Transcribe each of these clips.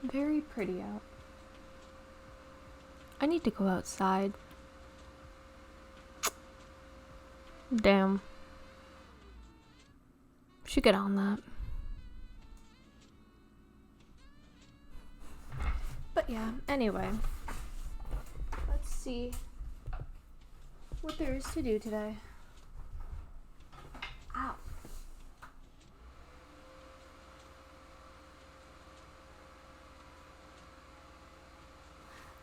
Very pretty out. I need to go outside. Damn. Should get on that. But yeah, anyway. Let's see what there is to do today. Ow.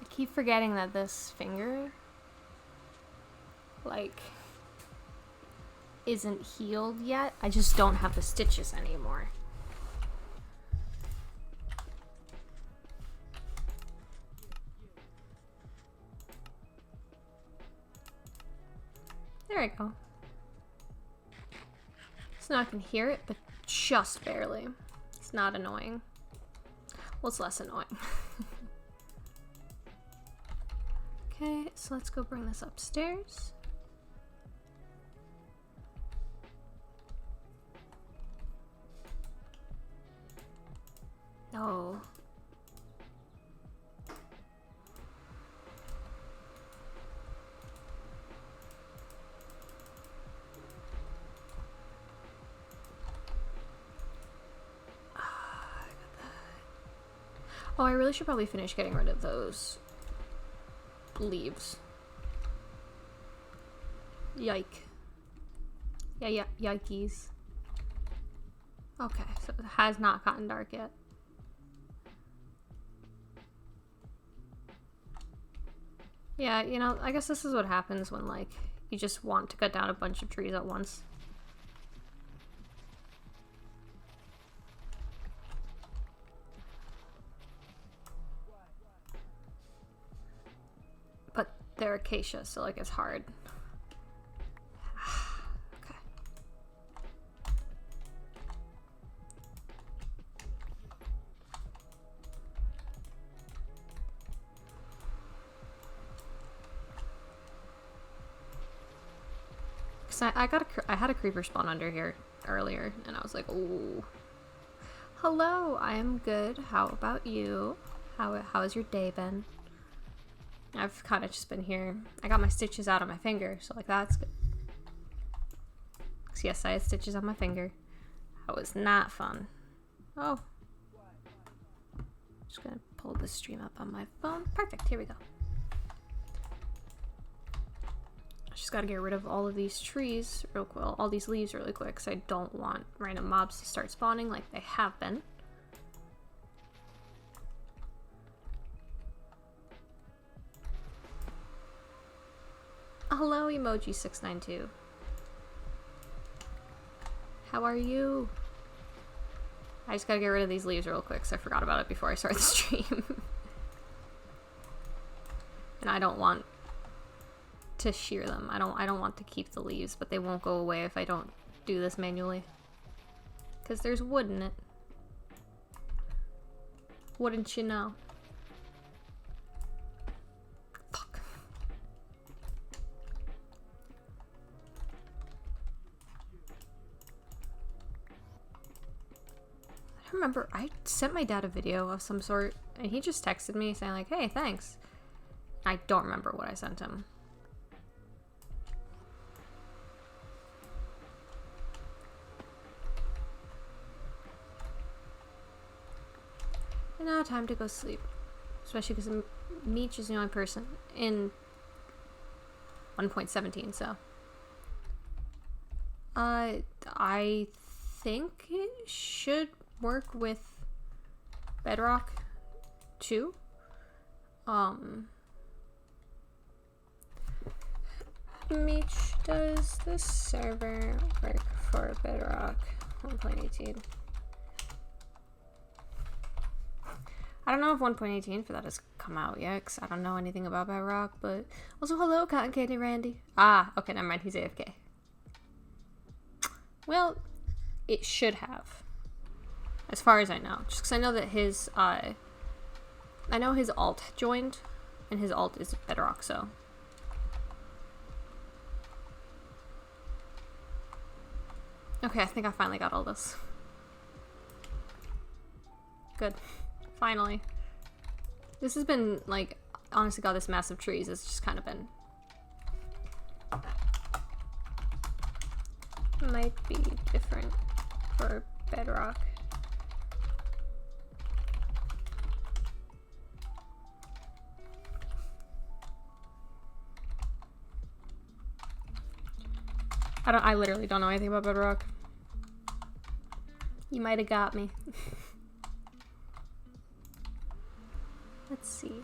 I keep forgetting that this finger, like, isn't healed yet. I just don't have the stitches anymore. There we go. So now I can hear it, but just barely. It's not annoying. Well, it's less annoying. Okay, so let's go bring this upstairs. No. Oh, I really should probably finish getting rid of those leaves. Yike. Yeah, yikes. Okay, so it has not gotten dark yet. Yeah, you know, I guess this is what happens when, like, you just want to cut down a bunch of trees at once. But they're acacia, so, like, it's hard. Okay. Cause I had a creeper spawn under here earlier, and I was like, ooh. Hello, I am good. How about you? How has your day been? I've kind of just been here. I got my stitches out on my finger, so like that's good. So yes, I had stitches on my finger. That was not fun. Oh. Just gonna pull the stream up on my phone. Perfect, here we go. I just gotta get rid of all of these trees real quick, all these leaves really quick, because I don't want random mobs to start spawning like they have been. Hello, Emoji692. How are you? I just gotta get rid of these leaves real quick, so I forgot about it before I started the stream. And I don't want to shear them. I don't want to keep the leaves, but they won't go away if I don't do this manually. Because there's wood in it. Wouldn't you know? Fuck. I remember I sent my dad a video of some sort, and he just texted me saying like, hey, thanks. I don't remember what I sent him. And now time to go sleep. Especially because Meech is the only person in 1.17, so. I think it should work with Bedrock too. Meech, does this server work for Bedrock 1.18? I don't know if 1.18 for that has come out yet, because I don't know anything about Bedrock, but also hello, Cotton Candy Randy. Ah, okay, never mind, he's AFK. Well, it should have. As far as I know. Just because I know that his, I know his alt joined, and his alt is Bedrock, so. Okay, I think I finally got all this. Good. Finally. This has been, like, honestly, God, this massive trees has just kind of been... Might be different for bedrock. I literally don't know anything about bedrock. You might have got me. Let's see.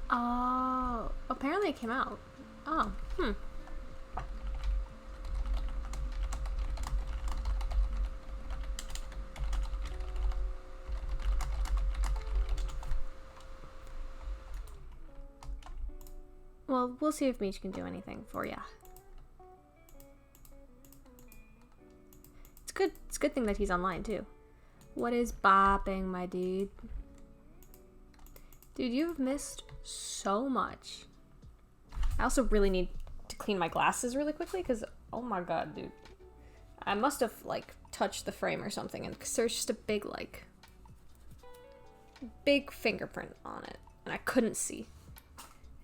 Oh, apparently it came out. Oh, Well, we'll see if Meech can do anything for ya. It's good. It's a good thing that he's online too. What is bopping, my dude? Dude, you've missed so much. I also really need to clean my glasses really quickly because, oh my god, dude. I must have, like, touched the frame or something, and cause there's just a big, like, big fingerprint on it, and I couldn't see.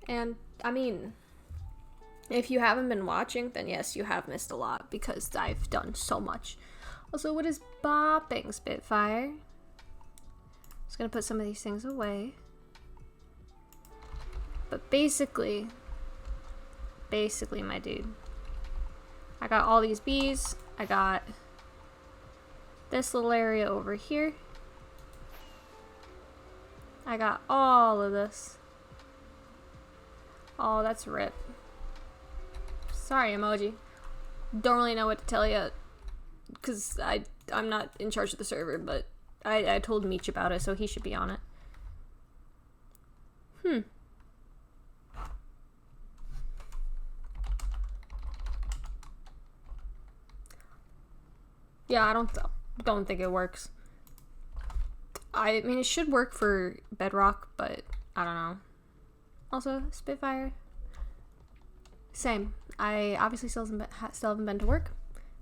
And, I mean, if you haven't been watching, then yes, you have missed a lot, because I've done so much. Also, what is bopping, Spitfire? Just gonna put some of these things away. But basically, my dude, I got all these bees. I got this little area over here. I got all of this. Oh, that's rip. Sorry, emoji. Don't really know what to tell you, because I'm not in charge of the server, but I told Meech about it, so he should be on it. Yeah, I don't think it works. I mean, it should work for bedrock, but I don't know. Also, Spitfire. Same. I obviously still haven't been to work,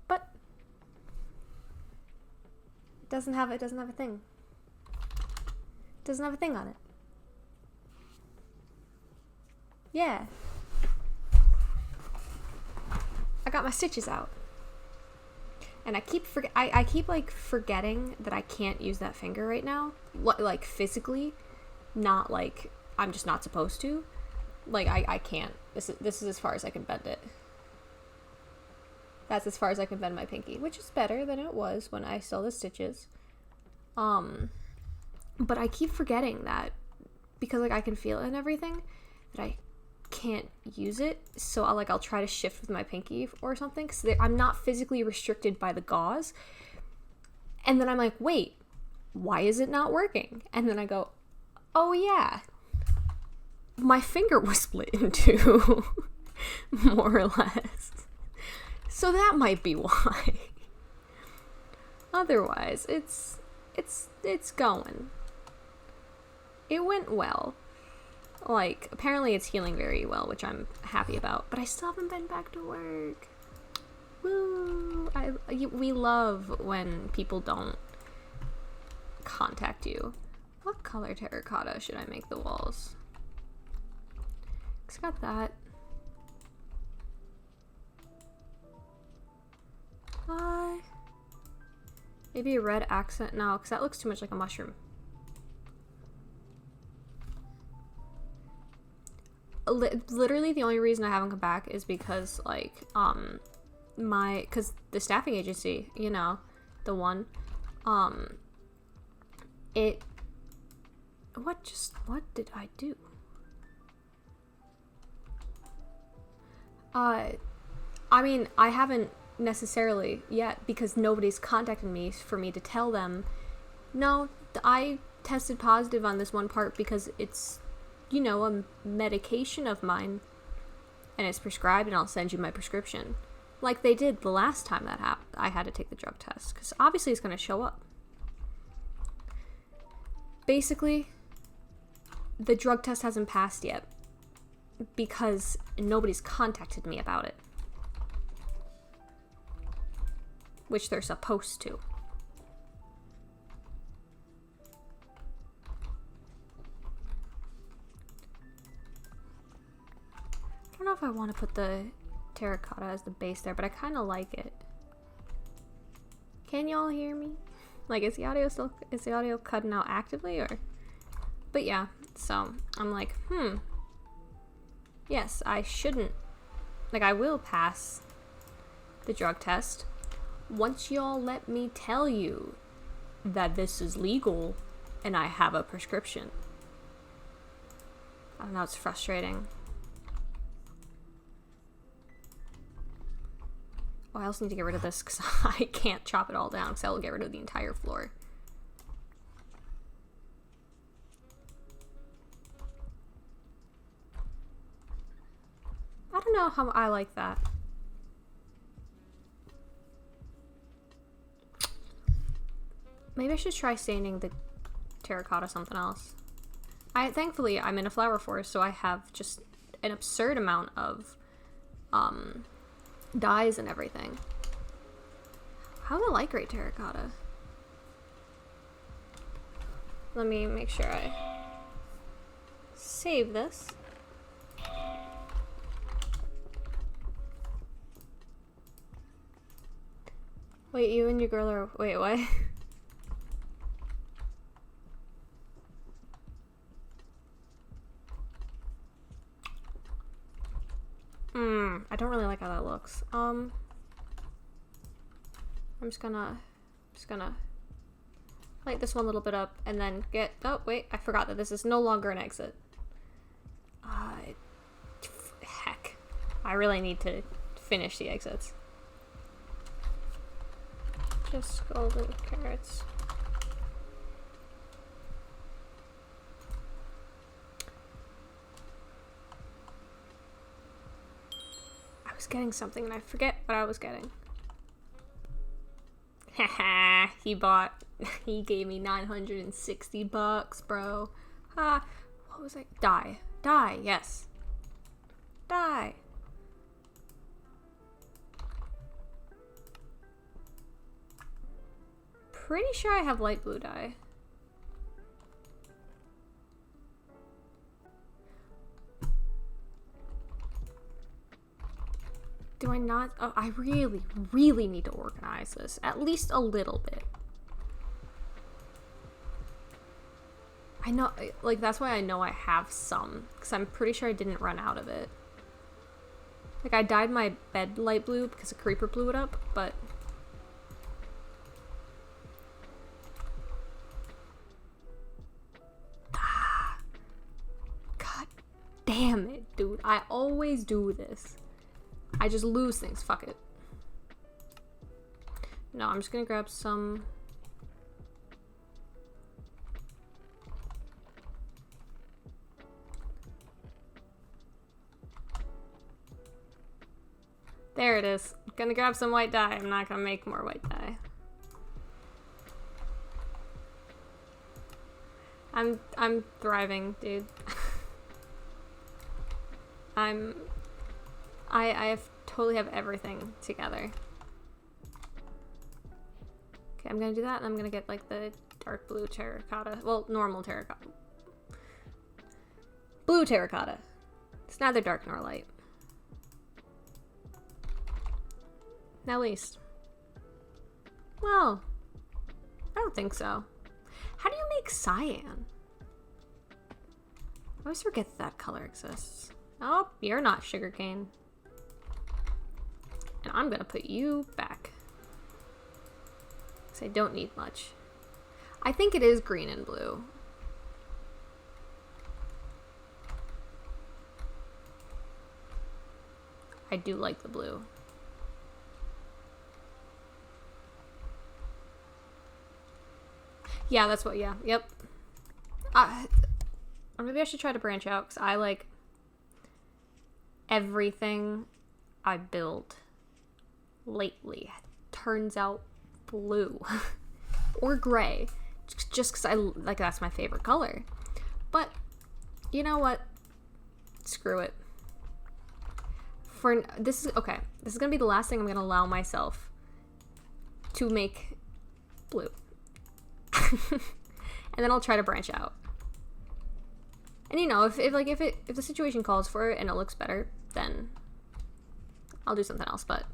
but it doesn't have a thing. It doesn't have a thing on it. Yeah. I got my stitches out. And I keep like forgetting that I can't use that finger right now, like physically, not like I'm just not supposed to. Like I can't. This is as far as I can bend it. That's as far as I can bend my pinky, which is better than it was when I saw the stitches. But I keep forgetting that because like I can feel it and everything, that I can't use it, so I'll try to shift with my pinky or something, because I'm not physically restricted by the gauze, and then I'm like, wait, why is it not working? And then I go, oh yeah, my finger was split in two, more or less, so that might be why. Otherwise, it's going. It went well. Like, apparently it's healing very well, which I'm happy about. But I still haven't been back to work. Woo! We love when people don't contact you. What color terracotta should I make the walls? It's got that. Maybe a red accent? No, because that looks too much like a mushroom. Literally the only reason I haven't come back is because like because the staffing agency, you know, the one, what did I do? I mean, I haven't necessarily yet, because nobody's contacted me for me to tell them, no, I tested positive on this one part because it's, you know, a medication of mine, and it's prescribed, and I'll send you my prescription. Like they did the last time that happened. I had to take the drug test, because obviously it's going to show up. Basically, the drug test hasn't passed yet, because nobody's contacted me about it. Which they're supposed to. know if I want to put the terracotta as the base there, but I kind of like it. Can y'all hear me? Like, is the audio cutting out actively, or? But yeah, so I'm like, yes, I shouldn't, like, I will pass the drug test once y'all let me tell you that this is legal and I have a prescription. I don't know, it's frustrating. Oh, I also need to get rid of this because I can't chop it all down because I will get rid of the entire floor. I don't know how I like that. Maybe I should try staining the terracotta something else. Thankfully, I'm in a flower forest, so I have just an absurd amount of dyes and everything. How do I like great terracotta? Let me make sure I save this. Wait, you and your girl are... Wait, what? I don't really like how that looks. I'm just gonna light this one little bit up and then get... Oh, wait, I forgot that this is no longer an exit. Heck. I really need to finish the exits. Just golden carrots. I was getting something and I forget what I was getting. Haha, he gave me 960 bucks, bro. Ha, what was I? Die, yes. Die. Pretty sure I have light blue dye. Do I not? Oh, I really, really need to organize this. At least a little bit. I know, like, that's why I know I have some. Because I'm pretty sure I didn't run out of it. Like, I dyed my bed light blue because a creeper blew it up, but... God damn it, dude. I always do this. I just lose things. Fuck it. No, I'm just gonna grab some... There it is. Gonna grab some white dye. I'm not gonna make more white dye. I'm thriving, dude. I totally have everything together. Okay, I'm gonna do that, and I'm gonna get like the dark blue terracotta. Well, normal terracotta. Blue terracotta. It's neither dark nor light. At least. Well, I don't think so. How do you make cyan? I always forget that color exists. Oh, you're not sugarcane. And I'm gonna put you back. Because I don't need much. I think it is green and blue. I do like the blue. Yeah, that's what, yeah, yep. Or maybe I should try to branch out, because I like everything I build lately turns out blue or gray, just because I like, that's my favorite color. But you know what? Screw it. For this is okay. This is gonna be the last thing I'm gonna allow myself to make blue. And then I'll try to branch out. And you know, if the situation calls for it and it looks better, then I'll do something else, but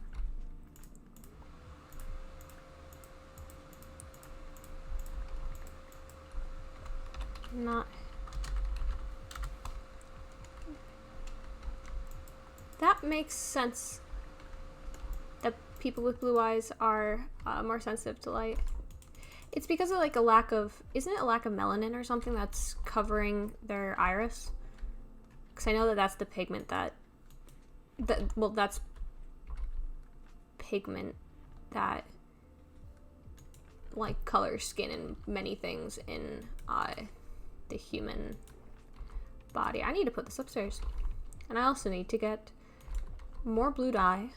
not. That makes sense. That people with blue eyes are more sensitive to light. It's because of like a lack of, isn't it a lack of melanin or something that's covering their iris? Because I know that that's the pigment that's pigment that like colors skin and many things in the human body. I need to put this upstairs. And I also need to get more blue dye.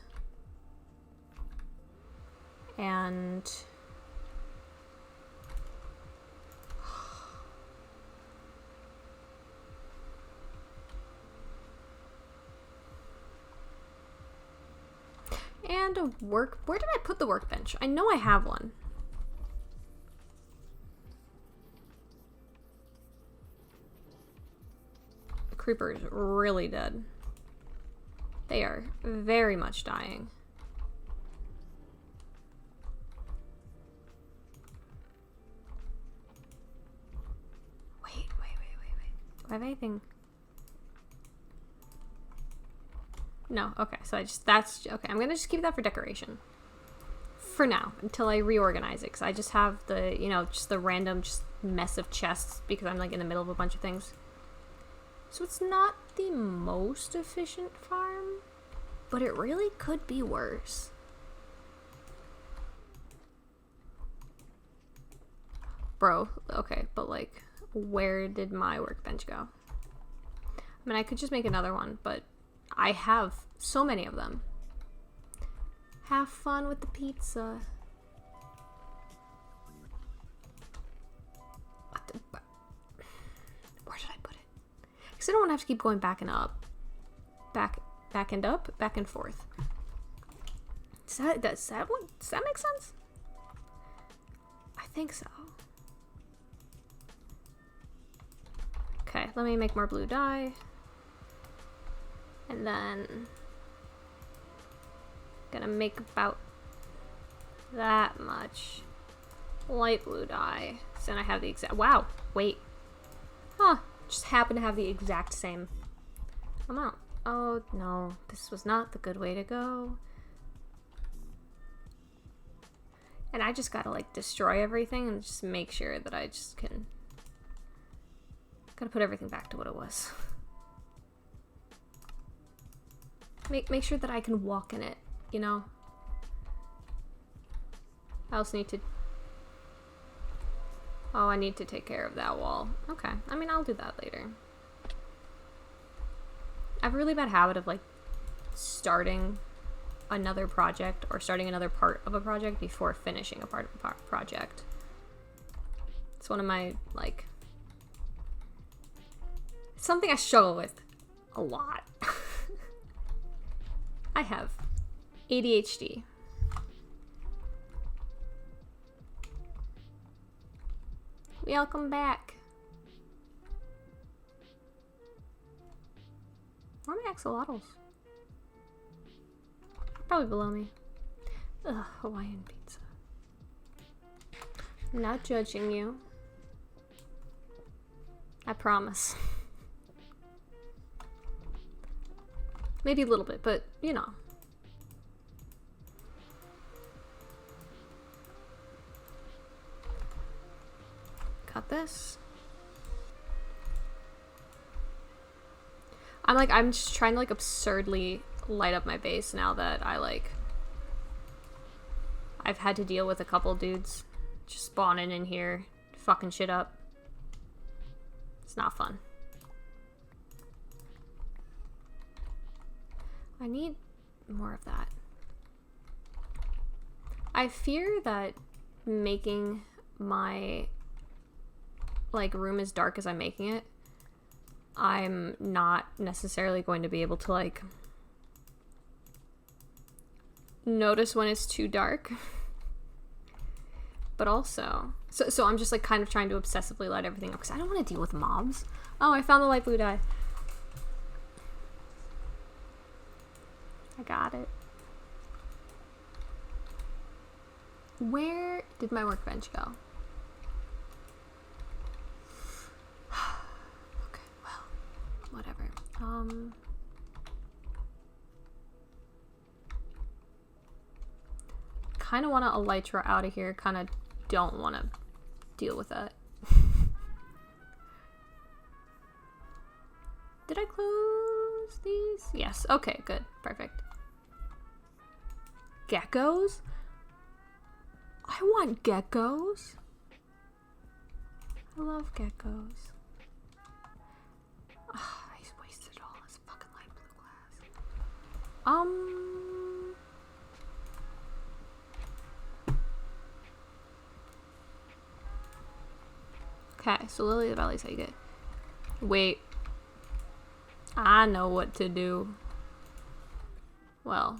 And a where did I put the workbench? I know I have one. The creeper is really dead. They are very much dying. Wait. Do I have anything? No, okay, so that's okay. I'm gonna just keep that for decoration. For now, until I reorganize it, because I just have the, just the random mess of chests because I'm like in the middle of a bunch of things. So it's not the most efficient farm, but it really could be worse. Bro, okay, but like, where did my workbench go? I mean, I could just make another one, but I have so many of them. Have fun with the pizza. Where did I put it? Because I don't want to have to keep going back and up. Back and up, back and forth. Does that make sense? I think so. Okay, let me make more blue dye. And then gonna make about that much light blue dye. So then I have the exact, wow, wait. Huh, just happen to have the exact same amount. Oh no, this was not the good way to go. And I just gotta like destroy everything and just make sure that I just can, gotta put everything back to what it was. Make sure that I can walk in it, you know? I also need to... Oh, I need to take care of that wall. Okay. I mean, I'll do that later. I have a really bad habit of, like, starting another project or starting another part of a project before finishing a part of a project. It's one of my, like... It's something I struggle with a lot. I have ADHD. Welcome back. Where are my axolotls? Probably below me. Ugh, Hawaiian pizza. I'm not judging you. I promise. Maybe a little bit, but, you know. Got this. I'm just trying to, like, absurdly light up my base now that I've had to deal with a couple dudes just spawning in here, fucking shit up. It's not fun. I need more of that. I fear that making my room as dark as I'm making it, I'm not necessarily going to be able to notice when it's too dark. But also, So I'm just like kind of trying to obsessively light everything up because I don't want to deal with mobs. Oh, I found the light blue dye. I got it. Where did my workbench go? Okay, well, whatever. Kind of want to elytra out of here. Kind of don't want to deal with that. Did I close these? Yes. Okay, good. Perfect. Geckos? I want geckos. I love geckos. Oh, I wasted all this fucking light blue glass. Okay, so Lily of the Valley's how you get. Wait. I know what to do. Well,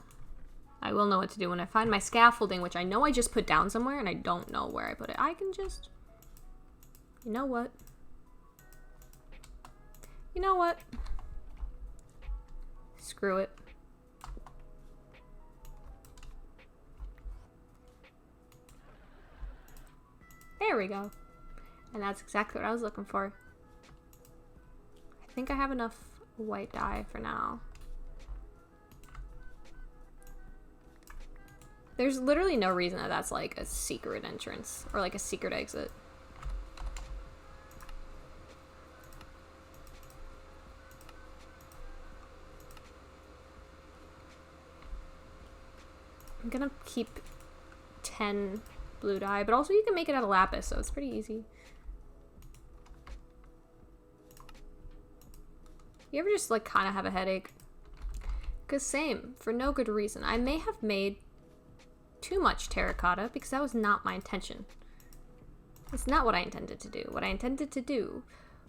I will know what to do when I find my scaffolding, which I know I just put down somewhere, and I don't know where I put it. I can just... You know what? You know what? Screw it. There we go. And that's exactly what I was looking for. I think I have enough white dye for now. There's literally no reason that that's like a secret entrance or like a secret exit. I'm gonna keep 10 blue dye, but also you can make it out of lapis, so it's pretty easy. You ever just like kind of have a headache? Because same, for no good reason. I may have made too much terracotta because that was not my intention. It's not what I intended to do. What I intended to do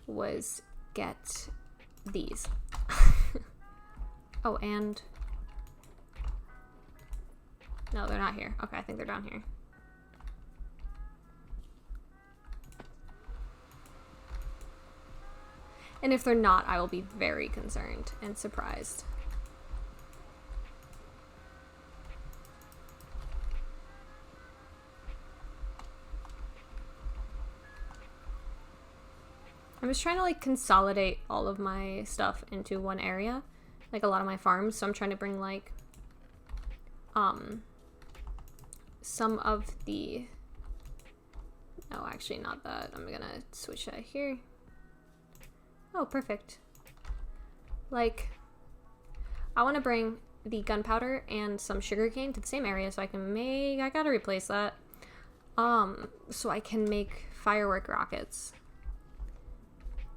was get these. Oh, and... No, they're not here. Okay, I think they're down here. And if they're not, I will be very concerned and surprised. I'm just trying to like consolidate all of my stuff into one area, like a lot of my farms. So I'm trying to bring like some of the... No, actually not that. I'm gonna switch that here. Oh, perfect. Like, I want to bring the gunpowder and some sugarcane to the same area so I can make... I gotta replace that. So I can make firework rockets.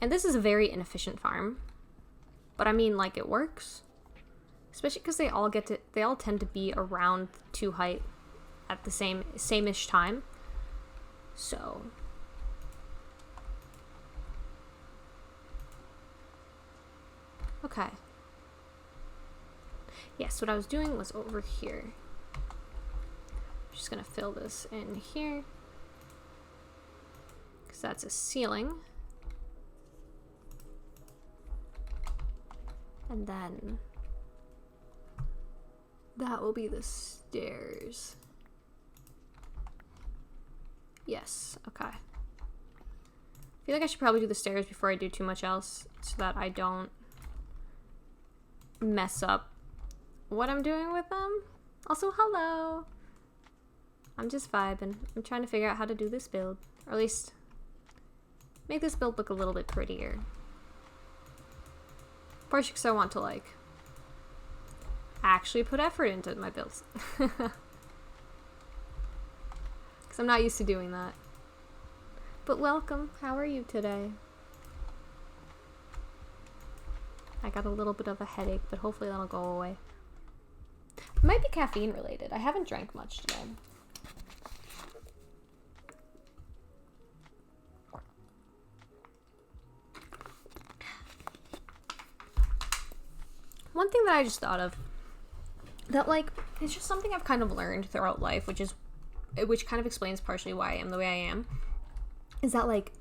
And this is a very inefficient farm. But I mean, like, it works. Especially because they all tend to be around 2 height at the same-ish time. So... Okay. Yes, what I was doing was over here. I'm just gonna fill this in here. Because that's a ceiling. And then that will be the stairs. Yes, okay. I feel like I should probably do the stairs before I do too much else so that I don't mess up what I'm doing with them. Also, hello. I'm just vibing. I'm trying to figure out how to do this build, or at least make this build look a little bit prettier. Partially because I want to like actually put effort into my builds. Because I'm not used to doing that. But welcome. How are you today? I got a little bit of a headache, but hopefully that'll go away. It might be caffeine related. I haven't drank much today. One thing that I just thought of that, like, it's just something I've kind of learned throughout life, which kind of explains partially why I am the way I am. is that, like,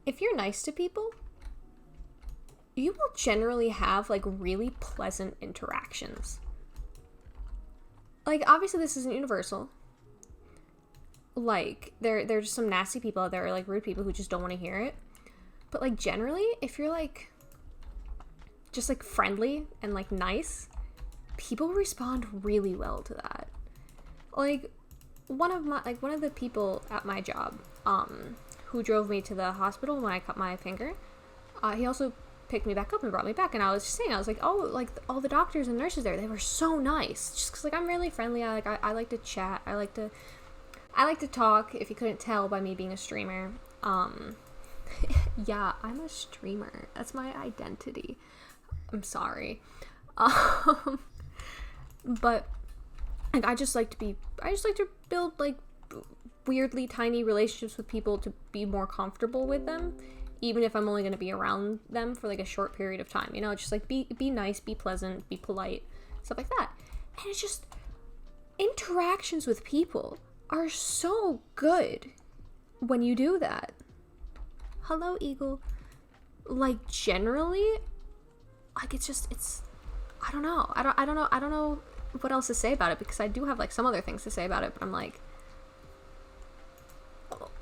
if you're nice to people, you will generally have, like, really pleasant interactions. Like, obviously this isn't universal. Like, there's some nasty people out there, or, like, rude people who just don't want to hear it. But, like, generally, if you're, like, just, like, friendly and, like, nice, people respond really well to that. Like, one of the people at my job, who drove me to the hospital when I cut my finger, he also picked me back up and brought me back, and I was just saying, I was like, oh, like, all the doctors and nurses there, they were so nice, just because, like, I'm really friendly. I like to chat, I like to talk, if you couldn't tell by me being a streamer. Yeah, I'm a streamer, that's my identity. I'm sorry. But, like, I just like to build, like, weirdly tiny relationships with people to be more comfortable with them, even if I'm only going to be around them for, like, a short period of time, you know, just, like, be nice, be pleasant, be polite, stuff like that. And it's just, interactions with people are so good when you do that. Hello, Eagle. Like, generally, like, it's, I don't know what else to say about it, because I do have, like, some other things to say about it, but I'm like,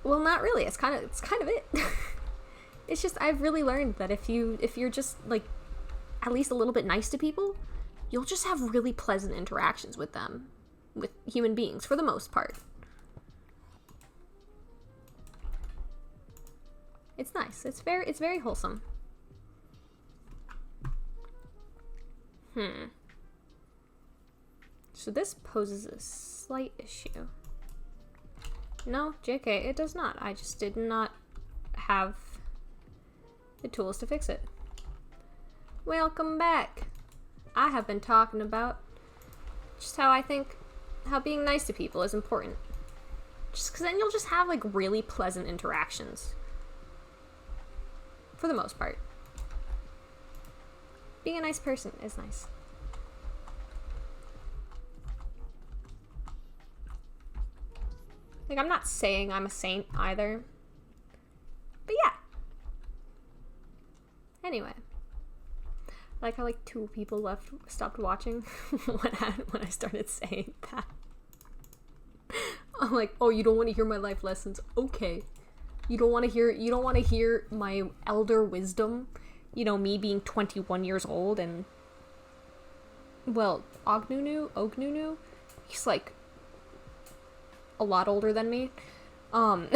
well, not really. It's kind of it. It's just, I've really learned that if you're just, like, at least a little bit nice to people, you'll just have really pleasant interactions with them, with human beings, for the most part. It's nice. It's very wholesome. So this poses a slight issue. No, JK, it does not. I just did not have the tools to fix it. Welcome back. I have been talking about just how I think how being nice to people is important. Just because then you'll just have, like, really pleasant interactions. For the most part. Being a nice person is nice. Like, I'm not saying I'm a saint either. But yeah. Anyway. I like how, like, 2 people stopped watching when I started saying that. I'm like, oh, you don't want to hear my life lessons? Okay. You don't want to hear my elder wisdom? You know, me being 21 years old and, well, Ognunu, he's, like, a lot older than me. But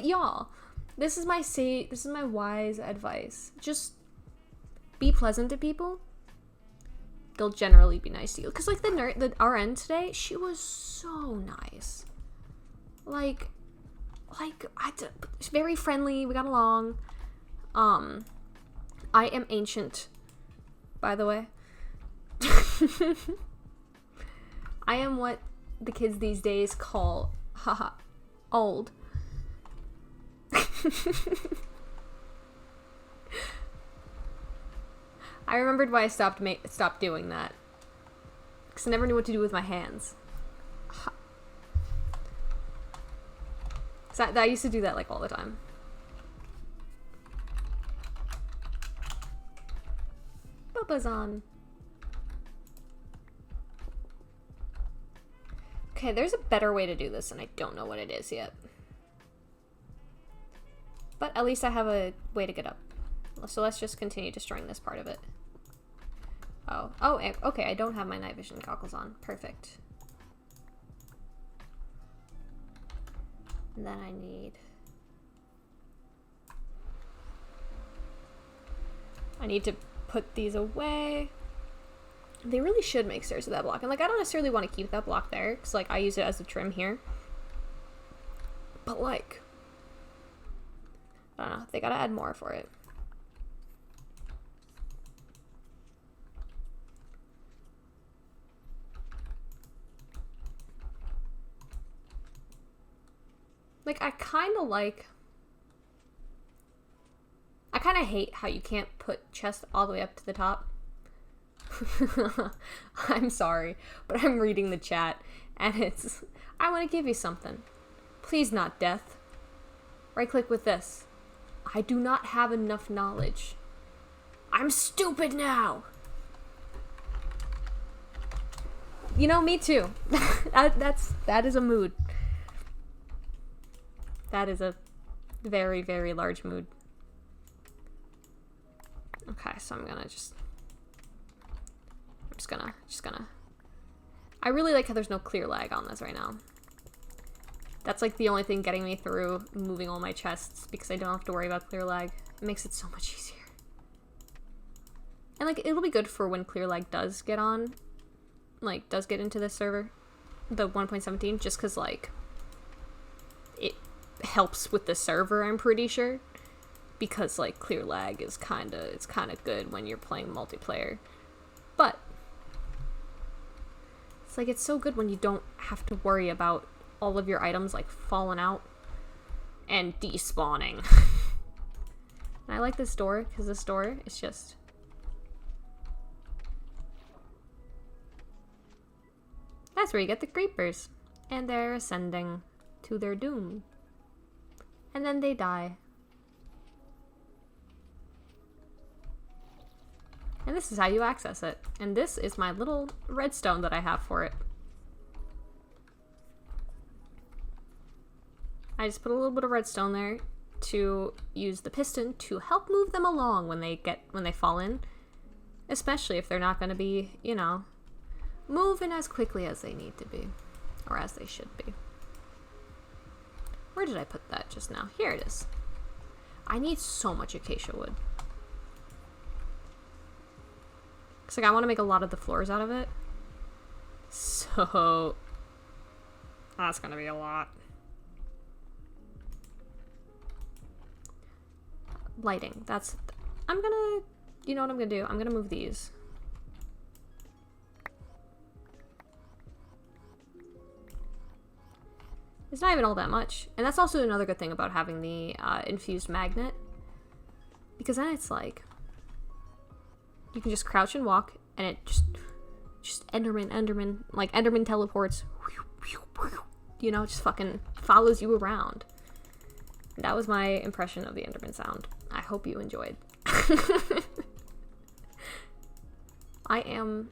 y'all, this is my wise advice. Just be pleasant to people. They'll generally be nice to you. Cause, like, the RN today, she was so nice. Like, she's very friendly. We got along. I am ancient, by the way. I am what the kids these days call, old. I remembered why I stopped doing that. Because I never knew what to do with my hands. So I used to do that, like, all the time. Bubba's on. Okay, there's a better way to do this, and I don't know what it is yet. But at least I have a way to get up. So let's just continue destroying this part of it. Oh, okay, I don't have my night vision goggles on. Perfect. And then I need to put these away. They really should make stairs with that block. And, like, I don't necessarily want to keep that block there, because, like, I use it as a trim here. But, like, I don't know. They gotta add more for it. Like, I kind of hate how you can't put chest all the way up to the top. I'm sorry, but I'm reading the chat, and I want to give you something. Please not death. Right click with this. I do not have enough knowledge. I'm stupid now. You know, me too. that is a mood. That is a very, very large mood. Okay, so I'm just gonna. I really like how there's no clear lag on this right now. That's like the only thing getting me through moving all my chests, because I don't have to worry about clear lag. It makes it so much easier. And like, it'll be good for when clear lag does get on, like, does get into this server, the 1.17, just because, like, it helps with the server, I'm pretty sure. Because, like, clear lag is it's kinda good when you're playing multiplayer. But it's like, it's so good when you don't have to worry about all of your items, like, falling out and despawning. And I like this door, because this door is just... That's where you get the creepers. And they're ascending to their doom. And then they die. And this is how you access it. And this is my little redstone that I have for it. I just put a little bit of redstone there to use the piston to help move them along when they fall in. Especially if they're not going to be, you know, moving as quickly as they need to be. Or as they should be. Where did I put that just now? Here it is. I need so much acacia wood. Because, like, I want to make a lot of the floors out of it. So... that's going to be a lot. Lighting. That's... I'm gonna... You know what I'm gonna do? I'm gonna move these. It's not even all that much. And that's also another good thing about having the infused magnet. Because then it's like... you can just crouch and walk, and it just Enderman, like Enderman teleports. You know, just fucking follows you around. That was my impression of the Enderman sound. I hope you enjoyed. I am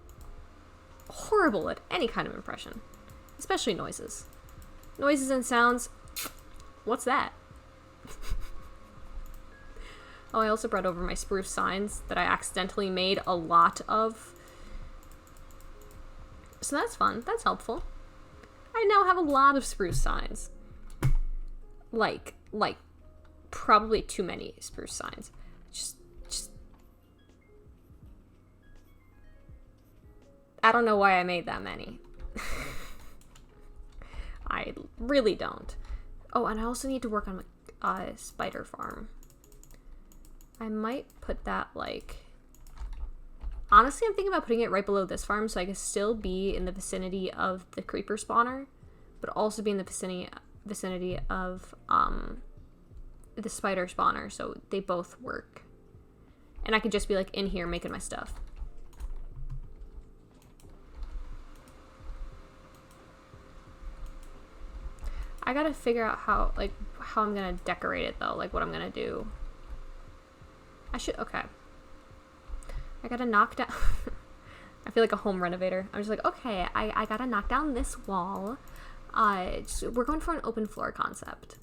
horrible at any kind of impression. Especially noises. Noises and sounds. What's that? Oh, I also brought over my spruce signs that I accidentally made a lot of. So that's fun. That's helpful. I now have a lot of spruce signs. Like probably too many spruce signs. Just I don't know why I made that many. I really don't. Oh, and I also need to work on my spider farm. I might put that, like... honestly, I'm thinking about putting it right below this farm so I can still be in the vicinity of the creeper spawner, but also be in the vicinity of the spider spawner, so they both work. And I could just be, like, in here making my stuff. I gotta figure out how I'm gonna decorate it, though, like, what I'm gonna do. Okay. I gotta knock down... I feel like a home renovator. I'm just like, okay, I gotta knock down this wall. We're going for an open floor concept.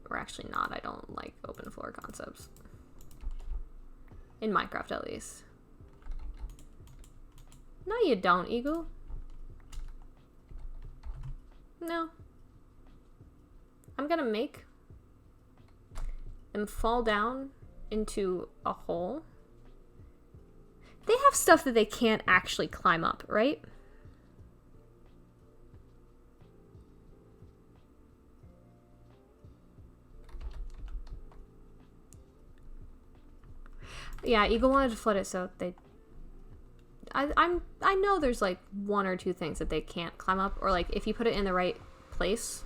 Or actually not, I don't like open floor concepts. In Minecraft, at least. No, you don't, Eagle. No. I'm gonna make them fall down into a hole. They have stuff that they can't actually climb up, right? Yeah, Eagle wanted to flood it, so they... I know there's, like, one or two things that they can't climb up, or, like, if you put it in the right place.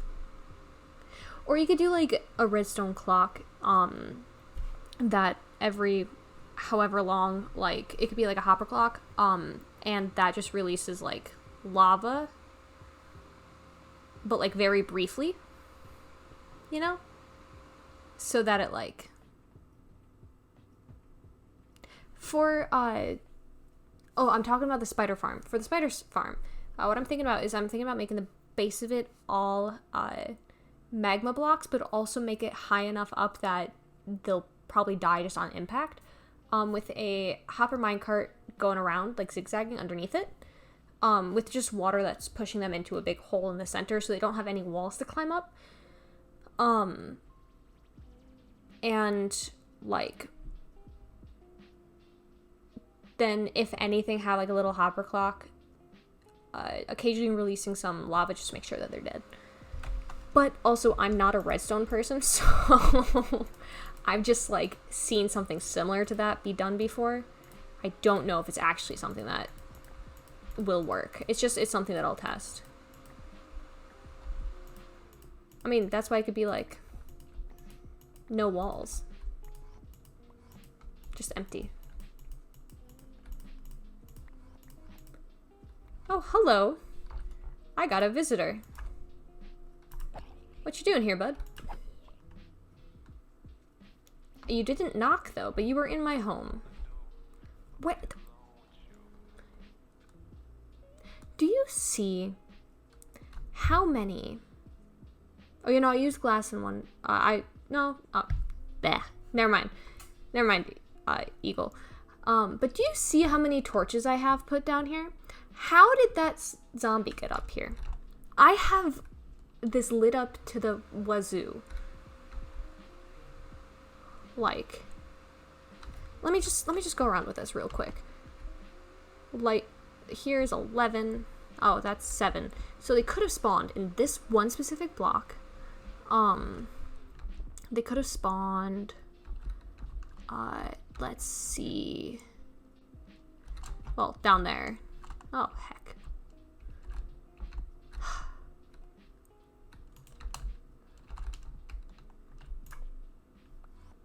Or you could do, like, a redstone clock, that every however long, like, it could be, like, a hopper clock, and that just releases, like, lava, but, like, very briefly. you know? So that it like for oh, I'm talking about the spider farm. For the spider farm, what I'm thinking about is I'm thinking about making the base of it all magma blocks, but also make it high enough up that they'll probably die just on impact, with a hopper minecart going around, like zigzagging underneath it, with just water that's pushing them into a big hole in the center so they don't have any walls to climb up. And like then if anything have like a little hopper clock, occasionally releasing some lava just to make sure that they're dead. But also I'm not a redstone person, so I've just like seen something similar to that be done before. I don't know if it's actually something that will work. It's something that I'll test. I mean, that's why it could be like no walls. Just empty. Oh, hello. I got a visitor. What you doing here, bud? You didn't knock, though, but you were in my home. What? Do you see how many... Oh, you know, I used glass in one. No. Bleh. Never mind. Eagle. But do you see how many torches I have put down here? How did that zombie get up here? I have this lit up to the wazoo. Like, let me just go around with this real quick. Like, here's 11. Oh, that's 7. So they could have spawned in this one specific block. They could have spawned, let's see. Well, down there. Oh, heck.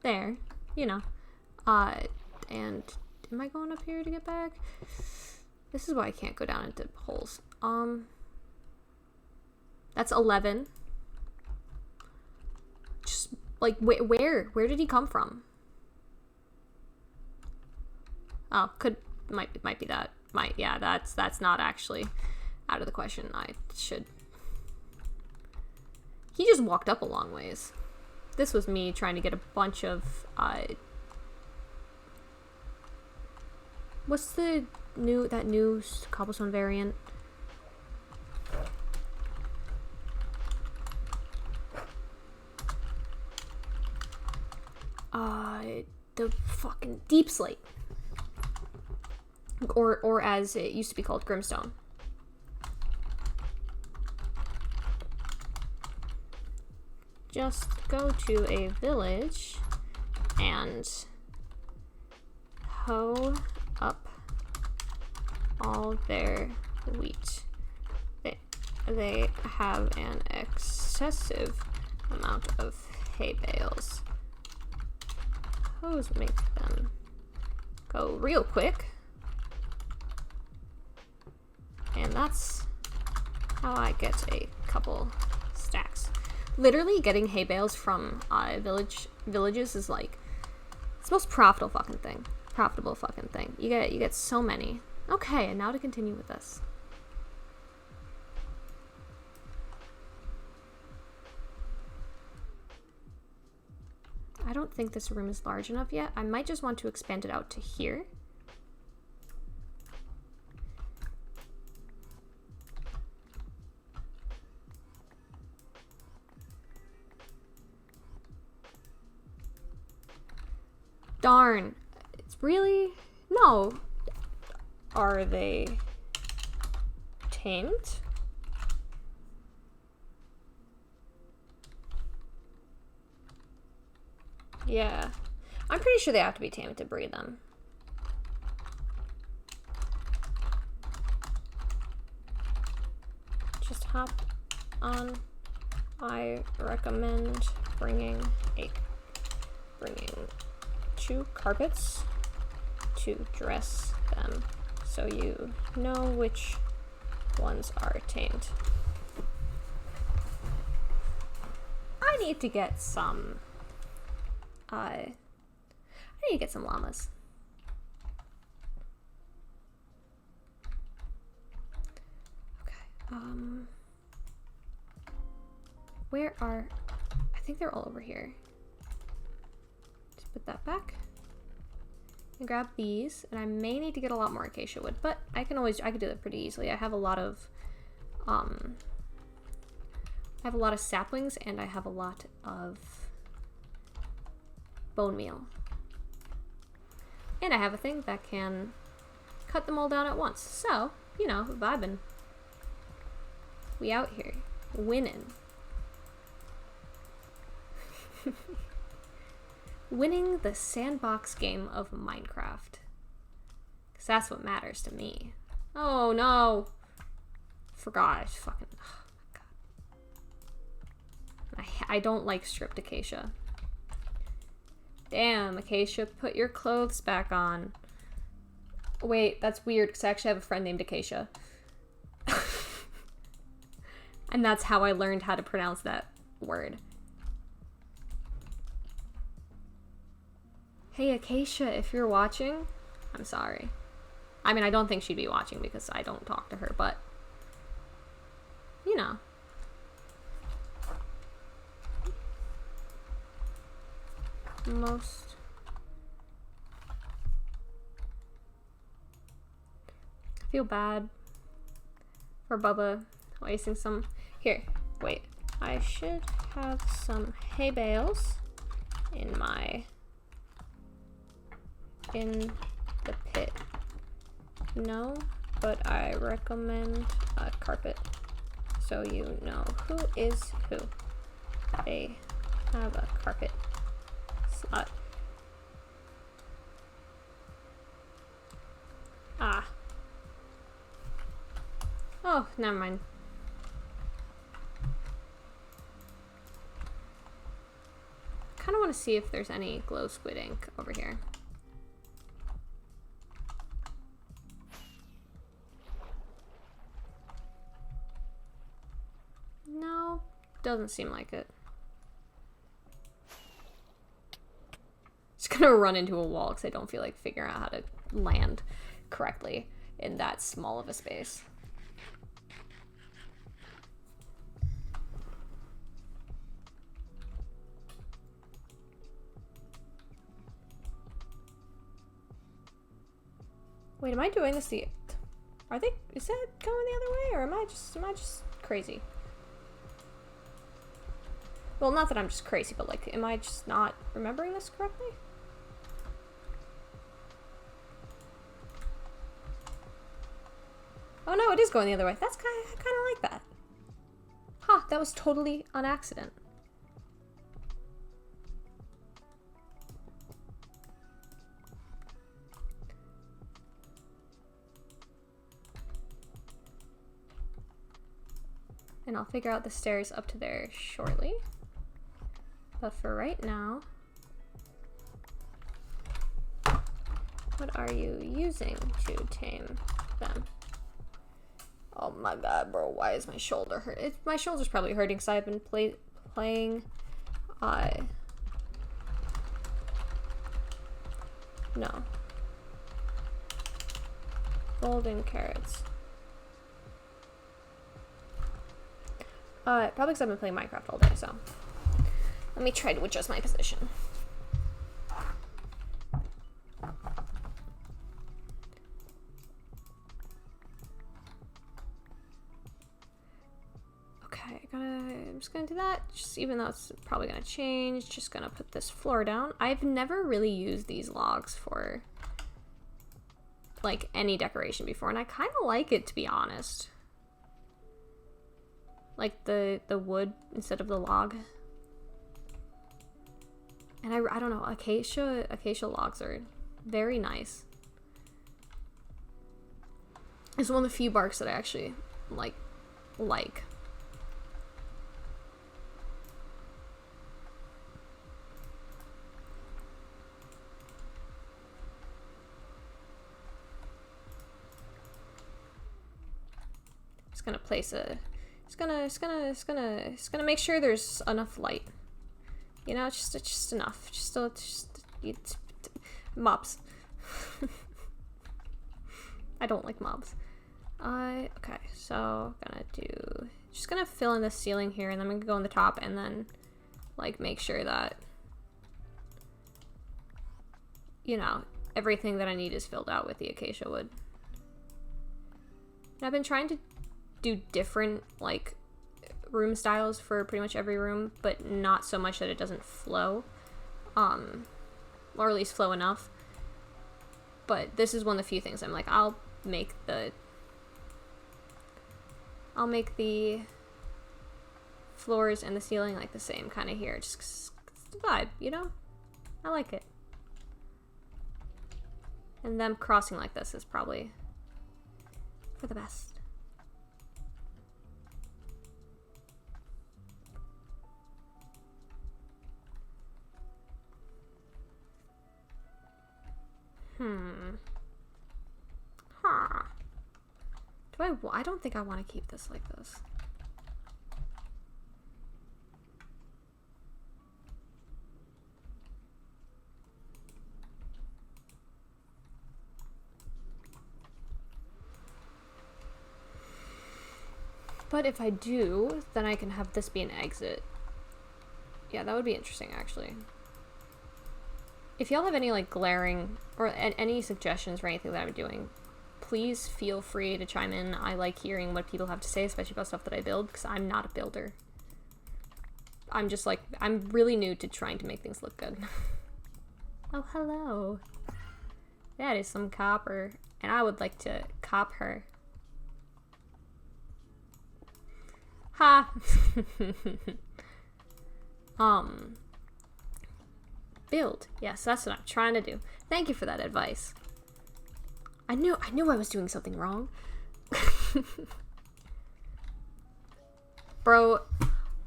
There, you know. And am I going up here to get back? This is why I can't go down into holes. That's 11. Just like where did he come from? Oh, might be that. Yeah, that's not actually out of the question. He just walked up a long ways. This was me trying to get a bunch of what's that new cobblestone variant? The fucking deep slate. Or as it used to be called, Grimstone. Just go to a village and hoe up all their wheat. They have an excessive amount of hay bales. Hoes make them go real quick. And that's how I get a couple stacks. Literally getting hay bales from villages is like it's the most profitable fucking thing. You get so many. Okay, and now to continue with this. I don't think this room is large enough yet. I might just want to expand it out to here. Darn. It's really... No. Are they tamed? Yeah. I'm pretty sure they have to be tamed to breed them. Just hop on. I recommend bringing 2 carpets to dress them so you know which ones are tamed. I need to get some, I need to get some llamas. Okay, where are, I think they're all over here. Just put that back. And grab these, and I may need to get a lot more acacia wood, but I can do that pretty easily. I have a lot of, saplings, and I have a lot of bone meal. And I have a thing that can cut them all down at once. So, you know, vibing. We out here, winning. Winning the sandbox game of Minecraft. Because that's what matters to me. Oh no! Forgot. Fucking. Oh my god. I don't like stripped acacia. Damn, Acacia, put your clothes back on. Wait, that's weird because I actually have a friend named Acacia. And that's how I learned how to pronounce that word. Hey Acacia, if you're watching, I'm sorry. I mean, I don't think she'd be watching because I don't talk to her, but you know. Most. I feel bad for Bubba wasting some. Here, wait. I should have some hay bales in the pit. No, but I recommend a carpet so you know who is who. They have a carpet slot. Ah. Oh, never mind. Kind of want to see if there's any glow squid ink over here. No, doesn't seem like it. Just gonna run into a wall because I don't feel like figuring out how to land correctly in that small of a space. Wait, am I doing this the... Are they... Is that going the other way? Or am I just crazy? Well, not that I'm just crazy, but like, am I just not remembering this correctly? Oh no, it is going the other way. That's kind of like that. Huh, that was totally on accident. And I'll figure out the stairs up to there shortly. But for right now, what are you using to tame them? Oh my god, bro, why is my shoulder hurt? My shoulder's probably hurting because I've been playing, no. Golden carrots. Probably because I've been playing Minecraft all day, so. Let me try to adjust my position. Okay, I'm just gonna do that. Just even though it's probably gonna change, just gonna put this floor down. I've never really used these logs for like any decoration before, and I kind of like it, to be honest. Like the wood instead of the log. And I don't know, acacia logs are very nice. It's one of the few barks that I actually like. Just gonna place a. Just gonna make sure there's enough light You know, it's just enough. It's mobs. I don't like mobs. Okay, so just gonna fill in the ceiling here, and then I'm gonna go on the top and then like make sure that, you know, everything that I need is filled out with the acacia wood. And I've been trying to do different like room styles for pretty much every room, but not so much that it doesn't flow, or at least flow enough. But this is one of the few things I'm like, I'll make the floors and the ceiling like the same kind of here, just 'cause it's the vibe, you know? I like it. And them crossing like this is probably for the best. Huh. I don't think I want to keep this like this. But if I do, then I can have this be an exit. Yeah, that would be interesting, actually. If y'all have any, like, glaring or any suggestions for anything that I'm doing, please feel free to chime in. I like hearing what people have to say, especially about stuff that I build, because I'm not a builder. I'm just, like, I'm really new to trying to make things look good. Oh, hello. That is some copper, and I would like to cop her. Ha! Build. Yes, that's what I'm trying to do. Thank you for that advice. I knew I was doing something wrong. Bro,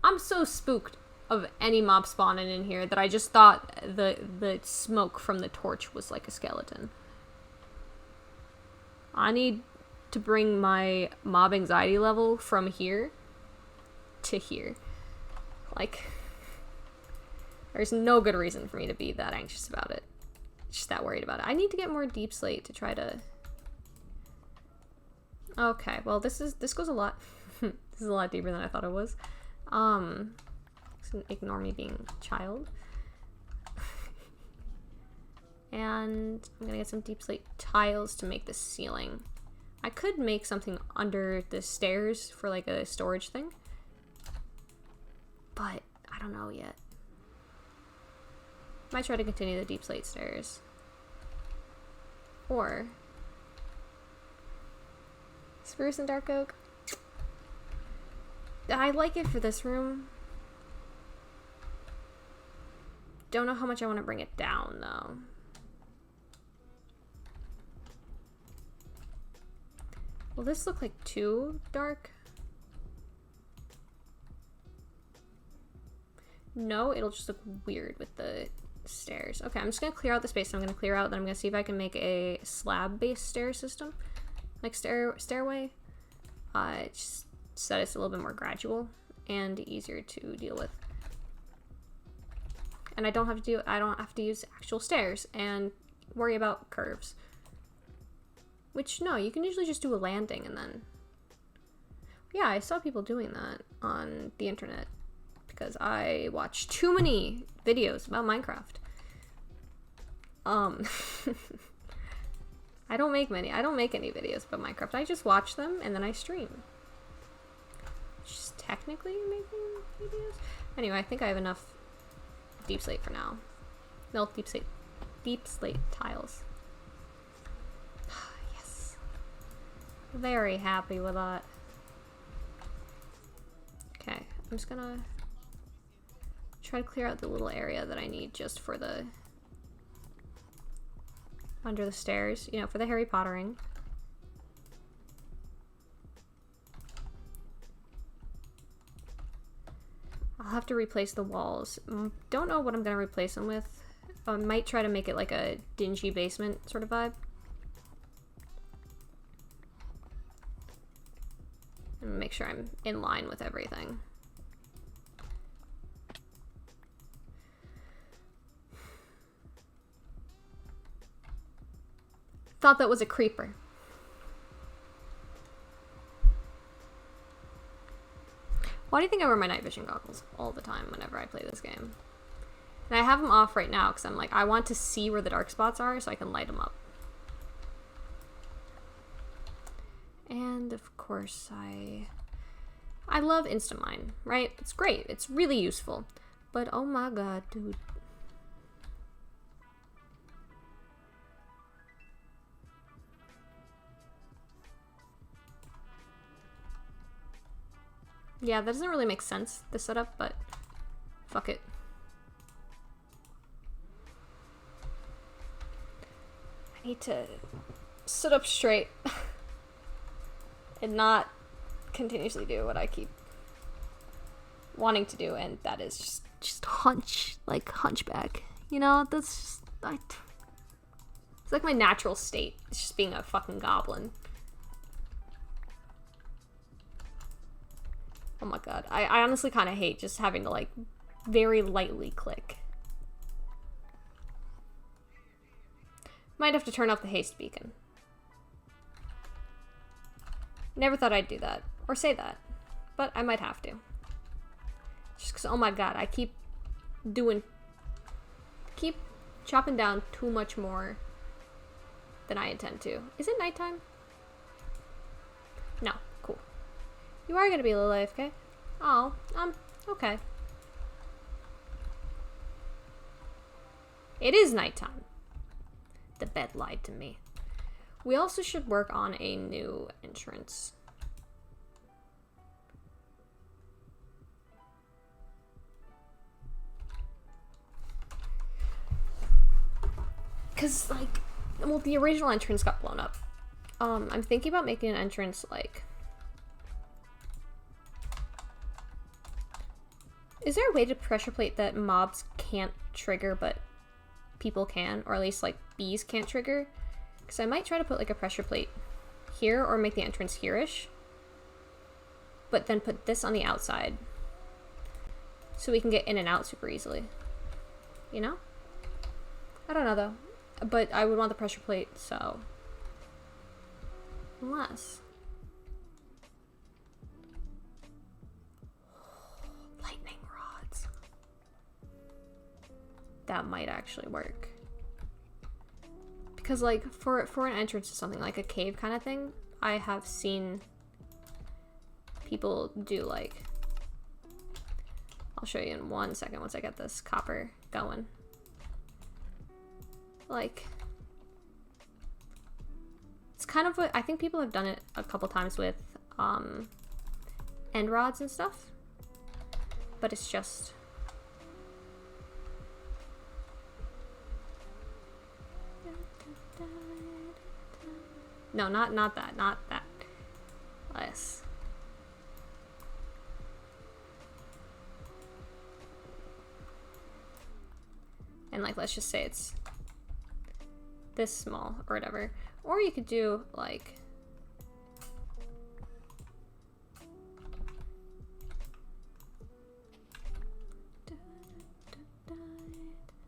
I'm so spooked of any mob spawning in here that I just thought the smoke from the torch was like a skeleton. I need to bring my mob anxiety level from here to here. Like, there's no good reason for me to be that anxious about it. Just that worried about it. I need to get more deep slate to try to... Okay, well this goes a lot. This is a lot deeper than I thought it was. So ignore me being a child. And I'm gonna get some deep slate tiles to make the ceiling. I could make something under the stairs for like a storage thing, but I don't know yet. Might try to continue the deep slate stairs. Or spruce and dark oak. I like it for this room. Don't know how much I want to bring it down though. Will this look like too dark? No, it'll just look weird with the stairs. Okay, I'm just gonna clear out the space. I'm gonna clear out, then I'm gonna see if I can make a slab-based stair system, like stairway. Just so that it's a little bit more gradual and easier to deal with. And I don't have to use actual stairs and worry about curves. Which, no, you can usually just do a landing and then... Yeah, I saw people doing that on the internet because I watch too many videos about Minecraft. I don't make any videos about Minecraft. I just watch them and then I stream. Just technically making videos. Anyway, I think I have enough deep slate for now. No, deep slate tiles. Yes. Very happy with that. Okay, I'm just gonna try to clear out the little area that I need just for the under the stairs, you know, for the Harry Pottering. I'll have to replace the walls. Don't know what I'm gonna replace them with. I might try to make it like a dingy basement sort of vibe. And make sure I'm in line with everything. thought that was a creeper. Why do you think I wear my night vision goggles all the time whenever I play this game? And I have them off right now because I'm like, I want to see where the dark spots are so I can light them up. And of course I love Instamind, right? It's great. It's really useful. But oh my god, dude. Yeah, that doesn't really make sense, the setup, but fuck it. I need to sit up straight and not continuously do what I keep wanting to do, and that is just hunch, like hunchback. You know, that's just, it's like my natural state. It's just being a fucking goblin. Oh my god. I honestly kind of hate just having to, like, very lightly click. Might have to turn off the haste beacon. Never thought I'd do that. Or say that. But I might have to. Just because, oh my god, I keep chopping down too much more than I intend to. Is it nighttime? No. Cool. You are gonna be a little AFK? Oh, okay. It is nighttime. The bed lied to me. We also should work on a new entrance. Because, like, well, the original entrance got blown up. I'm thinking about making an entrance, like... Is there a way to pressure plate that mobs can't trigger, but people can? Or at least, like, bees can't trigger? Because I might try to put, like, a pressure plate here, or make the entrance here-ish. But then put this on the outside. So we can get in and out super easily. You know? I don't know, though. But I would want the pressure plate, so... Unless... Lightning rods. That might actually work. Because, like, for an entrance to something, like a cave kind of thing, I have seen people do, like... I'll show you in 1 second once I get this copper going. Like, it's kind of what I think people have done it a couple times with end rods and stuff, but it's just no, not that less. And like, let's just say it's this small or whatever. Or you could do like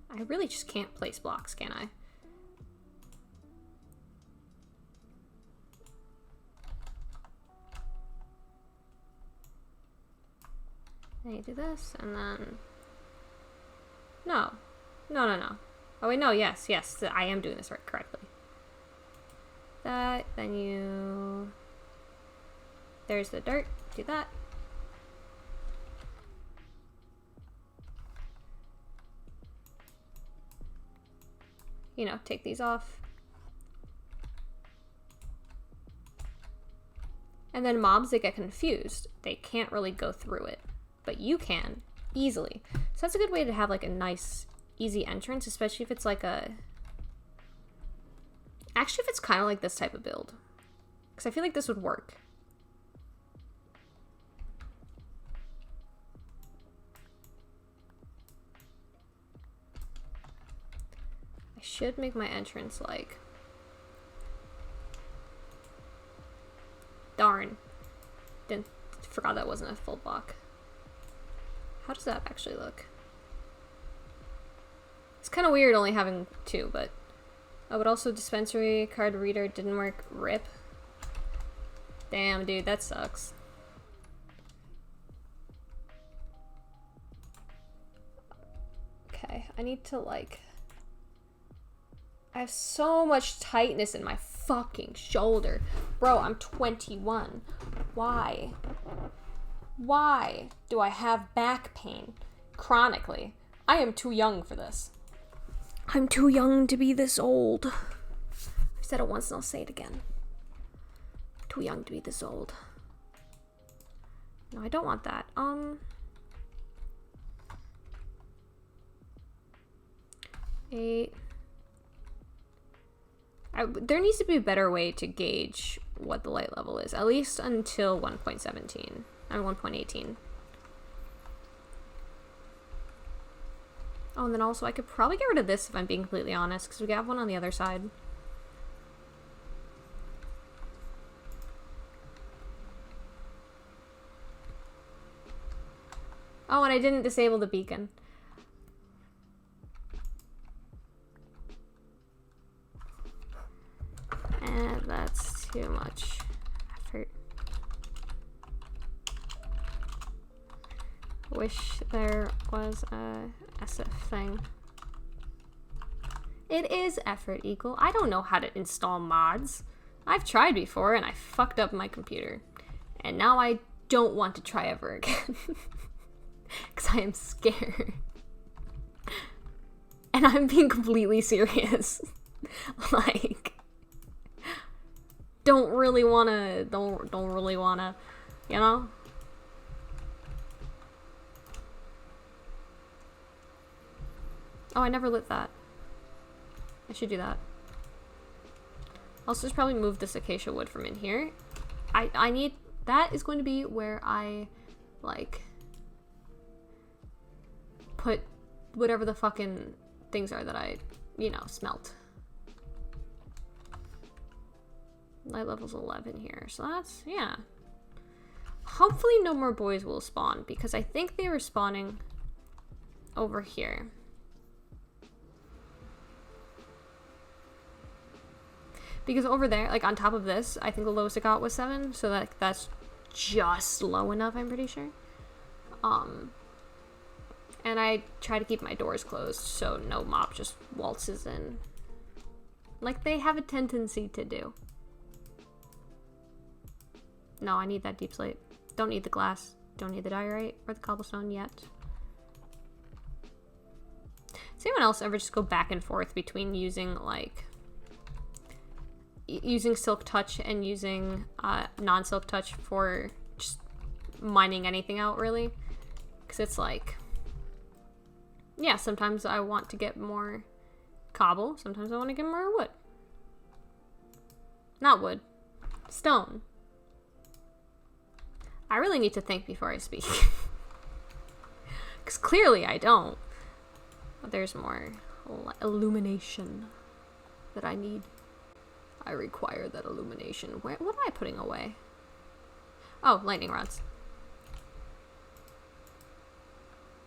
I really just can't place blocks, can I? And you do this and then no. Oh wait, no, yes, I am doing this right correctly. That, then you... There's the dirt, do that. You know, take these off. And then mobs that get confused, they can't really go through it. But you can, easily. So that's a good way to have like a nice... easy entrance, especially if it's like a... Actually, if it's kind of like this type of build. Because I feel like this would work. I should make my entrance like... Darn. Forgot that wasn't a full block. How does that actually look? It's kind of weird only having 2, but Oh, but also dispensary card reader didn't work. RIP. Damn, dude, that sucks. Okay, I need to, like... I have so much tightness in my fucking shoulder. Bro, I'm 21. Why? Why do I have back pain chronically? I am too young for this. I'm too young to be this old. I said it once and I'll say it again. Too young to be this old. No, I don't want that. Eight. There needs to be a better way to gauge what the light level is, at least until 1.17 and 1.18. Oh, and then also I could probably get rid of this if I'm being completely honest, because we have one on the other side. Oh, and I didn't disable the beacon. And that's too much effort. Wish there was a SF thing. It is effort equal. I don't know how to install mods. I've tried before and I fucked up my computer. And now I don't want to try ever again. Because I am scared. And I'm being completely serious. Like... don't really wanna, you know? Oh, I never lit that. I should do that. Also, just probably move this acacia wood from in here. I need, that is going to be where I, like, put whatever the fucking things are that I, you know, smelt. Light level's 11 here, so that's, yeah. Hopefully no more boys will spawn, because I think they were spawning over here. Because over there, like on top of this, I think the lowest it got was 7, so that's just low enough, I'm pretty sure. And I try to keep my doors closed, so no mob just waltzes in. Like they have a tendency to do. No, I need that deep slate. Don't need the glass. Don't need the diorite or the cobblestone yet. Does anyone else ever just go back and forth between using, like... using Silk Touch and using non-Silk Touch for just mining anything out, really? Because it's like... yeah, sometimes I want to get more cobble. Sometimes I want to get more wood. Not wood. Stone. I really need to think before I speak. Because clearly I don't. But there's more illumination that I need. I require that illumination. What am I putting away? Oh, lightning rods.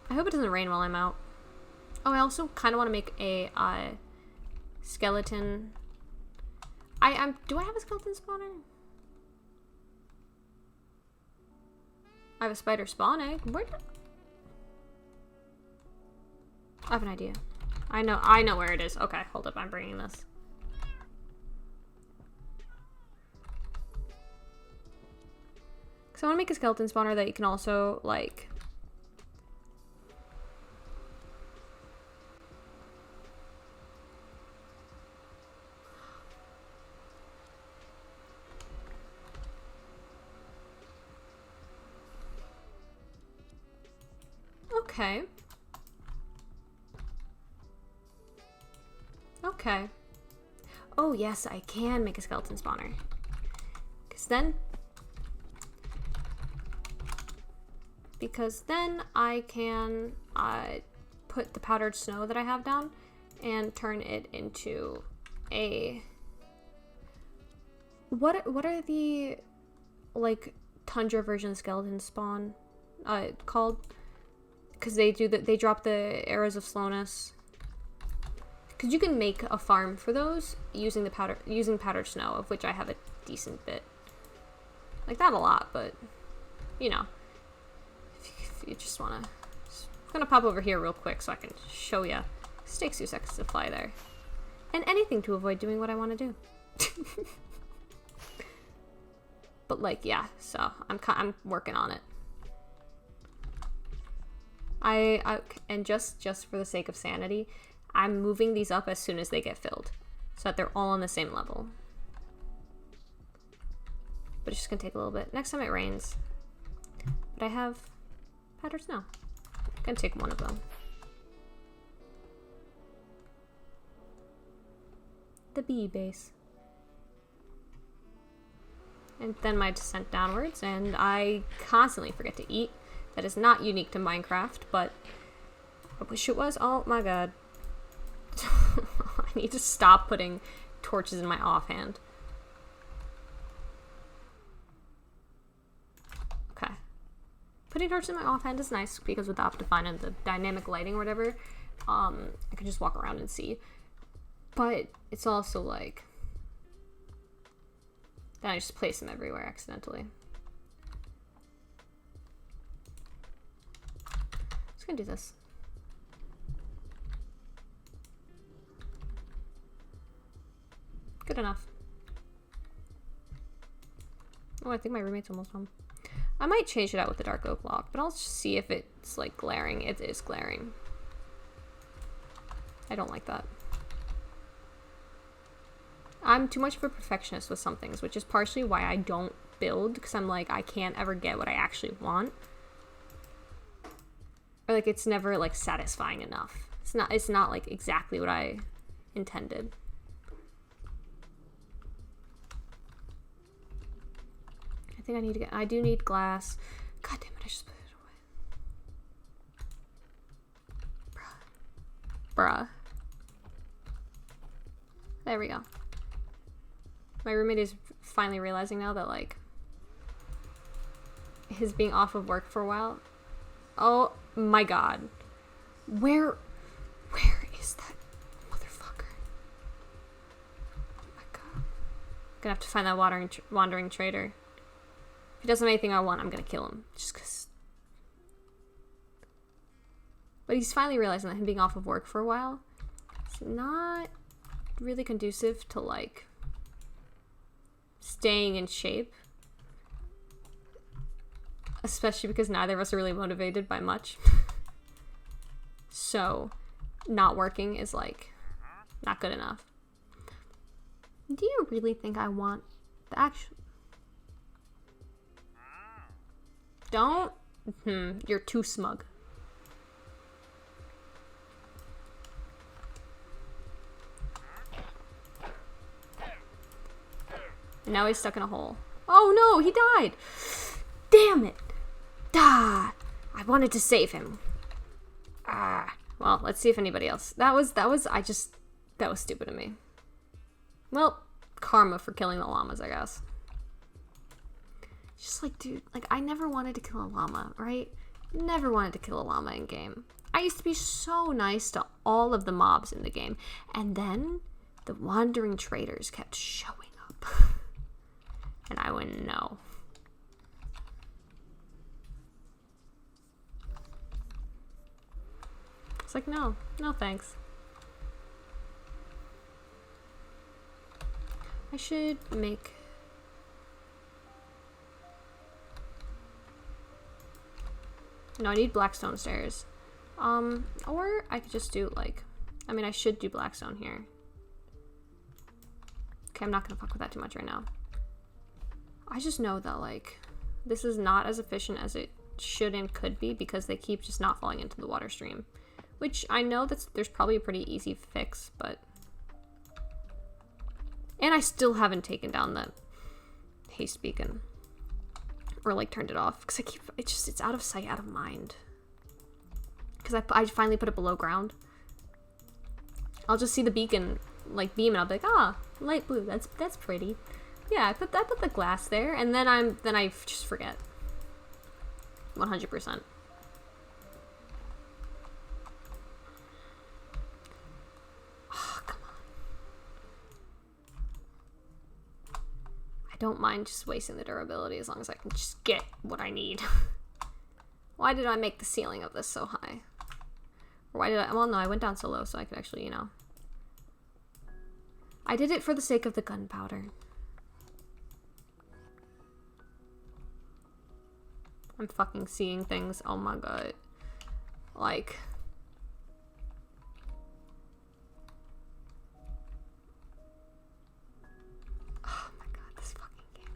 I hope it doesn't rain while I'm out. Oh, I also kind of want to make a skeleton. Do I have a skeleton spawner? I have a spider spawn egg. Where did... I have an idea. I know where it is. Okay, hold up. I'm bringing this. So I want to make a skeleton spawner that you can also, like... Okay. Okay. Oh, yes, I can make a skeleton spawner. Because then I can put the powdered snow that I have down and turn it into a... What are the, like, tundra version skeleton spawn called? Because they drop the arrows of slowness. Because you can make a farm for those using powdered snow, of which I have a decent bit. Like, not a lot, but, you know. If you just want to... I'm going to pop over here real quick so I can show you. This takes 2 seconds to fly there. And anything to avoid doing what I want to do. But, like, yeah, so I'm working on it. And just for the sake of sanity, I'm moving these up as soon as they get filled, so that they're all on the same level. But it's just gonna take a little bit. Next time it rains. But I have powdered snow. I'm gonna take one of them. The bee base. And then my descent downwards, and I constantly forget to eat. That is not unique to Minecraft, but I wish it was. Oh my god. I need to stop putting torches in my offhand. Okay. Putting torches in my offhand is nice because with Optifine and the dynamic lighting or whatever, I can just walk around and see. But it's also like, then I just place them everywhere accidentally. Just gonna do this. Good enough. Oh, I think my roommate's almost home. I might change it out with the dark oak block, but I'll just see if it's like glaring. It is glaring. I don't like that. I'm too much of a perfectionist with some things, which is partially why I don't build, because I'm like, I can't ever get what I actually want. Or like, it's never like satisfying enough. It's not like exactly what I intended. I think I do need glass. God damn it, I just put it away. Bruh. There we go. My roommate is finally realizing now that, like, his being off of work for a while. Oh my god. Where is that motherfucker? Oh my god. Gonna have to find that wandering trader. If he doesn't have anything I want, I'm gonna kill him. Just cause. But he's finally realizing that him being off of work for a while is not really conducive to, like, staying in shape. Especially because neither of us are really motivated by much. So, not working is, like, not good enough. Do you really think I want the action? Don't. You're too smug. And now he's stuck in a hole. Oh no, he died! Damn it! Ah, I wanted to save him. Ah. Well, let's see if anybody else. That was stupid of me. Well, karma for killing the llamas, I guess. Just like, dude, like, I never wanted to kill a llama, right? Never wanted to kill a llama in game. I used to be so nice to all of the mobs in the game. And then the wandering traders kept showing up. And I went, no. It's like, no thanks. I should make... No, I need blackstone stairs. Or I could just do, like... I mean, I should do blackstone here. Okay, I'm not gonna fuck with that too much right now. I just know that, like, this is not as efficient as it should and could be because they keep just not falling into the water stream. Which I know there's probably a pretty easy fix, but... And I still haven't taken down that haste beacon. Or, like, turned it off. Because it's out of sight, out of mind. Because I finally put it below ground. I'll just see the beacon, like, beam, and I'll be like, ah, light blue, that's pretty. Yeah, I put the glass there, and then I just forget. 100%. don't mind just wasting the durability as long as I can just get what I need. Why did I make the ceiling of this so high? Or why did I... Well, no, I went down so low so I could actually, you know... I did it for the sake of the gunpowder. I'm fucking seeing things. Oh my god. Like... Oh my god, this fucking game.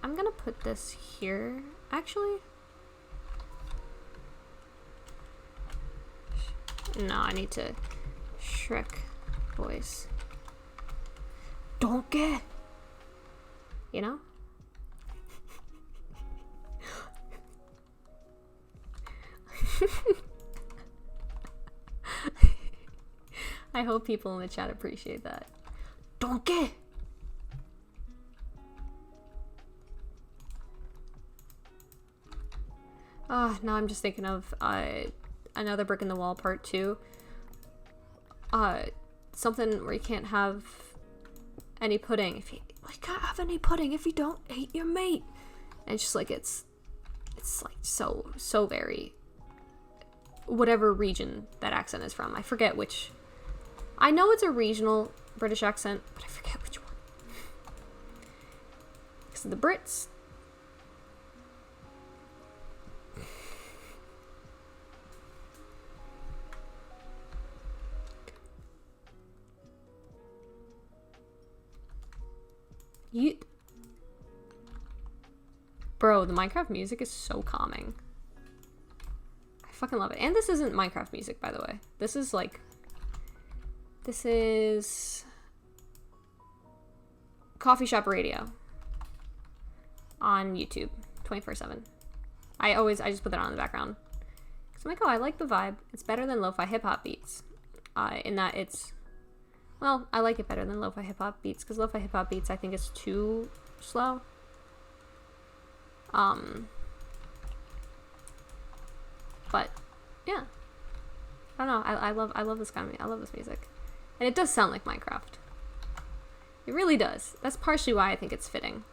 I'm gonna put this here, actually. No, I need to... Shrek voice. Donkey! You know? I hope people in the chat appreciate that. Donkey! Now I'm just thinking of another brick in the wall part 2. Something where you can't have any pudding. If you can't have any pudding if you don't hate your mate. And it's just like it's like so very whatever region that accent is from. I forget which. I know it's a regional British accent, but I forget which one. Because the Brits. Bro, the Minecraft music is so calming. I fucking love it. And this isn't Minecraft music, by the way. This is like... This is... Coffee Shop Radio. On YouTube. 24/7. I just put that on in the background. Because I'm like, oh, I like the vibe. It's better than lo-fi hip-hop beats. In that it's... Well, I like it better than lo-fi hip-hop beats. Because lo-fi hip-hop beats, I think, is too slow. But yeah, I don't know. I love this kind of, I love this music, and it does sound like Minecraft. It really does. That's partially why I think it's fitting.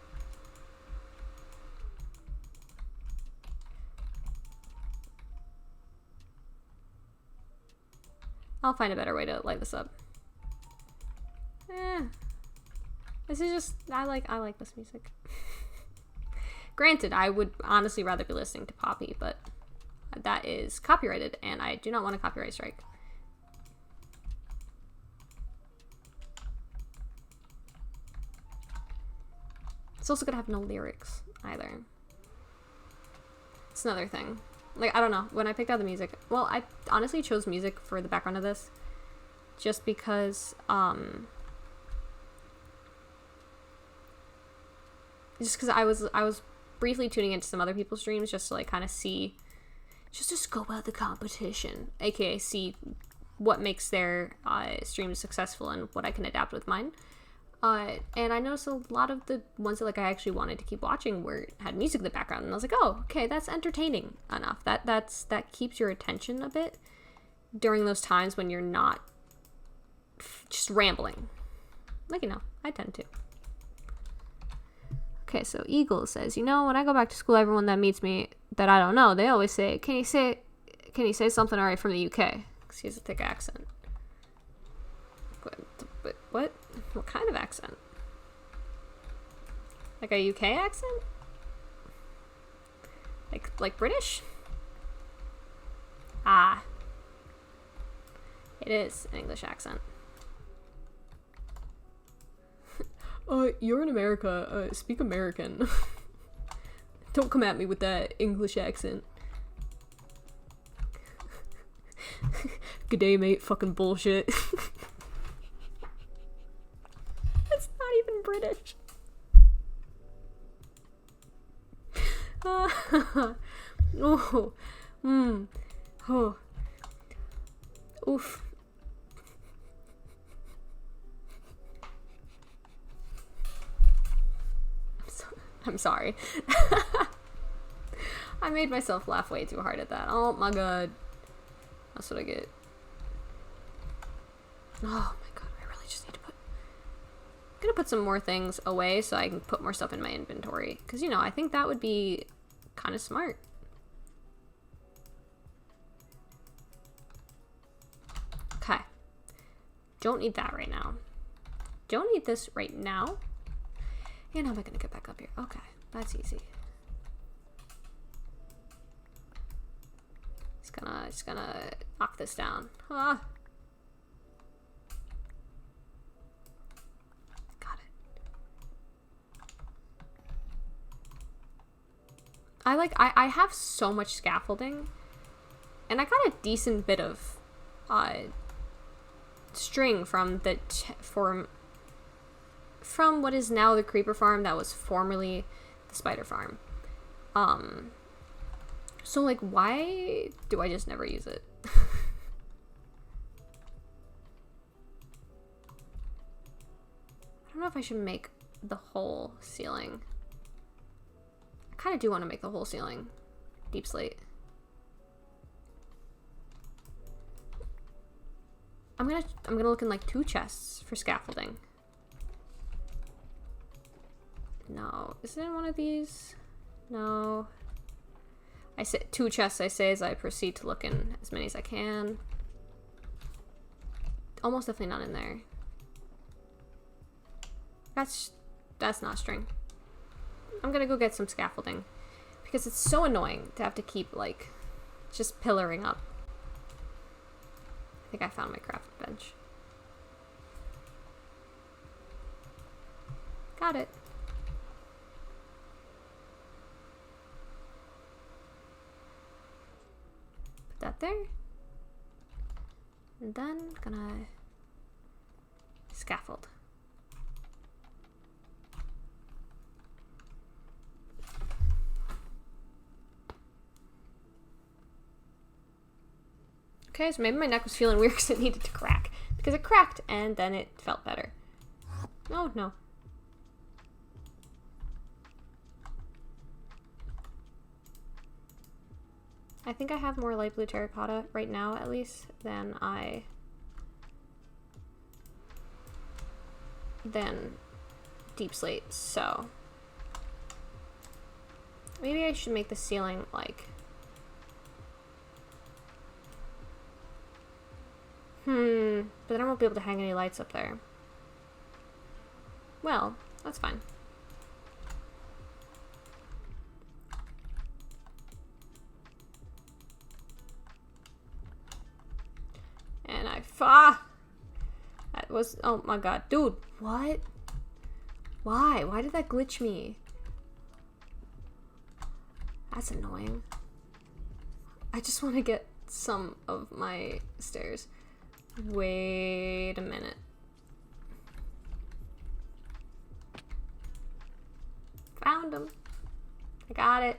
I'll find a better way to light this up. This is just I like this music. Granted, I would honestly rather be listening to Poppy, but that is copyrighted, and I do not want a copyright strike. It's also gonna have no lyrics, either. It's another thing. Like, I don't know. When I picked out the music... Well, I honestly chose music for the background of this. Just because, Just because I was briefly tuning into some other people's streams just to like kind of see, just to scope out the competition, aka see what makes their streams successful and what I can adapt with mine. And I noticed a lot of the ones that like I actually wanted to keep watching had music in the background, and I was like, oh, okay, that's entertaining enough. That keeps your attention a bit during those times when you're not just rambling. Like, you know, I tend to. Okay, so Eagle says, you know, when I go back to school, everyone that meets me that I don't know, they always say, can you say something alright from the UK? Because he has a thick accent. But what? What kind of accent? Like a UK accent? Like British? Ah. It is an English accent. You're in America, speak American. Don't come at me with that English accent. G'day, mate, fucking bullshit. It's not even British. Oh. Oh. Oof. I'm sorry. I made myself laugh way too hard at that. Oh my god. That's what I get. Oh my god, I really just need to put... gonna put some more things away so I can put more stuff in my inventory. Because, you know, I think that would be kind of smart. Okay. Don't need that right now. Don't need this right now. And how am I gonna get back up here? Okay, that's easy. Just gonna knock this down. Ah. Got it. I have so much scaffolding, and I got a decent bit of string from the from what is now the creeper farm that was formerly the spider farm. So like, why do I just never use it? I don't know if I should make the whole ceiling. I kind of do want to make the whole ceiling deep slate. I'm gonna look in like 2 chests for scaffolding. No, is it in one of these? No. I say 2 chests, I say, as I proceed to look in as many as I can. Almost definitely none in there. That's not string. I'm gonna go get some scaffolding because it's so annoying to have to keep like just pillaring up. I think I found my crafting bench. Got it. Put that there. And then gonna scaffold. Okay, so maybe my neck was feeling weird because it needed to crack. Because it cracked and then it felt better. Oh, no. I think I have more light blue terracotta right now, at least, than deep slate, so maybe I should make the ceiling like but then I won't be able to hang any lights up there. Well, that's fine. And that was, oh my god, dude, what? Why did that glitch me? That's annoying. I just want to get some of my stairs. Wait a minute. Found them. I got it.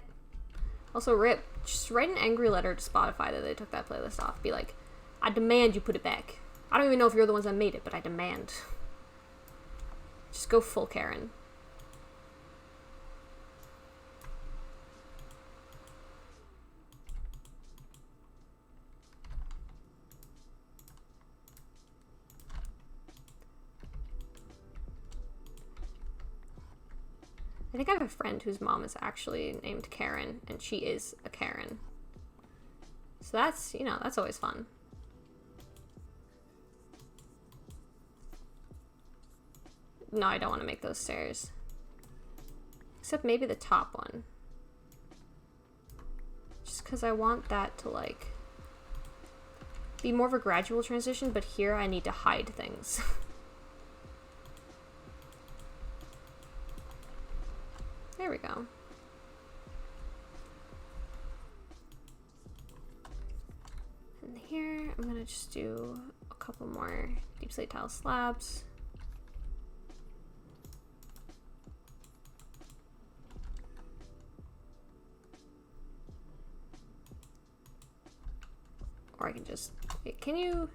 Also, RIP. Just write an angry letter to Spotify that they took that playlist off. Be like, I demand you put it back. I don't even know if you're the ones that made it, but I demand. Just go full Karen. I think I have a friend whose mom is actually named Karen, and she is a Karen. So that's, you know, that's always fun. No, I don't want to make those stairs. Except maybe the top one. Just because I want that to, like, be more of a gradual transition, but here I need to hide things. There we go. And here, I'm gonna just do a couple more deep slate tile slabs. Or I can just, wait, can you,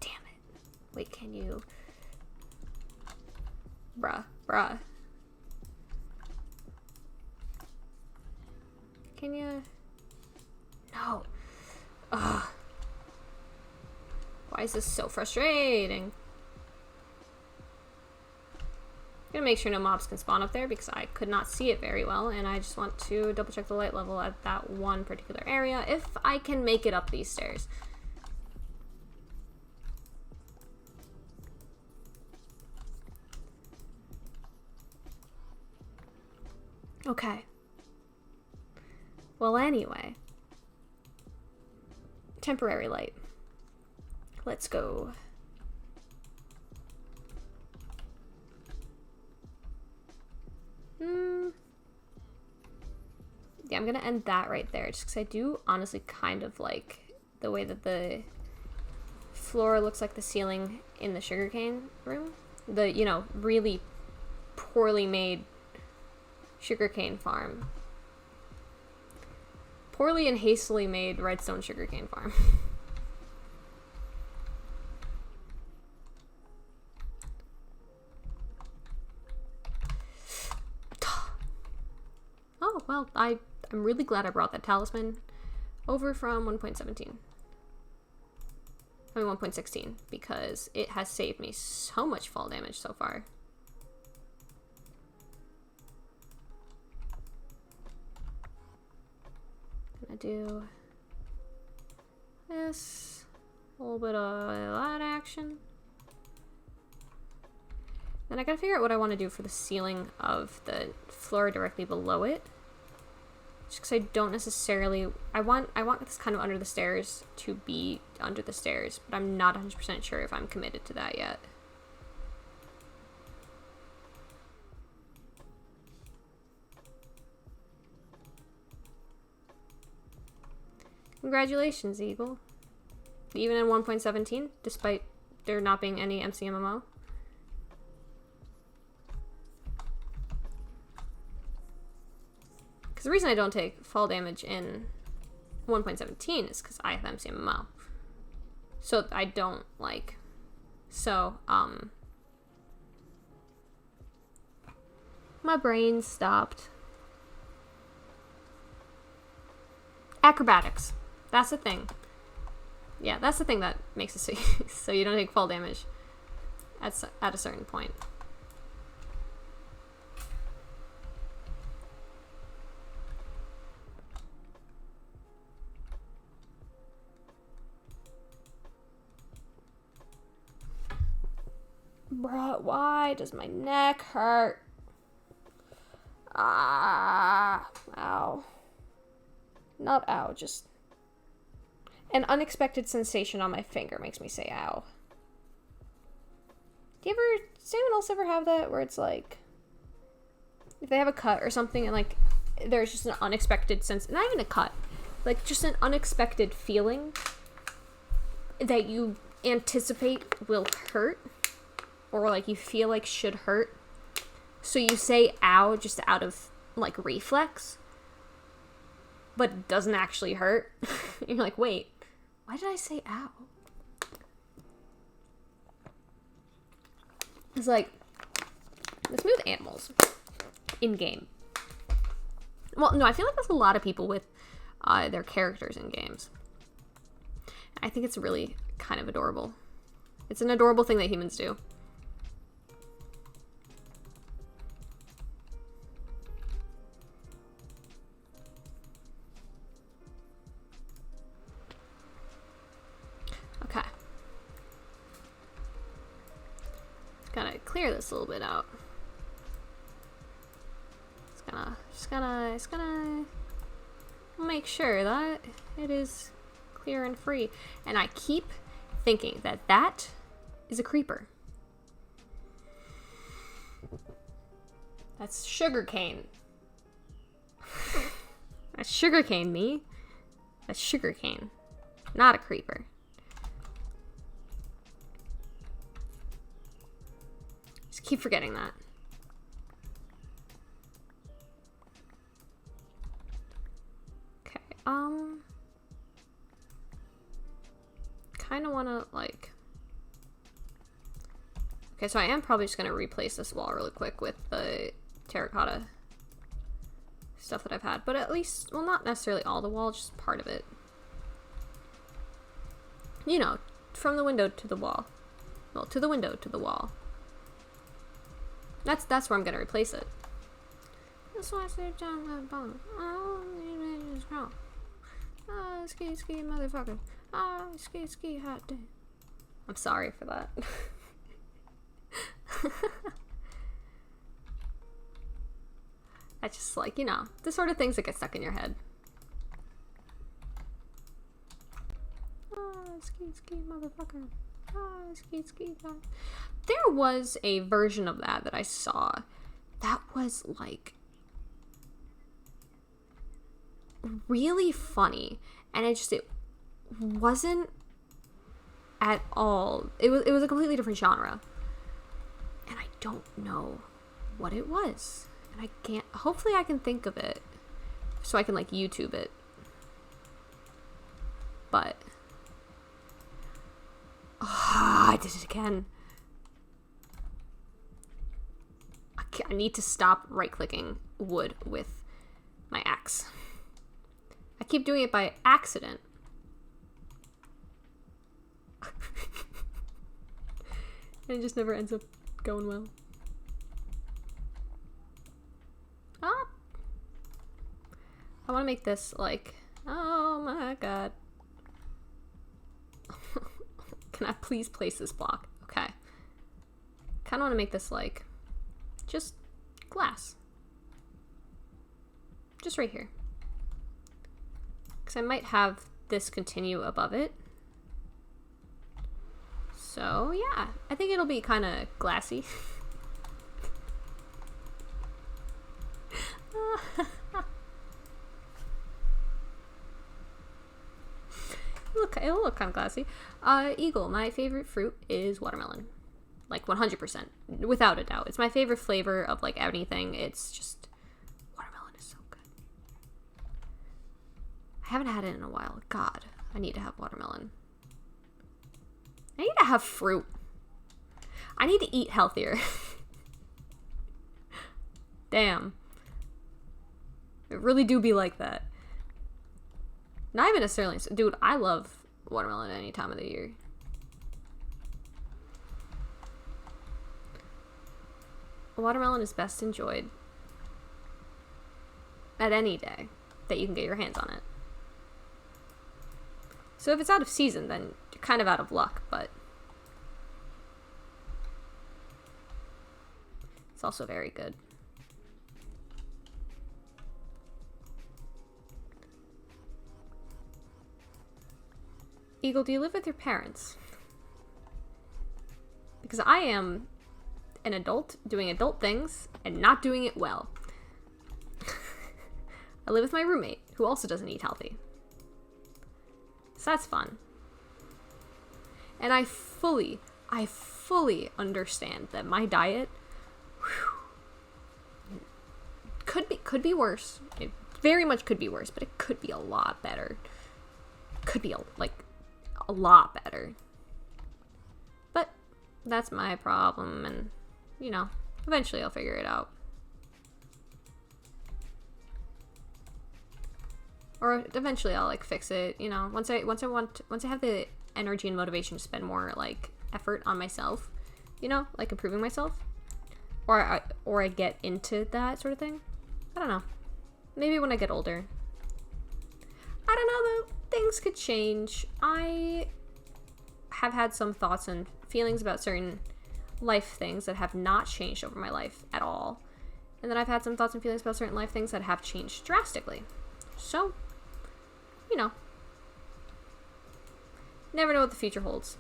damn it. Wait, can you, bruh. Can you? No. Ugh. Why is this so frustrating? Gonna make sure no mobs can spawn up there because I could not see it very well, and I just want to double check the light level at that one particular area if I can make it up these stairs. Okay. Well, anyway. Temporary light. Let's go. Yeah, I'm gonna end that right there, just because I do honestly kind of like the way that the floor looks like the ceiling in the sugarcane room. The, you know, really poorly made sugarcane farm. Poorly and hastily made redstone sugarcane farm. Oh, well, I'm really glad I brought that talisman over from 1.17. I mean 1.16, because it has saved me so much fall damage so far. Gonna do this, a little bit of that action. Then I gotta figure out what I want to do for the ceiling of the floor directly below it. Just because I don't necessarily... I want this kind of under the stairs to be under the stairs, but I'm not 100% sure if I'm committed to that yet. Congratulations, Eagle. Even in 1.17, despite there not being any MCMMO. Because the reason I don't take fall damage in 1.17 is because I have MCMMO. So I don't, like... So, my brain stopped. Acrobatics. That's the thing. Yeah, that's the thing that makes it so you don't take fall damage at a certain point. Bruh, why does my neck hurt? Ah, ow. Not ow, just an unexpected sensation on my finger makes me say ow. Does anyone else ever have that where it's like, if they have a cut or something and like, there's just an unexpected not even a cut, like just an unexpected feeling that you anticipate will hurt? Or like you feel like should hurt, so you say ow just out of like reflex, but it doesn't actually hurt. You're like, wait, why did I say ow? It's like, let's move animals in game. Well, no, I feel like that's a lot of people with their characters in games. I think it's really kind of adorable. It's an adorable thing that humans do. Okay. Gotta clear this a little bit out. Just gonna make sure that it is clear and free. And I keep thinking that that is a creeper. That's sugarcane. That's sugarcane, me. That's sugarcane, not a creeper. Just keep forgetting that. Okay, kind of want to, like... Okay, so I am probably just going to replace this wall really quick with the terracotta stuff that I've had. But at least, well, not necessarily all the wall, just part of it. You know, from the window to the wall. Well, to the window to the wall. That's where I'm gonna replace it. That's why I said down the bottom. Oh, you scroll. Ah, ski motherfucker. Ah, ski hot day. I'm sorry for that. I just like, you know, the sort of things that get stuck in your head. Ah, ski motherfucker. Ah, ski hot. There was a version of that I saw that was like really funny, and it wasn't at all, it was a completely different genre, and I don't know what it was, and I can't, hopefully I can think of it so I can like YouTube it, but I did it again. I need to stop right clicking wood with my axe. I keep doing it by accident. And it just never ends up going well. Ah! I want to make this like, oh my god. Can I please place this block? Okay. Kind of want to make this like, just glass. Just right here. Because I might have this continue above it. So yeah, I think it'll be kind of glassy. It'll look kind of glassy. Eagle, my favorite fruit is watermelon. Like 100%, without a doubt. It's my favorite flavor of like anything. It's just, watermelon is so good. I haven't had it in a while. God, I need to have watermelon. I need to have fruit. I need to eat healthier. Damn. It really do be like that. Not even necessarily. Dude, I love watermelon any time of the year. Watermelon is best enjoyed at any day that you can get your hands on it. So if it's out of season, then you're kind of out of luck, but it's also very good. Eagle, do you live with your parents? Because I am an adult doing adult things and not doing it well. I live with my roommate, who also doesn't eat healthy. So that's fun. And I fully understand that my diet could be worse. It very much could be worse, but it could be a lot better. Could be a lot better. But that's my problem, and you know, eventually I'll figure it out. Or eventually I'll like fix it, you know, once I have the energy and motivation to spend more like effort on myself, you know, like improving myself. Or I get into that sort of thing. I don't know. Maybe when I get older. I don't know though. Things could change. I have had some thoughts and feelings about certain life things that have not changed over my life at all. And then I've had some thoughts and feelings about certain life things that have changed drastically. So, you know, never know what the future holds.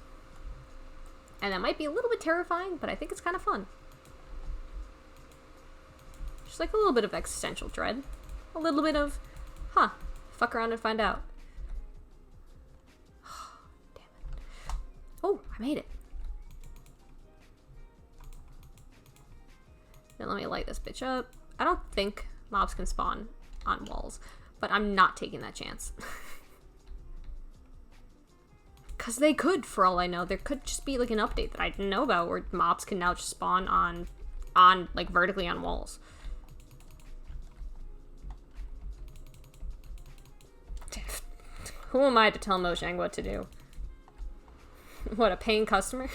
And that might be a little bit terrifying, but I think it's kind of fun. Just like a little bit of existential dread. A little bit of, fuck around and find out. Damn it. Oh, I made it. Now let me light this bitch up. I don't think mobs can spawn on walls, but I'm not taking that chance. Because they could, for all I know. There could just be like an update that I didn't know about where mobs can now just spawn on like vertically on walls. Who am I to tell Mojang what to do? What, a paying customer?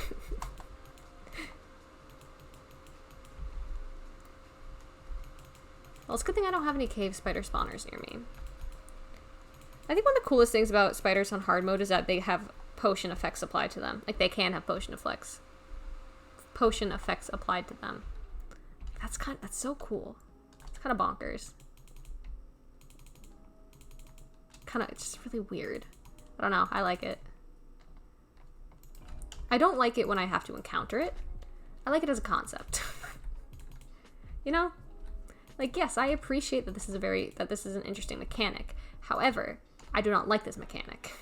Well, it's a good thing I don't have any cave spider spawners near me. I think one of the coolest things about spiders on hard mode is that they have potion effects applied to them. Like, they can have potion effects applied to them. That's so cool. It's kind of bonkers. It's just really weird. I don't know. I like it. I don't like it when I have to encounter it. I like it as a concept. You know? Like, yes, I appreciate that this is an interesting mechanic. However, I do not like this mechanic.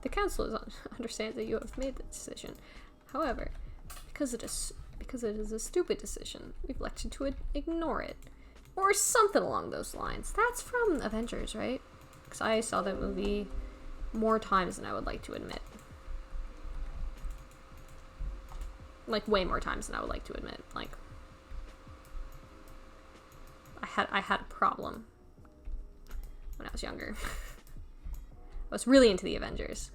The council understands that you have made the decision. However, because it is a stupid decision, we've elected to ignore it. Or something along those lines. That's from Avengers, right? Because I saw that movie more times than I would like to admit. Like, way more times than I would like to admit. Like, I had a problem when I was younger. I was really into the Avengers.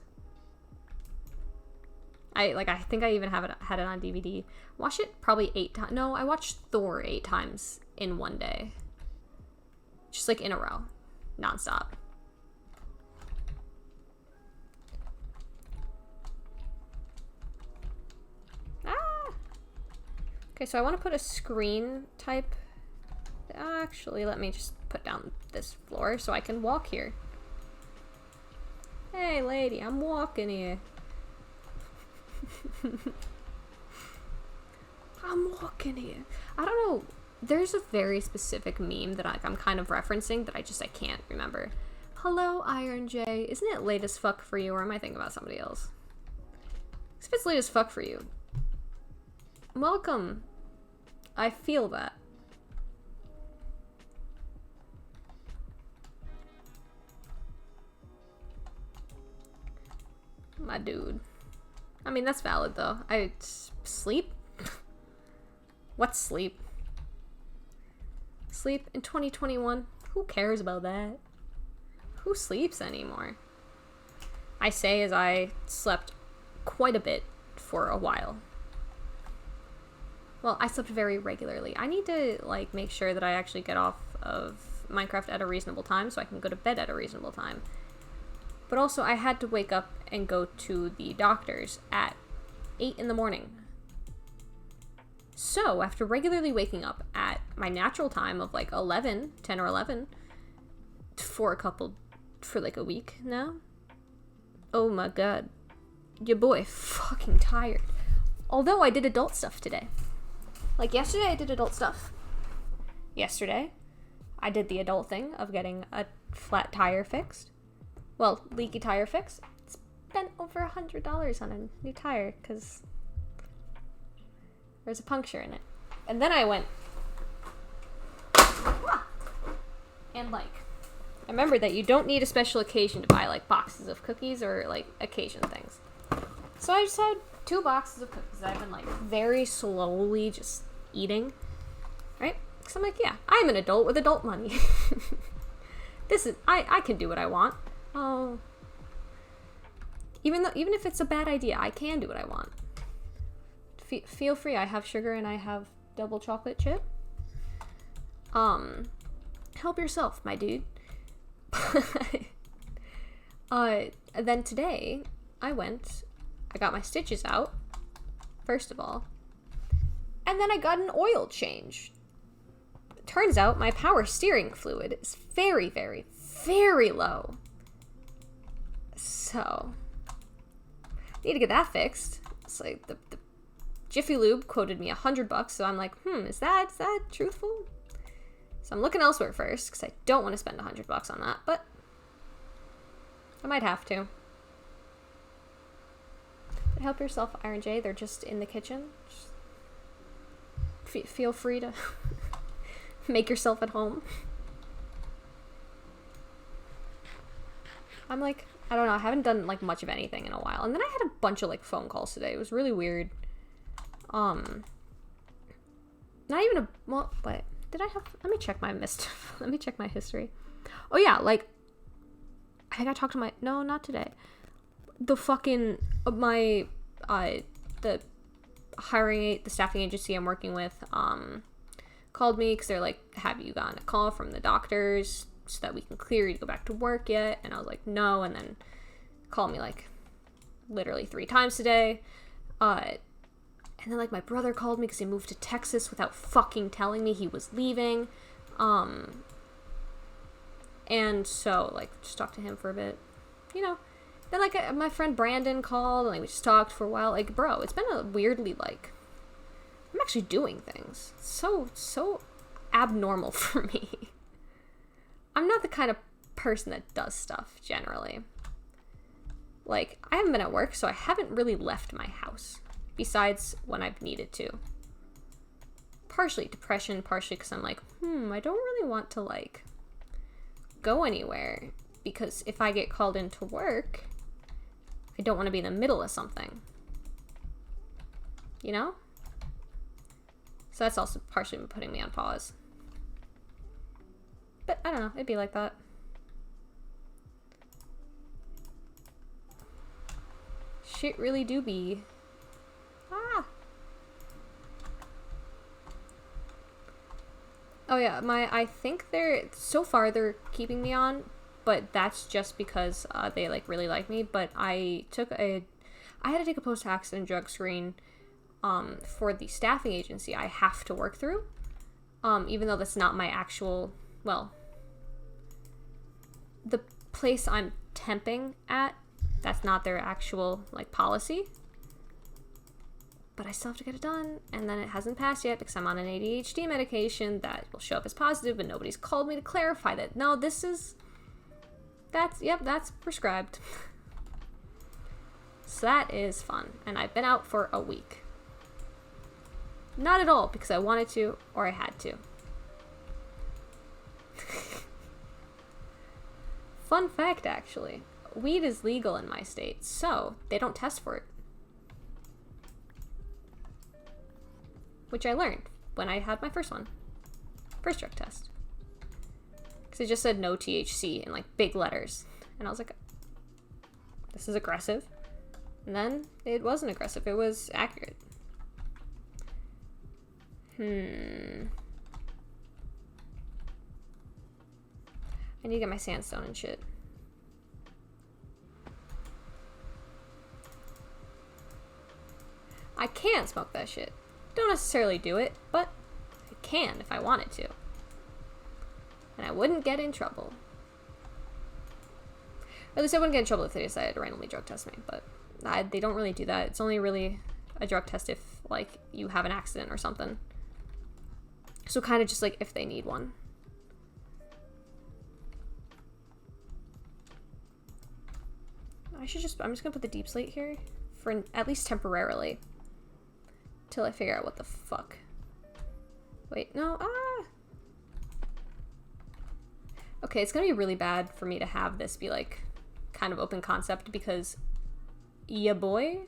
I think I even had it on DVD. Watched it probably 8 times. No, I watched Thor 8 times in one day. Just like in a row. Nonstop. Okay, so I want to put a screen type. Actually, let me just put down this floor so I can walk here. Hey, lady, I'm walking here. I'm walking here. I don't know. There's a very specific meme that I'm kind of referencing that I can't remember. Hello, Iron J. Isn't it late as fuck for you, or am I thinking about somebody else? If it's late as fuck for you, welcome. I feel that. My dude. I mean, that's valid, though. Sleep? What's sleep? Sleep in 2021? Who cares about that? Who sleeps anymore? I say as I slept quite a bit for a while. Well, I slept very regularly. I need to, like, make sure that I actually get off of Minecraft at a reasonable time so I can go to bed at a reasonable time. But also, I had to wake up and go to the doctor's at 8 in the morning. So, after regularly waking up at my natural time of, like, 10 or 11, for like a week now, oh my god, your boy fucking tired. Although I did adult stuff today. Like, yesterday I did adult stuff. Yesterday, I did the adult thing of getting a flat tire fixed. Well, leaky tire fixed. Spent over $100 on a new tire because there's a puncture in it. And then I went, and like, I remembered that you don't need a special occasion to buy like boxes of cookies or like occasion things. So I just had 2 boxes of cookies that I've been like very slowly just eating, right? Because I'm like, yeah, I'm an adult with adult money. I can do what I want. Oh, even if it's a bad idea, I can do what I want. Feel free. I have sugar and I have double chocolate chip. Help yourself, my dude. Then today I got my stitches out, first of all, and then I got an oil change. Turns out my power steering fluid is very, very, very low. So, need to get that fixed. It's like the Jiffy Lube quoted me $100, so I'm like, is that truthful? So I'm looking elsewhere first, because I don't want to spend $100 on that, but I might have to. But help yourself, Iron J. They're just in the kitchen. Just feel free to make yourself at home. I'm like, I don't know, I haven't done like much of anything in a while. And then I had a bunch of like phone calls today. It was really weird. Not even a, well, wait, did I have, let me check my let me check my history. Oh yeah, like, I think I talked to my, no, not today. The fucking, the staffing agency I'm working with, called me because they're like, have you gotten a call from the doctors so that we can clear you to go back to work yet? And I was like, no. And then called me like literally 3 times today. And then like my brother called me because he moved to Texas without fucking telling me he was leaving. And so like just talked to him for a bit, you know. Then like my friend Brandon called and like we just talked for a while. Like, bro, it's been a weirdly like, I'm actually doing things. So abnormal for me. I'm not the kind of person that does stuff generally. Like, I haven't been at work, so I haven't really left my house. Besides when I've needed to. Partially depression, partially because I'm like, I don't really want to, like, go anywhere. Because if I get called into work, I don't want to be in the middle of something. You know? So that's also partially putting me on pause. But I don't know, it'd be like that. Shit really do be. Oh yeah, I think so far they're keeping me on, but that's just because they like really like me. But I had to take a post-accident drug screen for the staffing agency I have to work through, even though that's not my actual, well, the place I'm temping at, that's not their actual like policy. But I still have to get it done, and then it hasn't passed yet because I'm on an ADHD medication that will show up as positive, but nobody's called me to clarify that. No, that's prescribed. So that is fun, and I've been out for a week. Not at all because I wanted to or I had to. Fun fact, actually, weed is legal in my state, so they don't test for it. Which I learned when I had my first drug test. Because it just said no THC in like big letters. And I was like, this is aggressive. And then it wasn't aggressive, it was accurate. I need to get my sandstone and shit. I can smoke that shit. Don't necessarily do it, but I can if I wanted to. And I wouldn't get in trouble. Or at least I wouldn't get in trouble if they decided to randomly drug test me, but they don't really do that. It's only really a drug test if, like, you have an accident or something. So kind of just, like, if they need one. I'm just gonna put the deep slate here for at least temporarily. Till I figure out what the fuck. Wait, no, Okay, it's gonna be really bad for me to have this be, like, kind of open concept because ya boy,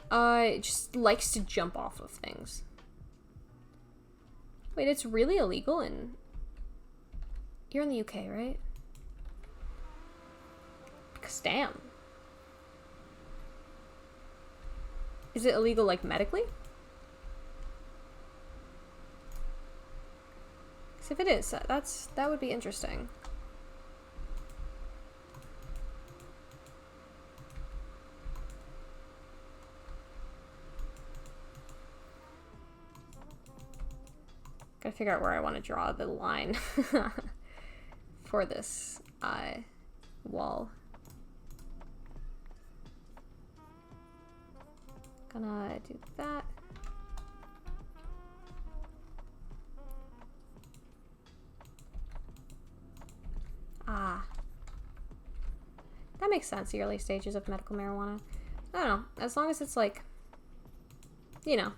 just likes to jump off of things. Wait, it's really illegal in... You're in the UK, right? Because damn. Is it illegal, like, medically? If it is, that would be interesting. Gotta figure out where I want to draw the line for this wall. Gonna do that. That makes sense, the early stages of medical marijuana. I don't know, as long as it's like, you know.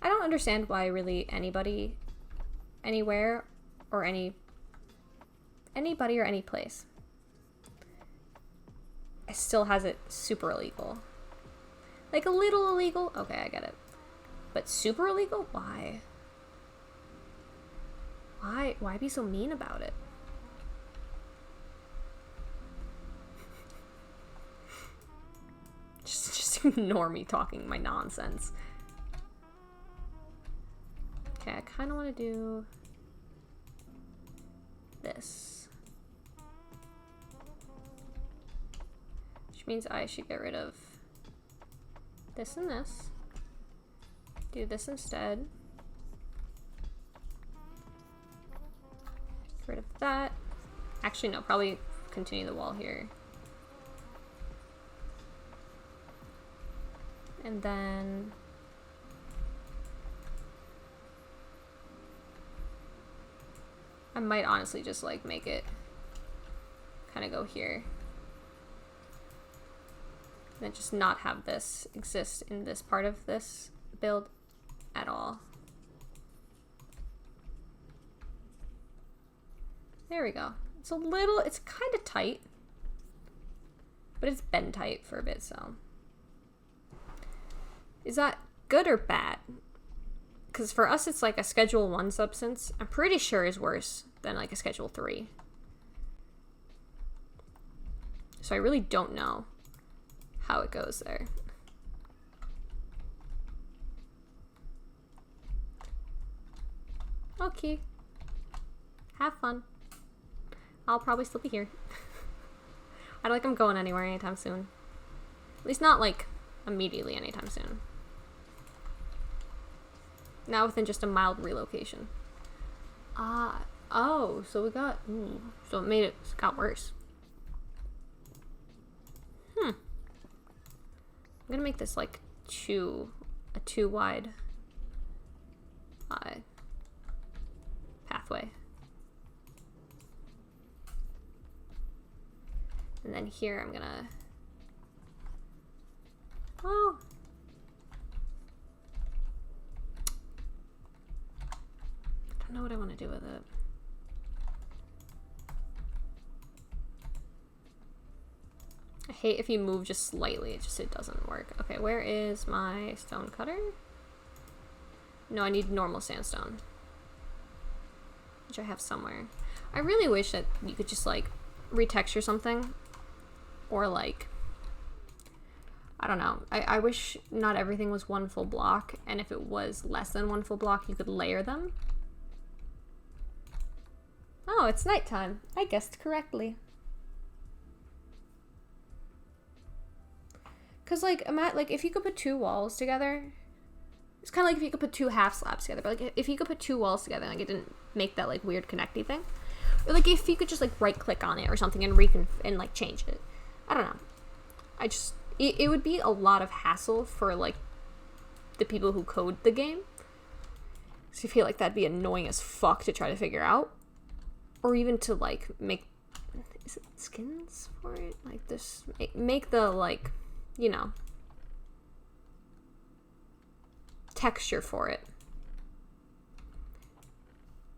I don't understand why really anybody, anywhere, or anybody or any place still has it super illegal. Like a little illegal, okay, I get it. But super illegal? Why? Why be so mean about it? Just Ignore me talking my nonsense. Okay, I kind of want to do this. Which means I should get rid of this and this. Do this instead. Get rid of that. Actually, no, probably continue the wall here. And then I might honestly just like make it kind of go here. And then just not have this exist in this part of this build at all. There we go. It's a little, it's kind of tight, but it's been tight for a bit, so. Is that good or bad? Because for us, it's like a Schedule 1 substance. I'm pretty sure is worse than like a Schedule 3. So I really don't know how it goes there. Okay. Have fun. I'll probably still be here. I don't think I'm going anywhere anytime soon. At least not like immediately anytime soon. Now within just a mild relocation. Oh, so we got, so it got worse. I'm gonna make this like a two wide pathway. And then here I'm gonna, oh, I don't know what I want to do with it. I hate if you move just slightly, it doesn't work. Okay, where is my stone cutter? No, I need normal sandstone, which I have somewhere. I really wish that you could just like retexture something, or like, I don't know. I wish not everything was one full block, and if it was less than one full block, you could layer them. Oh, it's nighttime. I guessed correctly. Cause like, if you could put two walls together, it's kind of like if you could put two half slabs together. But like, if you could put two walls together, like it didn't make that like weird connecty thing. Or like if you could just like right click on it or something and and like change it. I don't know. It would be a lot of hassle for like the people who code the game. So I feel like that'd be annoying as fuck to try to figure out. Or even to like make, is it skins for it? Like this, make the like, you know, texture for it.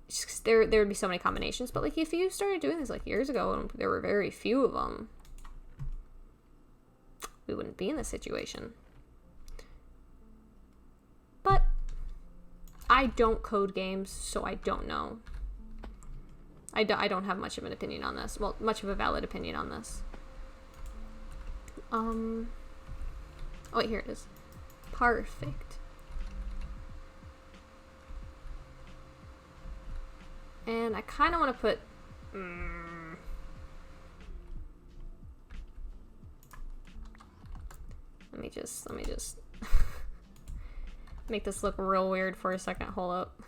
Just, there would be so many combinations, but like if you started doing this like years ago and there were very few of them, we wouldn't be in this situation. But I don't code games, so I don't know. I don't have much of an opinion on this. Well, much of a valid opinion on this. Oh wait, here it is. Perfect. And I kind of want to put... Let me just make this look real weird for a second. Hold up.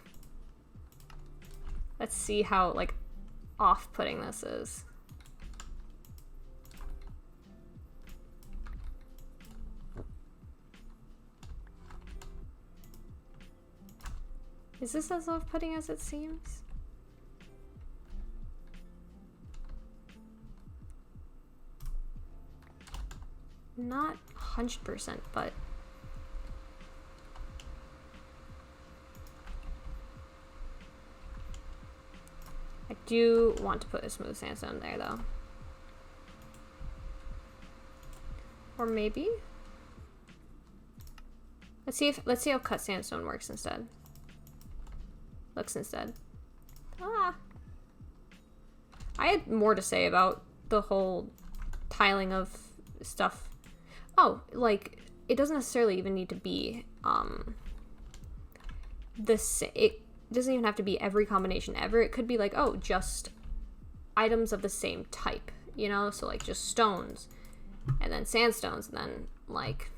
Let's see how, like, off-putting this is. Is this as off-putting as it seems? Not 100%, but I do want to put a smooth sandstone there though. Or maybe let's see how cut sandstone works instead. Looks instead. I had more to say about the whole tiling of stuff. Oh, like it doesn't necessarily even need to be it doesn't even have to be every combination ever. It could be like, oh, just items of the same type, you know? So like just stones and then sandstones and then like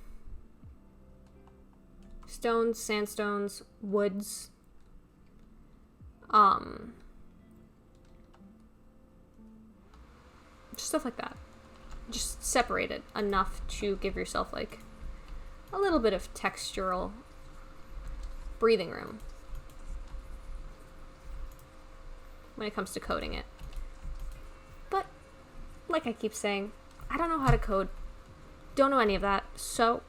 stones, sandstones, woods, just stuff like that. Just separate it enough to give yourself like a little bit of textural breathing room when it comes to coding it. But like I keep saying, I don't know how to code, don't know any of that, so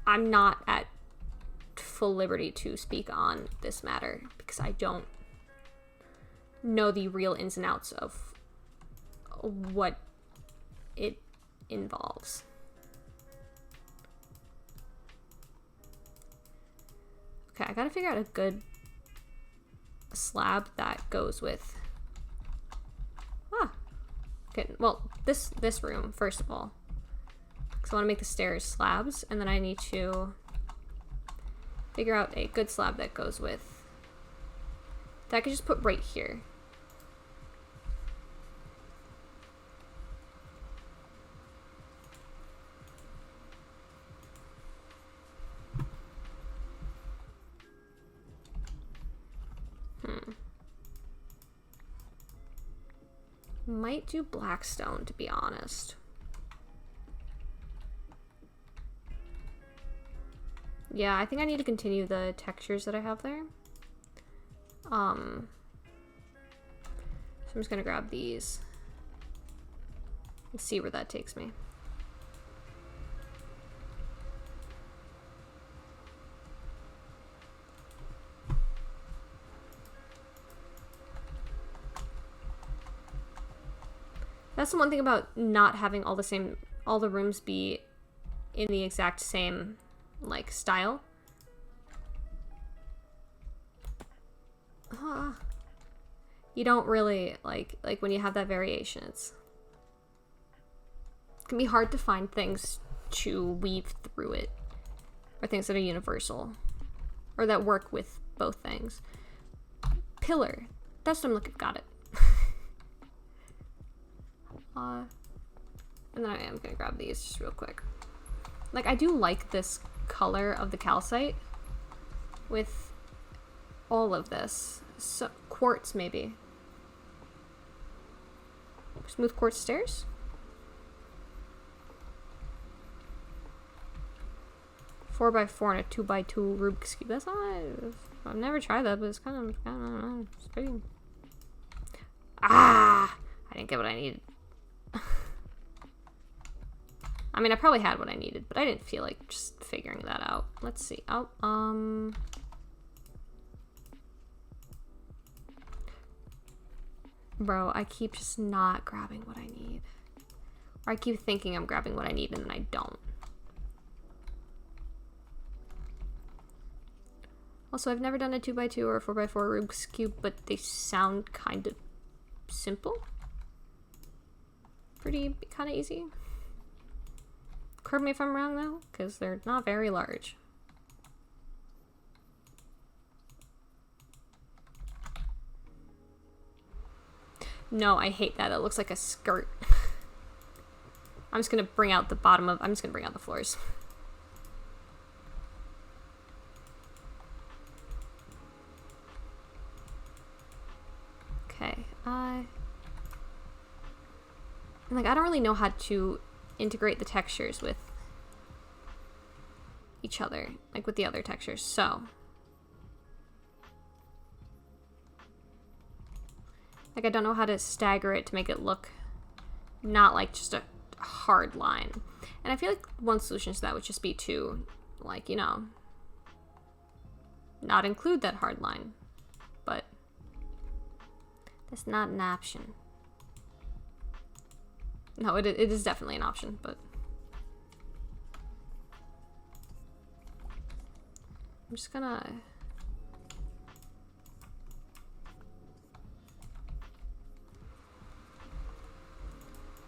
I'm not at full liberty to speak on this matter because I don't know the real ins and outs of what it involves. Okay, I gotta figure out a good slab that goes with... Okay, well, this room, first of all. Because I want to make the stairs slabs, and then I need to figure out a good slab that goes with... that I could just put right here. Might do blackstone, to be honest. Yeah, I think I need to continue the textures that I have there. So I'm just gonna grab these and see where that takes me. That's the one thing about not having all the rooms be in the exact same, like, style. You don't really, like when you have that variation, it can be hard to find things to weave through it, or things that are universal, or that work with both things. Pillar. That's what I'm looking, got it. And then I am gonna grab these just real quick. Like, I do like this color of the calcite with all of this. So, quartz, maybe. Smooth quartz stairs? Four by 4 and a 2 by 2 Rubik's Cube. That's not... I've never tried that, but it's kind of I don't know, it's pretty... Ah! I didn't get what I needed. I mean, I probably had what I needed, but I didn't feel like just figuring that out. Let's see. Oh, bro, I keep just not grabbing what I need. Or I keep thinking I'm grabbing what I need and then I don't. Also, I've never done a 2 by 2 or a 4 by 4 Rubik's Cube, but they sound kind of simple. Pretty kind of easy. Correct me if I'm wrong though, because they're not very large. No, I hate that. It looks like a skirt. I'm just gonna bring out the bottom of... I'm just gonna bring out the floors. Okay, and like, I don't really know how to integrate the textures with each other, like with the other textures, so like I don't know how to stagger it to make it look not like just a hard line. And I feel like one solution to that would just be to, like, you know, not include that hard line, but that's not an option. No, it is definitely an option, but I'm just gonna...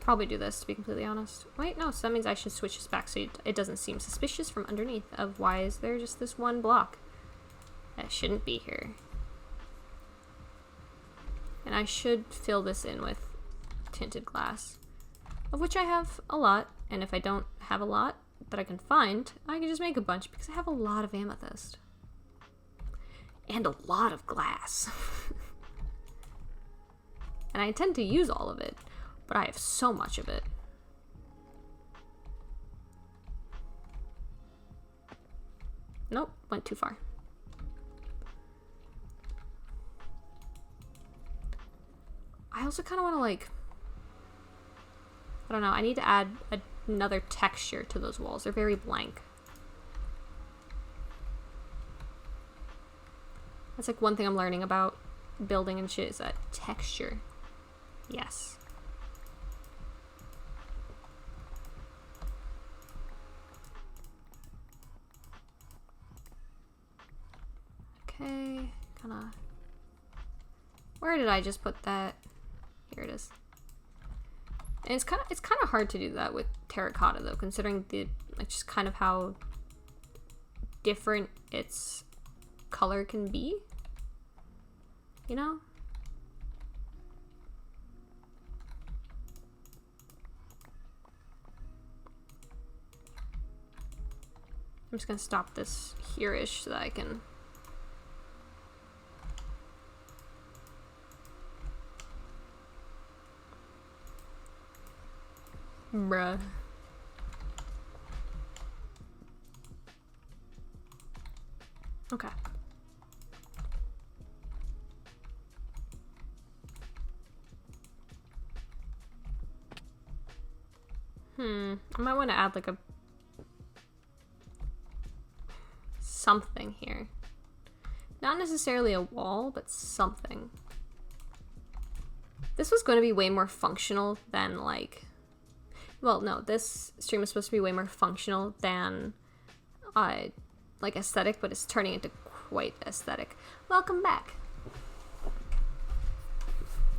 probably do this, to be completely honest. Wait, no, so that means I should switch this back so it doesn't seem suspicious from underneath of why is there just this one block that shouldn't be here. And I should fill this in with tinted glass, of which I have a lot, and if I don't have a lot that I can find, I can just make a bunch because I have a lot of amethyst. And a lot of glass. And I intend to use all of it, but I have so much of it. Nope, went too far. I also kind of want to, like, I don't know, I need to add another texture to those walls. They're very blank. That's like one thing I'm learning about building and shit is that texture. Yes. Okay, kinda. Where did I just put that? Here it is. And it's kind of hard to do that with terracotta though, considering the like just kind of how different its color can be. You know? I'm just gonna stop this here-ish so that I can. Bruh. Okay. I might want to add like a something here. Not necessarily a wall, but something. This was going to be way more functional than like, well, no, this stream is supposed to be way more functional than like aesthetic, but it's turning into quite aesthetic. Welcome back.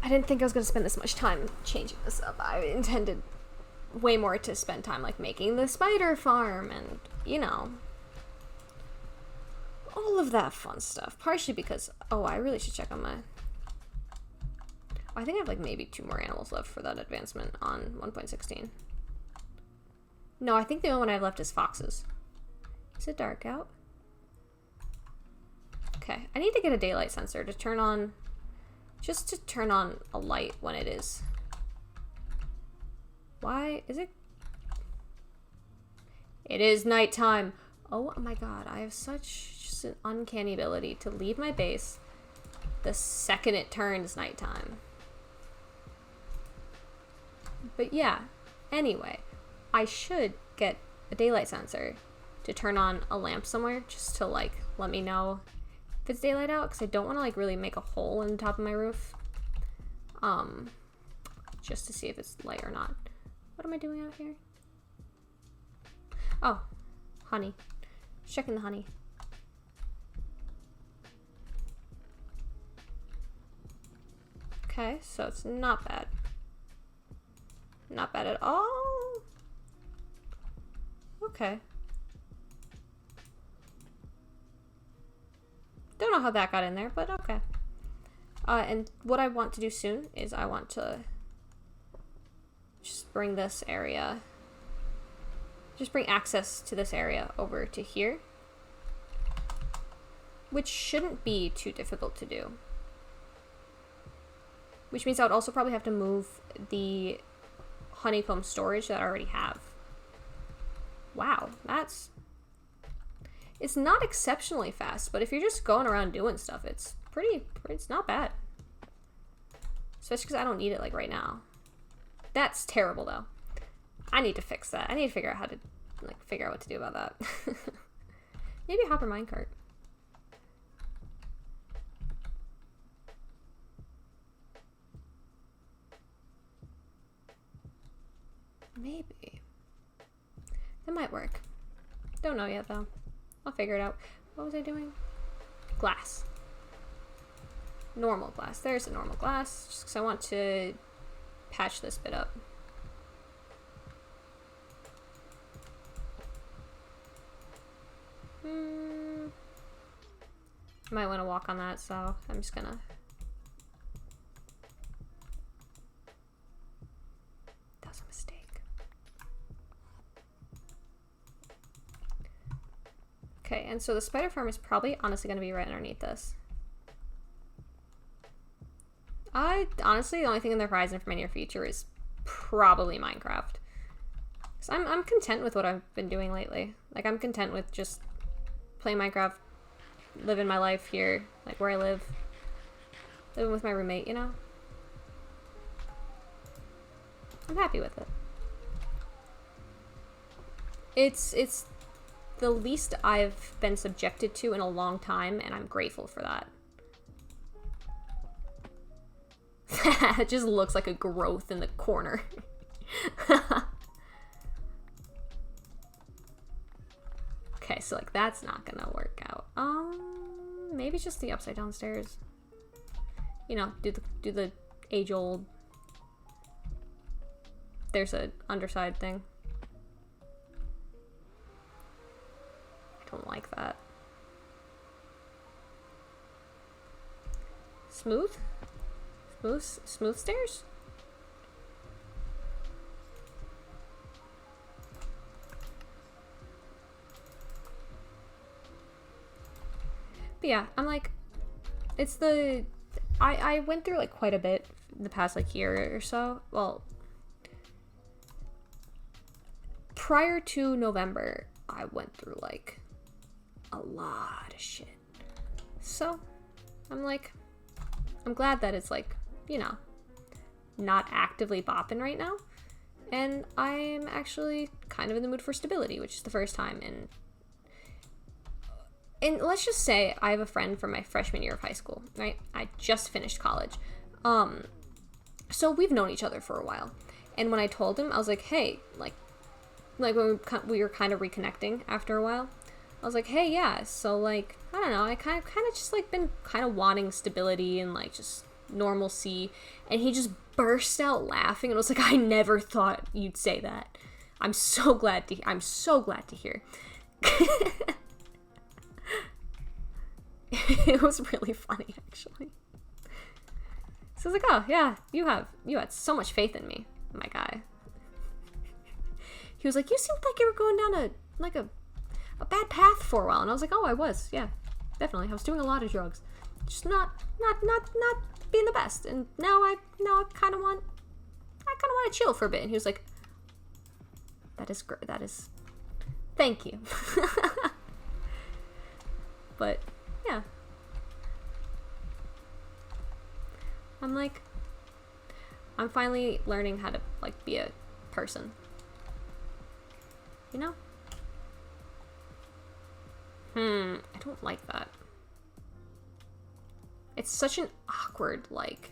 I didn't think I was going to spend this much time changing this up. I intended way more to spend time like making the spider farm and, you know, all of that fun stuff. Partially because, oh, I really should check on my... I think I have like maybe 2 more animals left for that advancement on 1.16. No, I think the only one I have left is foxes. Is it dark out? Okay, I need to get a daylight sensor to turn on, just to turn on a light when it is. Why is it? It is nighttime. Oh my god, I have such just an uncanny ability to leave my base the second it turns nighttime. But yeah, anyway, I should get a daylight sensor to turn on a lamp somewhere just to like let me know if it's daylight out, because I don't want to like really make a hole in the top of my roof just to see if it's light or not. What am I doing out here? Oh, honey. Just checking the honey. Okay, so it's not bad. Not bad at all. Okay. Don't know how that got in there, but okay. And what I want to do soon is I want to just bring this area, just bring access to this area over to here, which shouldn't be too difficult to do. Which means I would also probably have to move the honeycomb storage that I already have. Wow, it's not exceptionally fast, but if you're just going around doing stuff, it's it's not bad. Especially because I don't need it like right now. That's terrible though. I need to fix that. I need to figure out how to like figure out what to do about that. Maybe a hopper minecart. Maybe. That might work. Don't know yet though. I'll figure it out. What was I doing? Glass. Normal glass. There's a normal glass. Just because I want to patch this bit up. I might want to walk on that, so I'm just gonna... That was a mistake. Okay, and so the spider farm is probably honestly gonna be right underneath this. Honestly, the only thing in the horizon for my near future is probably Minecraft. So I'm content with what I've been doing lately. Like, I'm content with just playing Minecraft, living my life here, like where I live, living with my roommate, you know? I'm happy with it. It's the least I've been subjected to in a long time, and I'm grateful for that. It just looks like a growth in the corner. Okay, so like that's not gonna work out. Maybe just the upside down stairs. You know, do the age old. There's a underside thing. I don't like that. Smooth? Smooth stairs? But yeah, I'm like, it's the, I went through like quite a bit the past like year or so. Well, prior to November, I went through like a lot of shit. So I'm like, I'm glad that it's like, you know, not actively bopping right now. And I'm actually kind of in the mood for stability, which is the first time in... And let's just say I have a friend from my freshman year of high school, right? I just finished college. So we've known each other for a while. And when I told him, I was like, hey, like when we were kind of reconnecting after a while, I was like, hey, yeah, so like, I don't know, I kind of just like been kind of wanting stability and like just normalcy. And he just burst out laughing and was like, I never thought you'd say that. I'm so glad to hear. It was really funny, actually. So I was like, oh yeah, you had so much faith in me, my guy. He was like, you seemed like you were going down a bad path for a while. And I was like, oh, I was, yeah, definitely. I was doing a lot of drugs, just not being the best. And now I kind of want to chill for a bit. And he was like, that is great. Thank you. But yeah, I'm like, I'm finally learning how to like be a person, you know? I don't like that. It's such an awkward, like,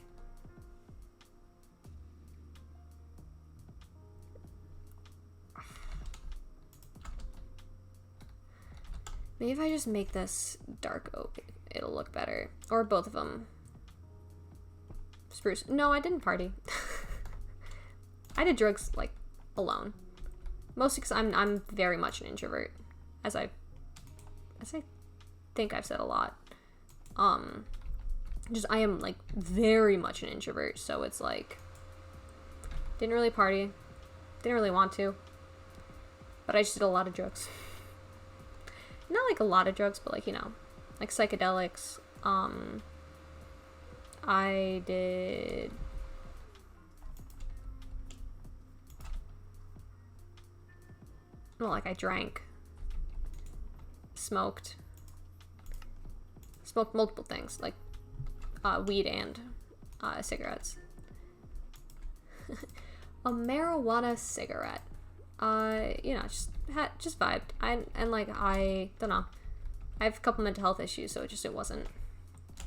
maybe if I just make this dark oak, it'll look better. Or both of them. Spruce. No, I didn't party. I did drugs, like, alone. Mostly because I'm very much an introvert. As I think I've said a lot. I am, like, very much an introvert. So it's like, didn't really party. Didn't really want to. But I just did a lot of drugs. Not like a lot of drugs, but like, you know, like psychedelics. I did well, like I drank, smoked multiple things, like weed and cigarettes. A marijuana cigarette. You know, just vibed. And like, I don't know. I have a couple mental health issues, so it wasn't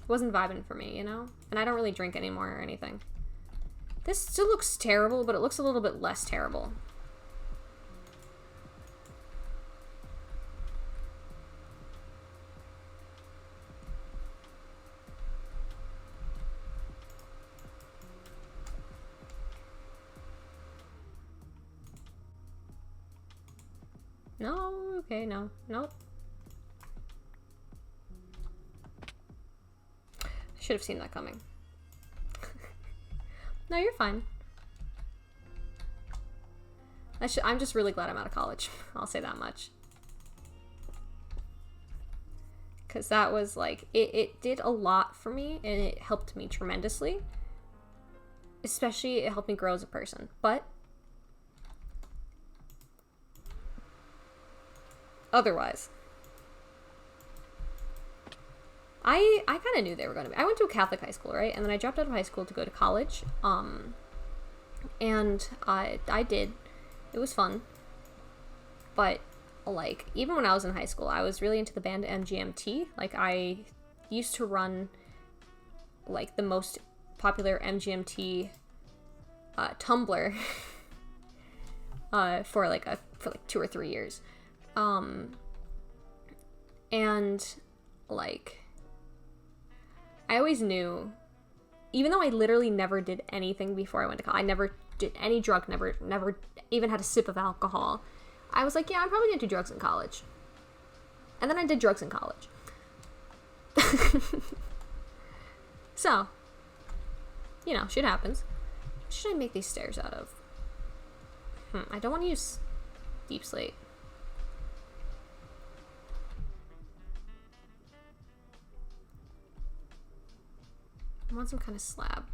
vibing for me, you know? And I don't really drink anymore or anything. This still looks terrible, but it looks a little bit less terrible. No, okay, no, nope. Should have seen that coming. No, you're fine. I'm just really glad I'm out of college. I'll say that much. Because that was like, it did a lot for me, and it helped me tremendously. Especially, it helped me grow as a person. But otherwise, I kind of knew they were going to be. I went to a Catholic high school, right? And then I dropped out of high school to go to college. And I did. It was fun. But, like, even when I was in high school, I was really into the band MGMT. Like, I used to run, like, the most popular MGMT Tumblr for like 2 or 3 years. And, like, I always knew, even though I literally never did anything before I went to college, I never did any drug, never even had a sip of alcohol. I was like, yeah, I'm probably gonna do drugs in college. And then I did drugs in college. So, you know, shit happens. What should I make these stairs out of? I don't want to use deep slate. I want some kind of slab.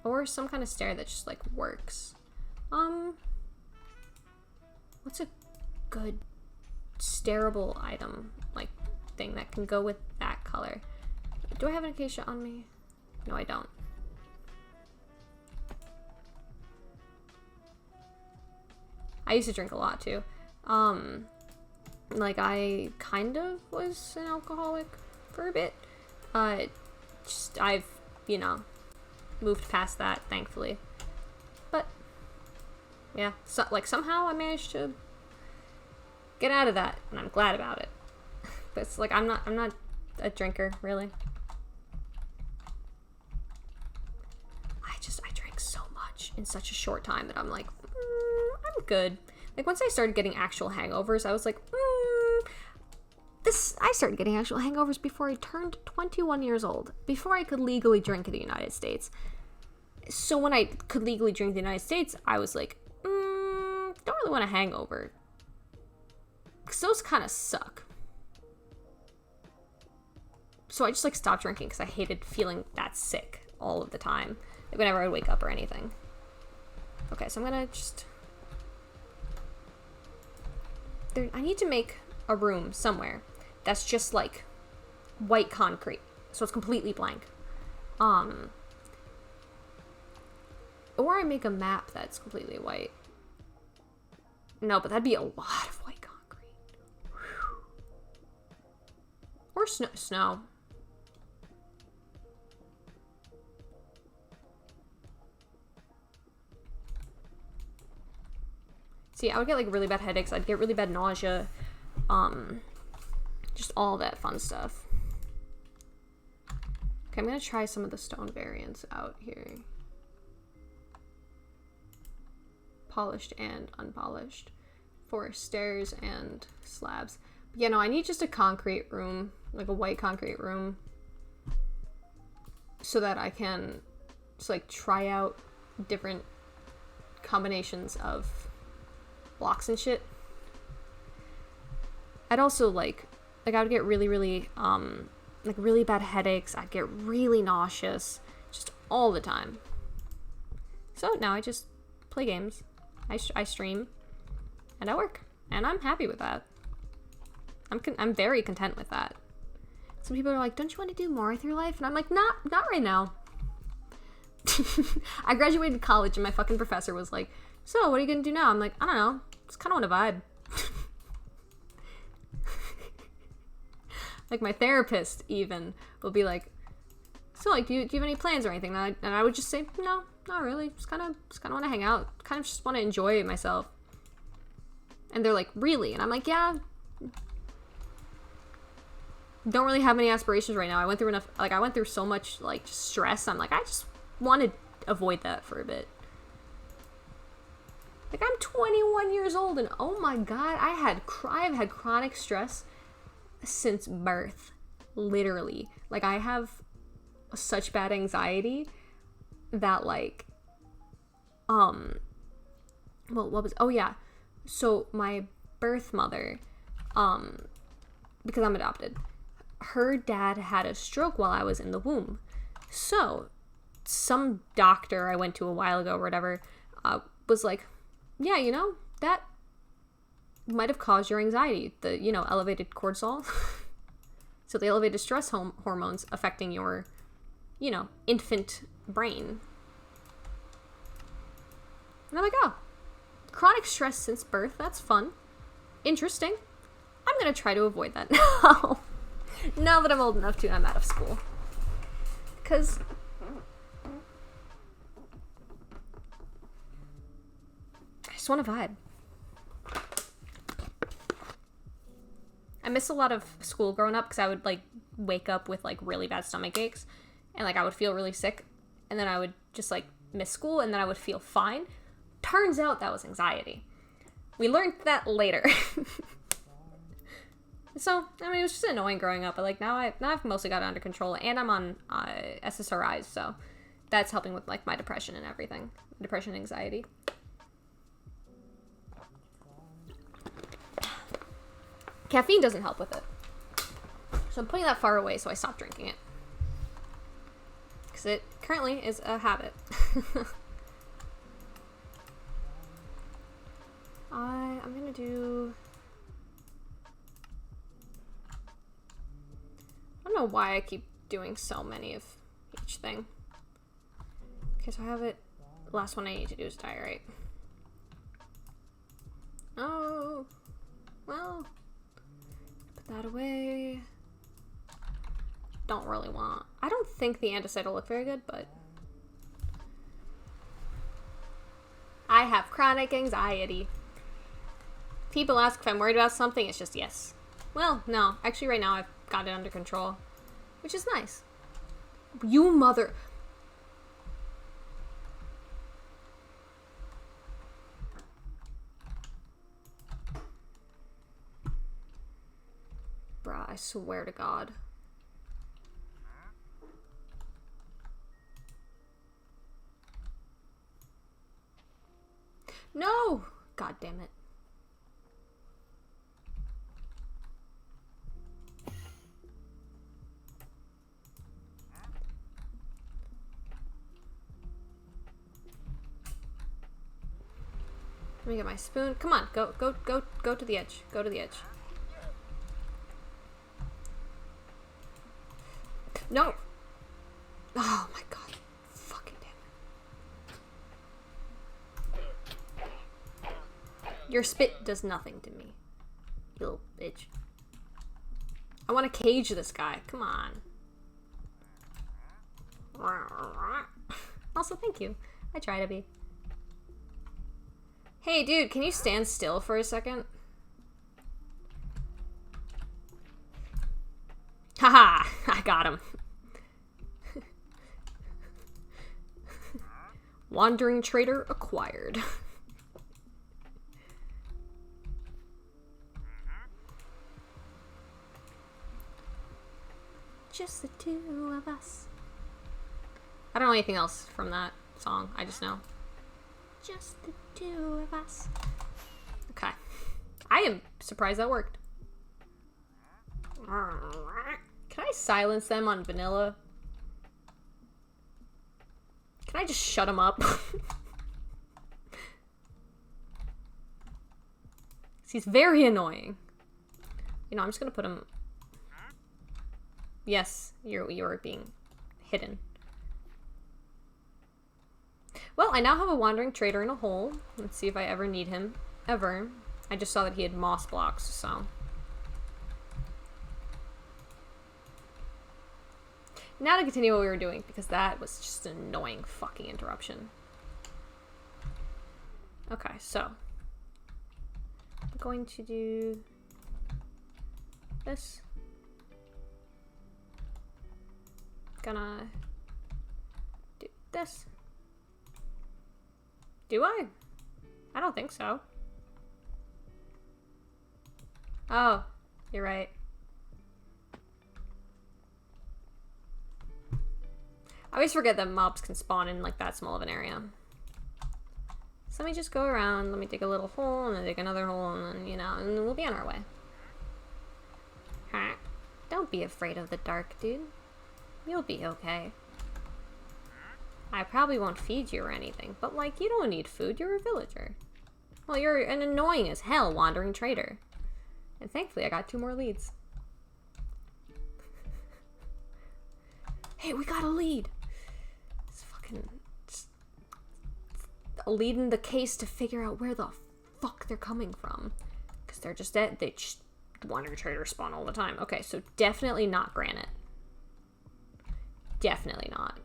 Or some kind of stair that just, like, works. What's a good stairable item, like, thing that can go with that color? Do I have an acacia on me? No, I don't. I used to drink a lot, too. Like, I kind of was an alcoholic for a bit. Just, I've, you know, moved past that, thankfully. But, yeah, so, like, somehow I managed to get out of that, and I'm glad about it. But it's like, I'm not a drinker, really. I drank so much in such a short time that I'm like, I'm good. Like, once I started getting actual hangovers, I was like, I started getting actual hangovers before I turned 21 years old, before I could legally drink in the United States. So when I could legally drink in the United States, I was like, don't really want a hangover. Because those kind of suck. So I just, like, stopped drinking because I hated feeling that sick all of the time. Like, whenever I would wake up or anything. Okay, so I'm gonna just... I need to make a room somewhere that's just, like, white concrete. So it's completely blank. Or I make a map that's completely white. No, but that'd be a lot of white concrete. Whew. Or snow. See, I would get, like, really bad headaches. I'd get really bad nausea. Just all that fun stuff. Okay, I'm gonna try some of the stone variants out here. Polished and unpolished. For stairs and slabs. But yeah, no, I need just a concrete room. Like, a white concrete room. So that I can just, like, try out different combinations of blocks and shit. I'd also, like I would get really, really, like, really bad headaches. I'd get really nauseous. Just all the time. So now I just play games. I stream. And I work. And I'm happy with that. I'm very content with that. Some people are like, don't you want to do more with your life? And I'm like, not right now. I graduated college and my fucking professor was like, so what are you gonna do now? I'm like, I don't know. Just kind of want to vibe. Like, my therapist even will be like, so, like, do you have any plans or anything? And I would just say, no, not really. Just kind of want to hang out. Kind of just want to enjoy myself. And they're like, really? And I'm like, yeah. Don't really have any aspirations right now. I went through so much, like, stress. I'm like, I just want to avoid that for a bit. Like, I'm 21 years old, and oh my god, I've had chronic stress since birth. Literally. Like, I have such bad anxiety that, like, well, oh yeah. So my birth mother, because I'm adopted, her dad had a stroke while I was in the womb. So some doctor I went to a while ago or whatever, was like, yeah, you know, that might have caused your anxiety, the, you know, elevated cortisol. So the elevated stress hormones affecting your, you know, infant brain. And I'm like, oh, chronic stress since birth, that's fun. Interesting. I'm gonna try to avoid that now. Now that I'm old enough to and I'm out of school. Because I just want to vibe. I miss a lot of school growing up because I would, like, wake up with, like, really bad stomach aches. And, like, I would feel really sick. And then I would just, like, miss school and then I would feel fine. Turns out that was anxiety. We learned that later. So, I mean, it was just annoying growing up. But, like, now I've mostly got it under control. And I'm on SSRIs, so that's helping with, like, my depression and everything. Depression and anxiety. Caffeine doesn't help with it. So I'm putting that far away so I stop drinking it. Because it currently is a habit. I'm gonna do... I don't know why I keep doing so many of each thing. Okay, so I have it. The last one I need to do is diorite. Oh, well... that away. Don't really want... I don't think the andesite will look very good, but... I have chronic anxiety. People ask if I'm worried about something, it's just yes. Well, no. Actually, right now I've got it under control. Which is nice. You mother... Bruh, I swear to God. No! God damn it. Let me get my spoon. Come on, go to the edge. Go to the edge. No! Oh my God. Fucking damn it. Your spit does nothing to me. You little bitch. I want to cage this guy. Come on. Also, thank you. I try to be. Hey, dude, can you stand still for a second? Haha! I got him. Wandering trader acquired. Just the two of us. I don't know anything else from that song. I just know. Just the two of us. Okay. I am surprised that worked. Can I silence them on vanilla? Can I just shut them up? He's very annoying. You know, I'm just gonna put him... Yes, you're being hidden. Well, I now have a wandering trader in a hole. Let's see if I ever need him. Ever. I just saw that he had moss blocks, so... Now to continue what we were doing, because that was just an annoying fucking interruption. Okay, so... I'm going to do... this. Gonna... do this. Do I? I don't think so. Oh, you're right. I always forget that mobs can spawn in like that small of an area. So let me just go around, let me dig a little hole, and then dig another hole, and then, you know, and we'll be on our way. Huh? Don't be afraid of the dark, dude. You'll be okay. I probably won't feed you or anything, but like, you don't need food, you're a villager. Well, you're an annoying as hell wandering trader. And thankfully I got 2 more leads. Hey, we got a lead! It's fucking... leading the case to figure out where the fuck they're coming from. Because they're just dead. They just wandering trader spawn all the time. Okay, so definitely not granite. Definitely not.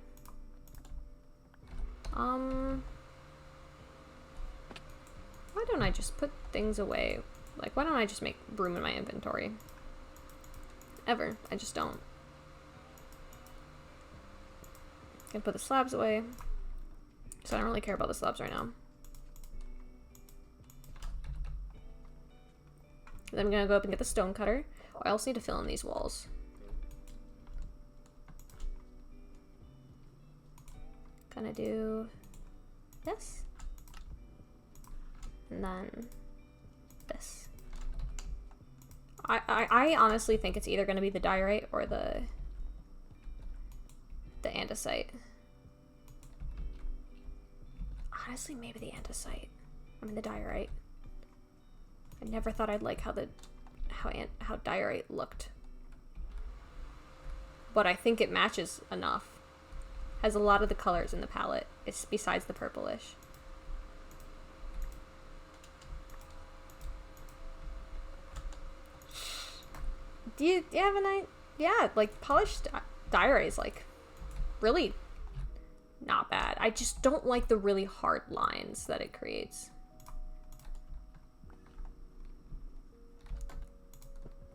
Why don't I just put things away? Like, why don't I just make room in my inventory? Ever. I just don't. Gonna put the slabs away. So I don't really care about the slabs right now. Then I'm gonna go up and get the stone cutter. I also need to fill in these walls. Gonna do this. And then this. I honestly think it's either gonna be the diorite or the andesite. Honestly, maybe the andesite. I mean the diorite. I never thought I'd like how diorite looked. But I think it matches enough. Has a lot of the colors in the palette. It's besides the purplish. Do you have an idea? Yeah, like polished diorite is like really not bad. I just don't like the really hard lines that it creates.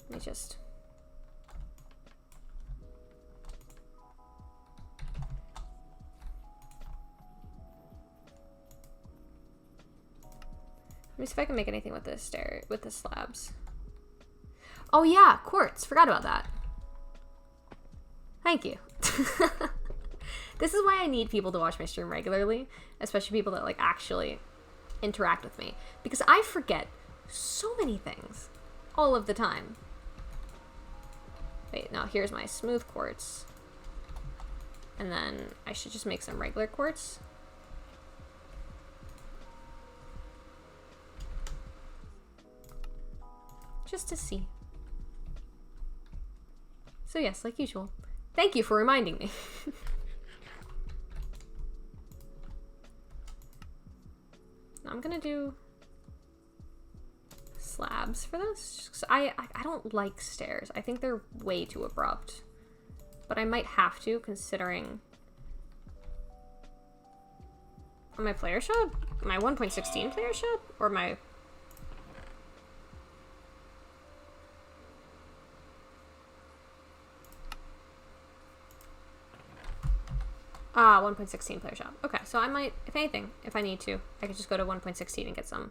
Let me just... Let me see if I can make anything with this with the slabs. Oh yeah, quartz. Forgot about that. Thank you. This is why I need people to watch my stream regularly, especially people that like actually interact with me, because I forget so many things all of the time. Wait, now here's my smooth quartz. And then I should just make some regular quartz. Just to see. So yes, like usual. Thank you for reminding me. I'm gonna do slabs for this. Just 'cause I don't like stairs. I think they're way too abrupt. But I might have to, considering on my player shop? My 1.16 player shop? Or my... 1.16 player shop. Okay, so I might, if anything, if I need to, I could just go to 1.16 and get some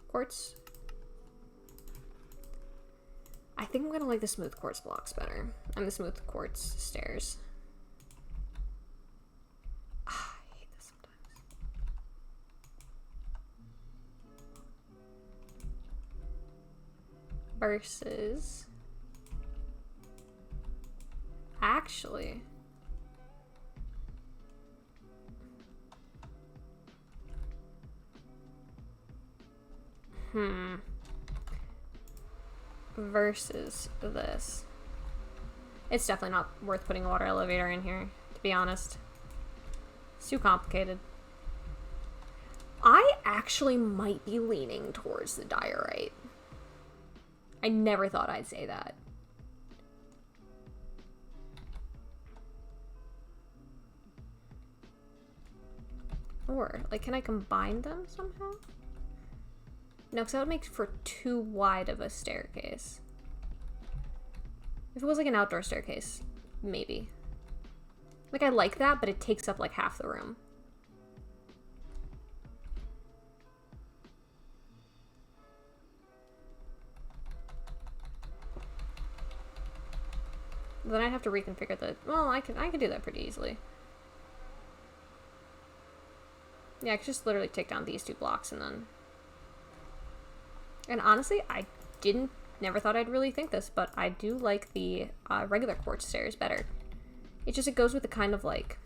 quartz. I think I'm gonna like the smooth quartz blocks better. And the smooth quartz stairs. I hate this sometimes. Versus... Actually... Versus this. It's definitely not worth putting a water elevator in here, to be honest. It's too complicated. I actually might be leaning towards the diorite. I never thought I'd say that. Or, like, can I combine them somehow? No, because that would make for too wide of a staircase. If it was like an outdoor staircase, maybe. Like, I like that, but it takes up like half the room. Then I'd have to reconfigure the... Well, I can do that pretty easily. Yeah, I could just literally take down these 2 blocks and then... And honestly, never thought I'd really think this, but I do like the regular quartz stairs better. It goes with the kind of like...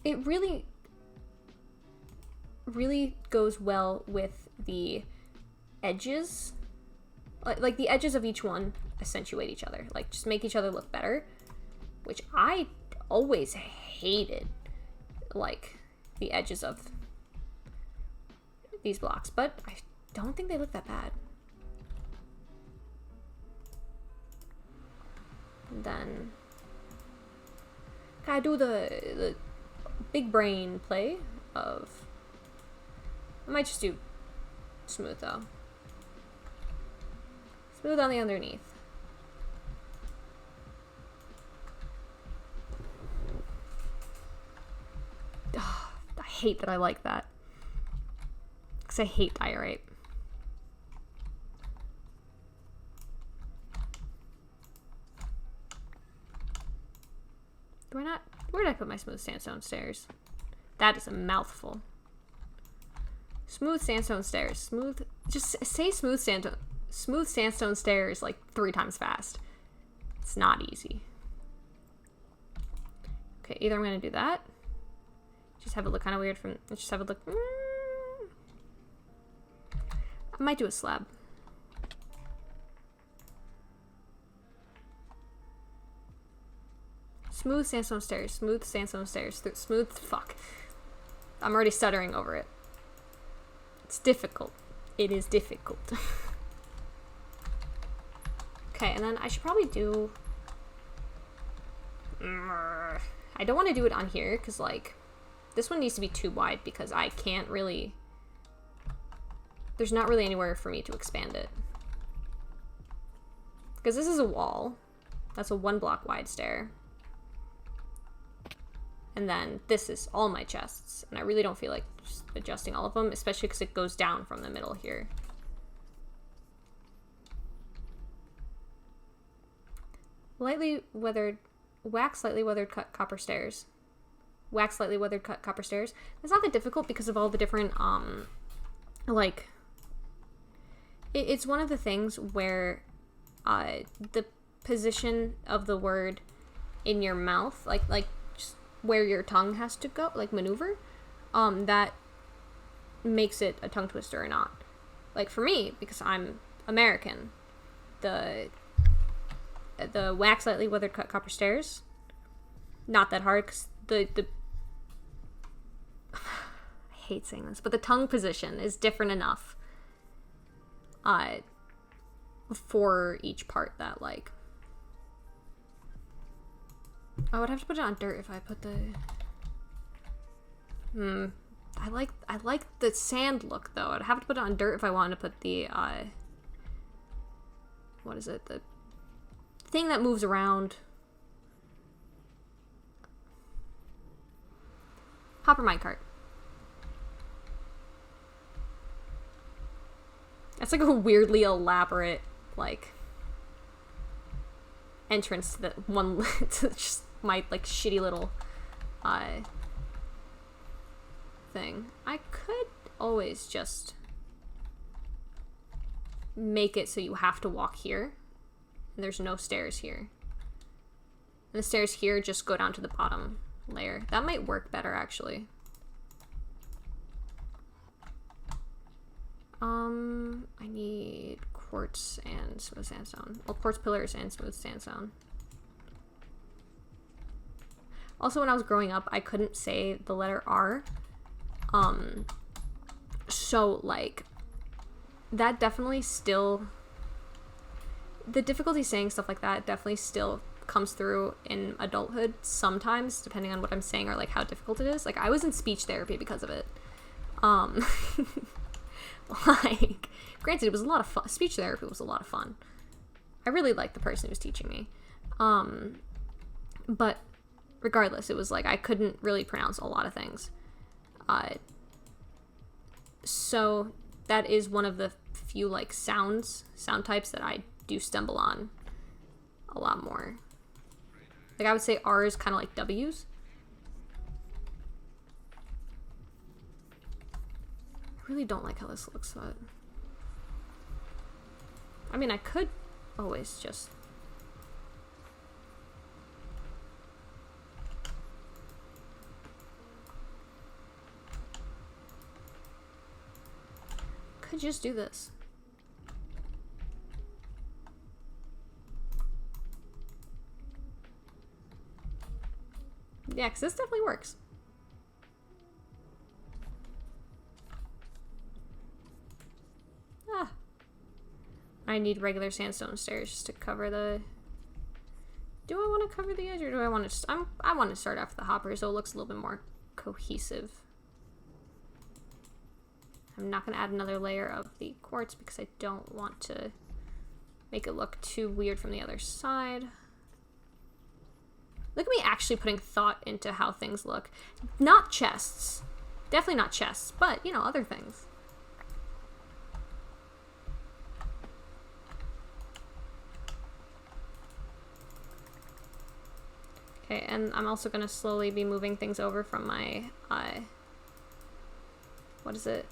It really goes well with the edges. Like the edges of each one accentuate each other. Like, just make each other look better. Which I always hated, like, the edges of these blocks. But I don't think they look that bad. And then... I do the big brain play of... I might just do smooth, though. Smooth on the underneath. Ugh, I hate that I like that. Because I hate diorite. Do I not... Where did I put my smooth sandstone stairs? That is a mouthful. Smooth sandstone stairs. Smooth... Just say smooth sandstone stairs like 3 times fast. It's not easy. Okay, either I'm going to do that. Just have it look kind of weird from... Just have it look... I might do a slab. Smooth sandstone stairs. Smooth sandstone stairs. Smooth... Fuck. I'm already stuttering over it. It's difficult. It is difficult. Okay, and then I should probably do... I don't want to do it on here, because, like, this one needs to be too wide, because I can't really... There's not really anywhere for me to expand it. Because this is a wall. That's a 1 block wide stair. And then this is all my chests. And I really don't feel like just adjusting all of them, especially because it goes down from the middle here. Wax slightly weathered cut copper stairs. Wax slightly weathered cut copper stairs. It's not that difficult because of all the different, like... It's one of the things where the position of the word in your mouth, like just where your tongue has to go, like maneuver, that makes it a tongue twister or not. Like for me, because I'm American, the wax lightly weathered cut copper stairs, not that hard, because the I hate saying this, but the tongue position is different enough for each part that, like, I would have to put it on dirt if I put the I like the sand look, though. I'd have to put it on dirt if I wanted to put the what is it, the thing that moves around. Hopper minecart. That's like a weirdly elaborate, like, entrance to the one to just my, like, shitty little thing. I could always just make it so you have to walk here and there's no stairs here, and the stairs here just go down to the bottom layer. That might work better, actually. I need quartz and smooth sandstone. Well, quartz pillars and smooth sandstone. Also, when I was growing up, I couldn't say the letter R. So, like, that definitely still... The difficulty saying stuff like that definitely still comes through in adulthood sometimes, depending on what I'm saying or, like, how difficult it is. Like, I was in speech therapy because of it. Like, granted, it was a lot of fun. Speech therapy was a lot of fun. I really liked the person who was teaching me. But regardless, it was like I couldn't really pronounce a lot of things. So that is one of the few, like, sound types that I do stumble on a lot more. Like, I would say R is kind of like W's. I really don't like how this looks, but... I mean, I could always just... Could just do this. Yeah, because this definitely works. Ah. I need regular sandstone stairs just to cover the... Do I want to cover the edge, or do I want to... I want to start off the hopper so it looks a little bit more cohesive. I'm not going to add another layer of the quartz because I don't want to make it look too weird from the other side. Look at me actually putting thought into how things look. Not chests. Definitely not chests, but, you know, other things. Okay, and I'm also going to slowly be moving things over from my, what is it?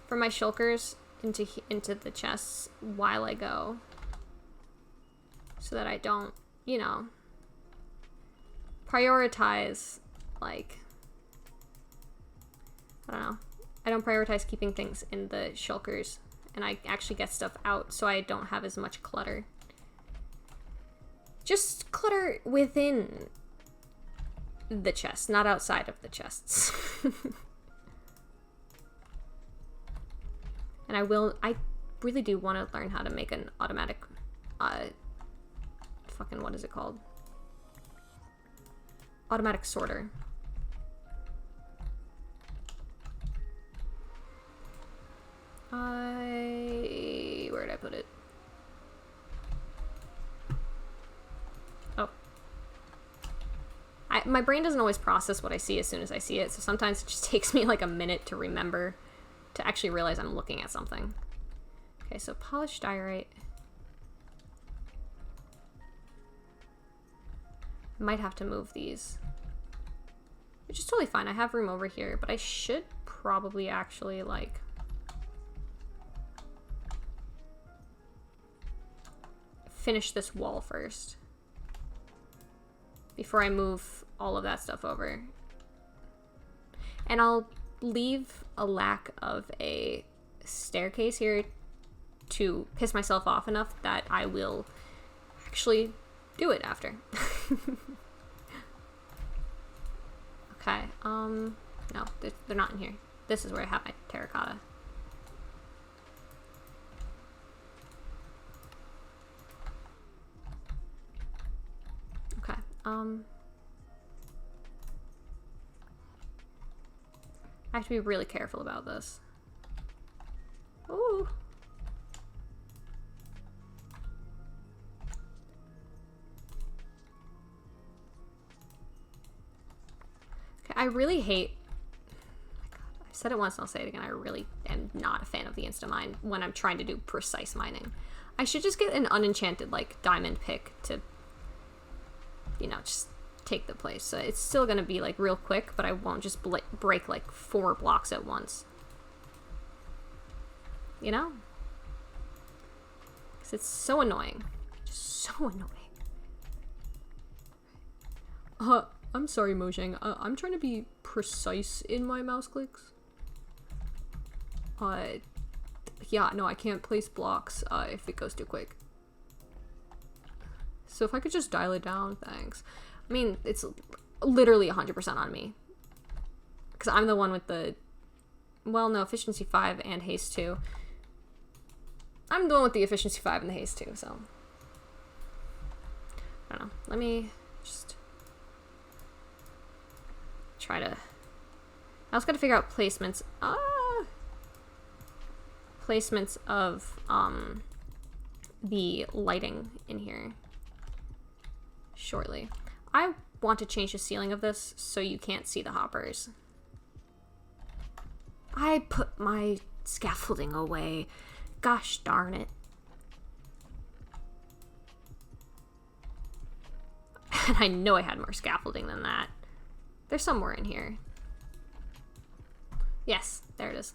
From my shulkers into the chests while I go. So that I don't, you know, prioritize, like, I don't know. I don't prioritize keeping things in the shulkers, and I actually get stuff out so I don't have as much clutter. Just clutter within the chest, not outside of the chests. And I really do want to learn how to make an automatic, fucking, what is it called? Automatic sorter. Where did I put it? Oh. My brain doesn't always process what I see as soon as I see it, so sometimes it just takes me like a minute to remember, to actually realize I'm looking at something. Okay, so polished diorite. Might have to move these, which is totally fine. I have room over here, but I should probably actually, like, finish this wall first before I move all of that stuff over. And I'll leave a lack of a staircase here to piss myself off enough that I will actually do it after. Okay, no, they're not in here. This is where I have my terracotta. Okay, I have to be really careful about this. Ooh. Okay, I really hate... Oh my God, I've said it once and I'll say it again. I really am not a fan of the Instamine when I'm trying to do precise mining. I should just get an unenchanted, like, diamond pick to, you know, just take the place. So it's still gonna be, like, real quick, but I won't just break, like, 4 blocks at once. You know? Because it's so annoying. Just so annoying. I'm sorry, Mojang. I'm trying to be precise in my mouse clicks. Yeah, no, I can't place blocks, if it goes too quick. So if I could just dial it down, thanks. I mean, it's literally 100% on me. Because I'm the one with the... Well, no, efficiency 5 and haste 2. I'm the one with the efficiency 5 and the haste 2, so... I don't know. Let me just... try to... I also gotta figure out placements. Placements of, the lighting in here. Shortly. I want to change the ceiling of this so you can't see the hoppers. I put my scaffolding away. Gosh darn it. And I know I had more scaffolding than that. There's somewhere in here. Yes, there it is.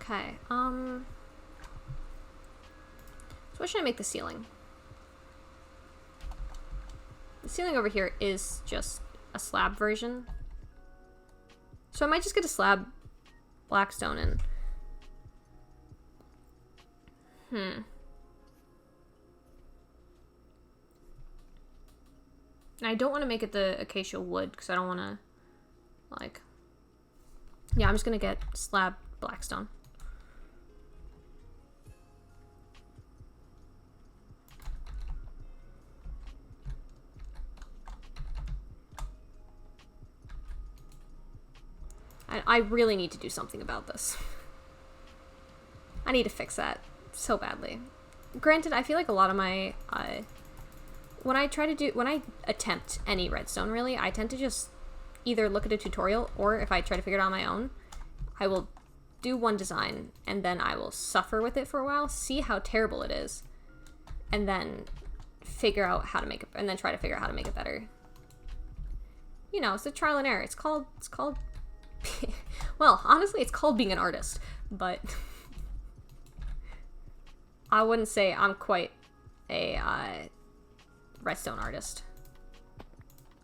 Okay, so what should I make the ceiling? The ceiling over here is just a slab version. So I might just get a slab blackstone in. I don't want to make it the acacia wood because I don't want to, like... Yeah, I'm just going to get slab blackstone. I really need to do something about this. I need to fix that so badly. Granted, I feel like a lot of my... when I attempt any redstone, really, I tend to just either look at a tutorial, or if I try to figure it out on my own, I will do one design, and then I will suffer with it for a while, see how terrible it is, and then figure out how to make it, and then try to figure out how to make it better. You know, it's a trial and error. It's called well, honestly, it's called being an artist, but I wouldn't say I'm quite a redstone artist.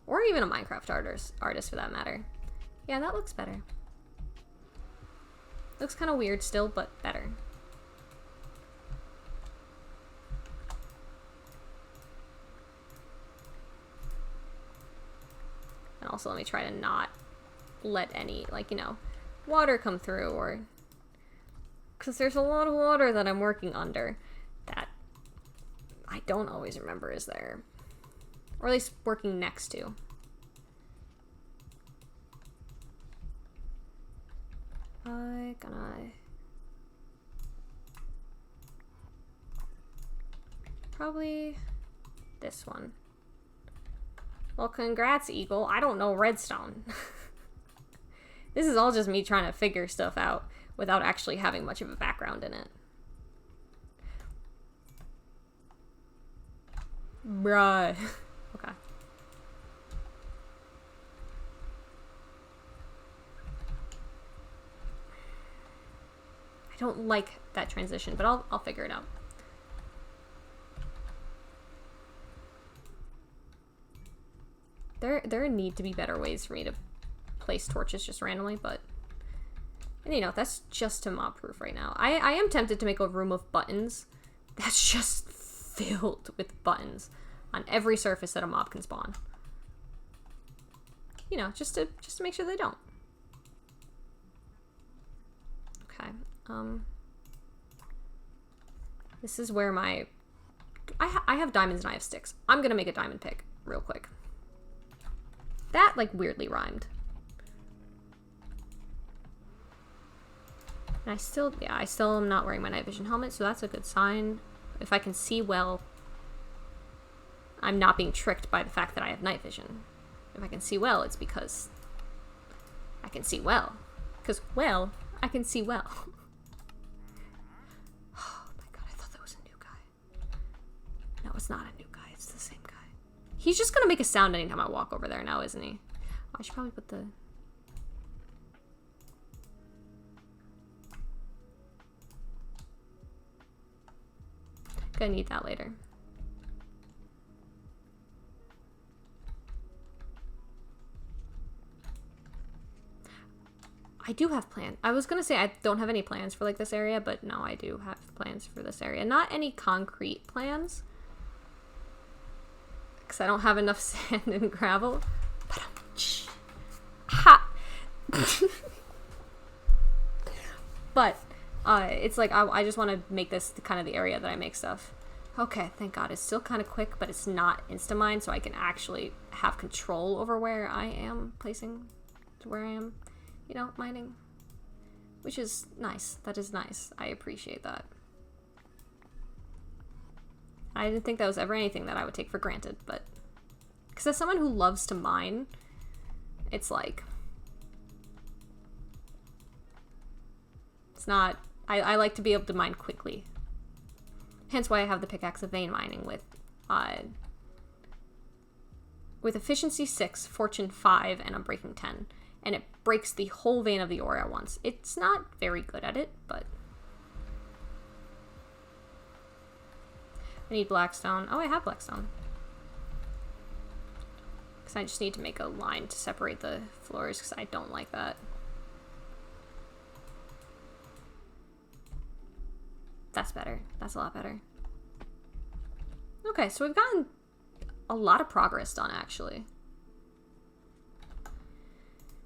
Or even a Minecraft artist for that matter. Yeah, that looks better. Looks kind of weird still, but better. And also let me try to not let any, like, you know, water come through, or... Because there's a lot of water that I'm working under that I don't always remember is there. Or at least working next to. Probably this one. Well, congrats, Eagle. I don't know redstone. This is all just me trying to figure stuff out without actually having much of a background in it. Bruh. Okay. I don't like that transition, but I'll figure it out. There need to be better ways for me to place torches just randomly, but... And you know, that's just to mob-proof right now. I am tempted to make a room of buttons that's just filled with buttons on every surface that a mob can spawn. You know, just to make sure they don't. Okay, this is where my... I have diamonds and I have sticks. I'm gonna make a diamond pick real quick. That, like, weirdly rhymed. And I still am not wearing my night vision helmet, so that's a good sign. If I can see well, I'm not being tricked by the fact that I have night vision. If I can see well, it's because I can see well. Because, well, I can see well. Oh my god, I thought that was a new guy. No, it's not a new guy, it's the same guy. He's just gonna make a sound anytime I walk over there now, isn't he? Oh, I should probably put the... Gonna need that later. I do have plans. I was gonna say I don't have any plans for, like, this area, but no, I do have plans for this area. Not any concrete plans, because I don't have enough sand and gravel. But ha! But it's like I just want to make this kind of the area that I make stuff. Okay, thank God. It's still kind of quick, but it's not insta-mine, so I can actually have control over where I am placing, where I am, you know, mining. Which is nice. That is nice. I appreciate that. I didn't think that was ever anything that I would take for granted, but... Because as someone who loves to mine, it's like... It's not... I like to be able to mine quickly. Hence why I have the pickaxe of vein mining with with efficiency 6, fortune 5, and I'm breaking 10. And it breaks the whole vein of the ore at once. It's not very good at it, but... I need blackstone. Oh, I have blackstone. Because I just need to make a line to separate the floors, because I don't like that. That's better. That's a lot better. Okay, so we've gotten a lot of progress done, actually.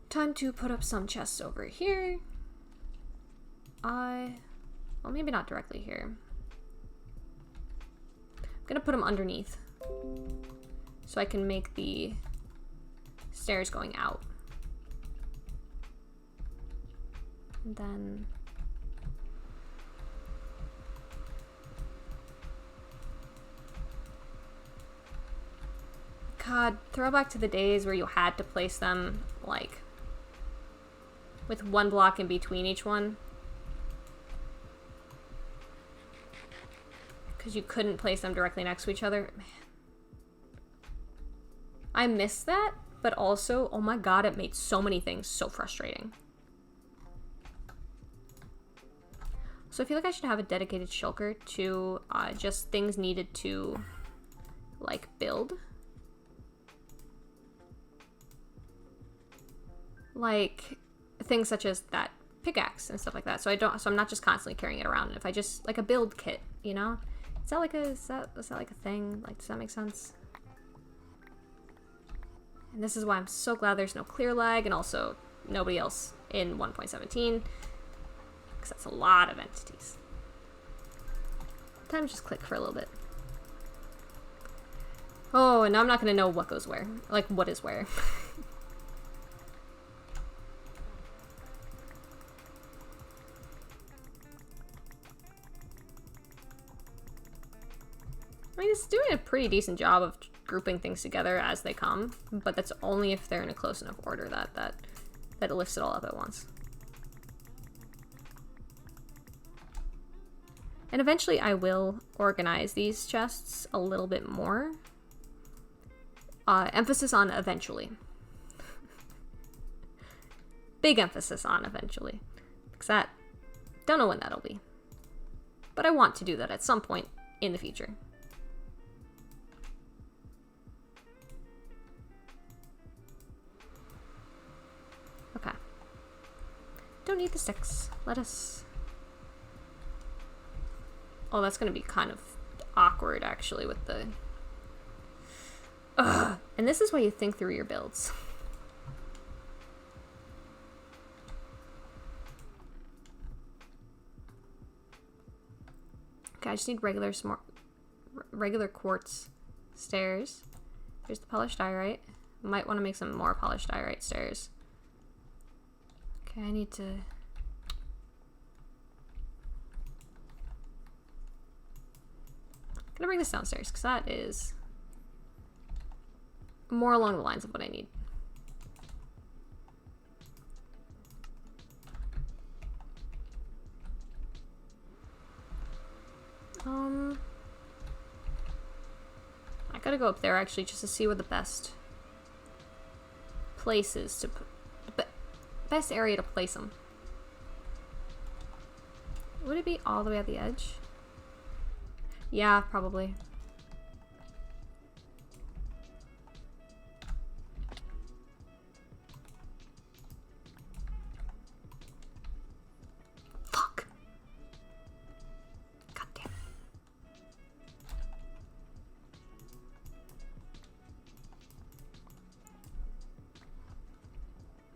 Time to put up some chests over here. Well, maybe not directly here. I'm gonna put them underneath so I can make the stairs going out. And then... God, throwback to the days where you had to place them, like, with one block in between each one. Because you couldn't place them directly next to each other. Man. I miss that, but also, oh my god, it made so many things so frustrating. So I feel like I should have a dedicated shulker to just things needed to, like, build. Like, things such as that pickaxe and stuff like that. So I'm not just constantly carrying it around. And if I just, like a build kit, you know? Is that like a thing? Like, does that make sense? And this is why I'm so glad there's no clear lag and also nobody else in 1.17. Because that's a lot of entities. Time to just click for a little bit. Oh, and now I'm not going to know what goes where. Like, what is where. I mean, it's doing a pretty decent job of grouping things together as they come, but that's only if they're in a close enough order that it lifts it all up at once. And eventually I will organize these chests a little bit more. Emphasis on eventually. Big emphasis on eventually. Because I don't know when that'll be. But I want to do that at some point in the future. Okay. Don't need the sticks. Let us... Oh, that's going to be kind of awkward, actually, with the... Ugh. And this is why you think through your builds. Okay, I just need regular quartz stairs. Here's the polished diorite. Might want to make some more polished diorite stairs. Okay, I need to... I'm gonna bring this downstairs, because that is more along the lines of what I need. I gotta go up there, actually, just to see where the best place is to put... Best area to place them. Would it be all the way at the edge? Yeah, probably. Fuck. God damn it.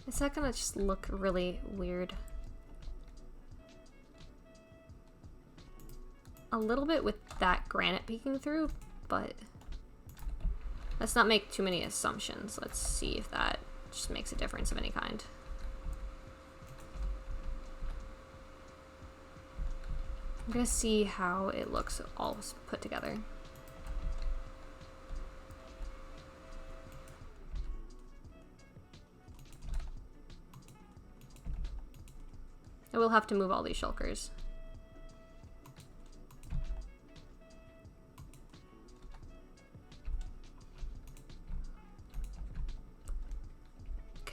Is that gonna just look really weird? A little bit with that granite peeking through, but let's not make too many assumptions. Let's see if that just makes a difference of any kind. I'm gonna see how it looks all put together. I will have to move all these shulkers.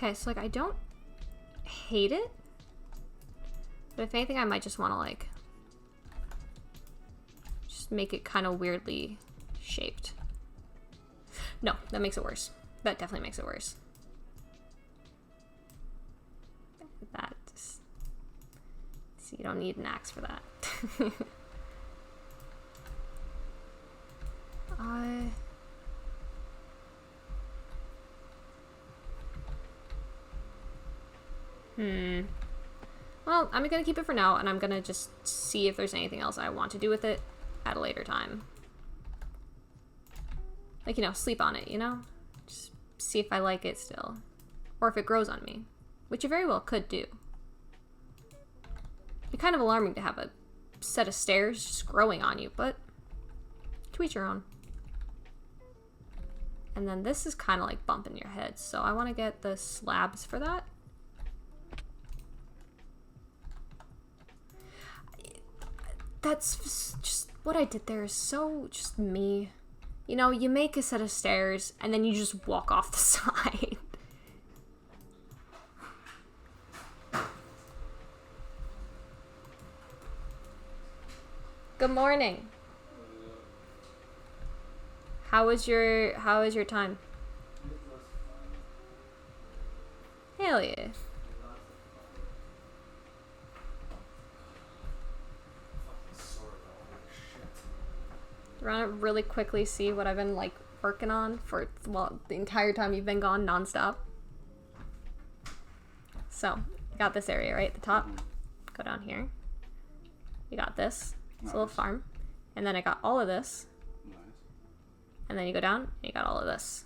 Okay, so like I don't hate it. But if anything, I might just want to like just make it kind of weirdly shaped. No, that makes it worse. That definitely makes it worse. That just... See, you don't need an axe for that. Well, I'm gonna keep it for now, and I'm gonna just see if there's anything else I want to do with it at a later time. Like, you know, sleep on it, you know? Just see if I like it still. Or if it grows on me. Which it very well could do. It'd be kind of alarming to have a set of stairs just growing on you, but to each your own. And then this is kind of like bumping your head, so I want to get the slabs for that. That's just what I did there is so just me. You know, you make a set of stairs and then you just walk off the side. Good morning. How was your time? Hell yeah. Do you want to really quickly see what I've been like working on for, well, the entire time you've been gone nonstop? So, you got this area right at the top. Go down here. You got this. It's a little farm. And then I got all of this. Nice. And then you go down and you got all of this.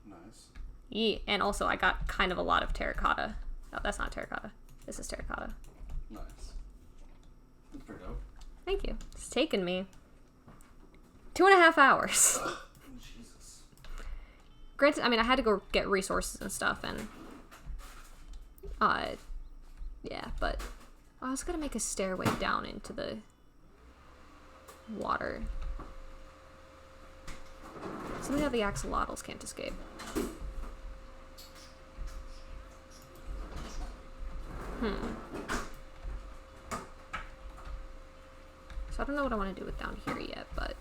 Nice. Yeah, and also I got kind of a lot of terracotta. Oh, that's not terracotta. This is terracotta. Nice. That's pretty dope. Thank you. It's taken me 2.5 hours. Jesus. Granted, I mean, I had to go get resources and stuff, and yeah, but I was gonna make a stairway down into the water. Somehow the axolotls can't escape. So I don't know what I want to do with down here yet, but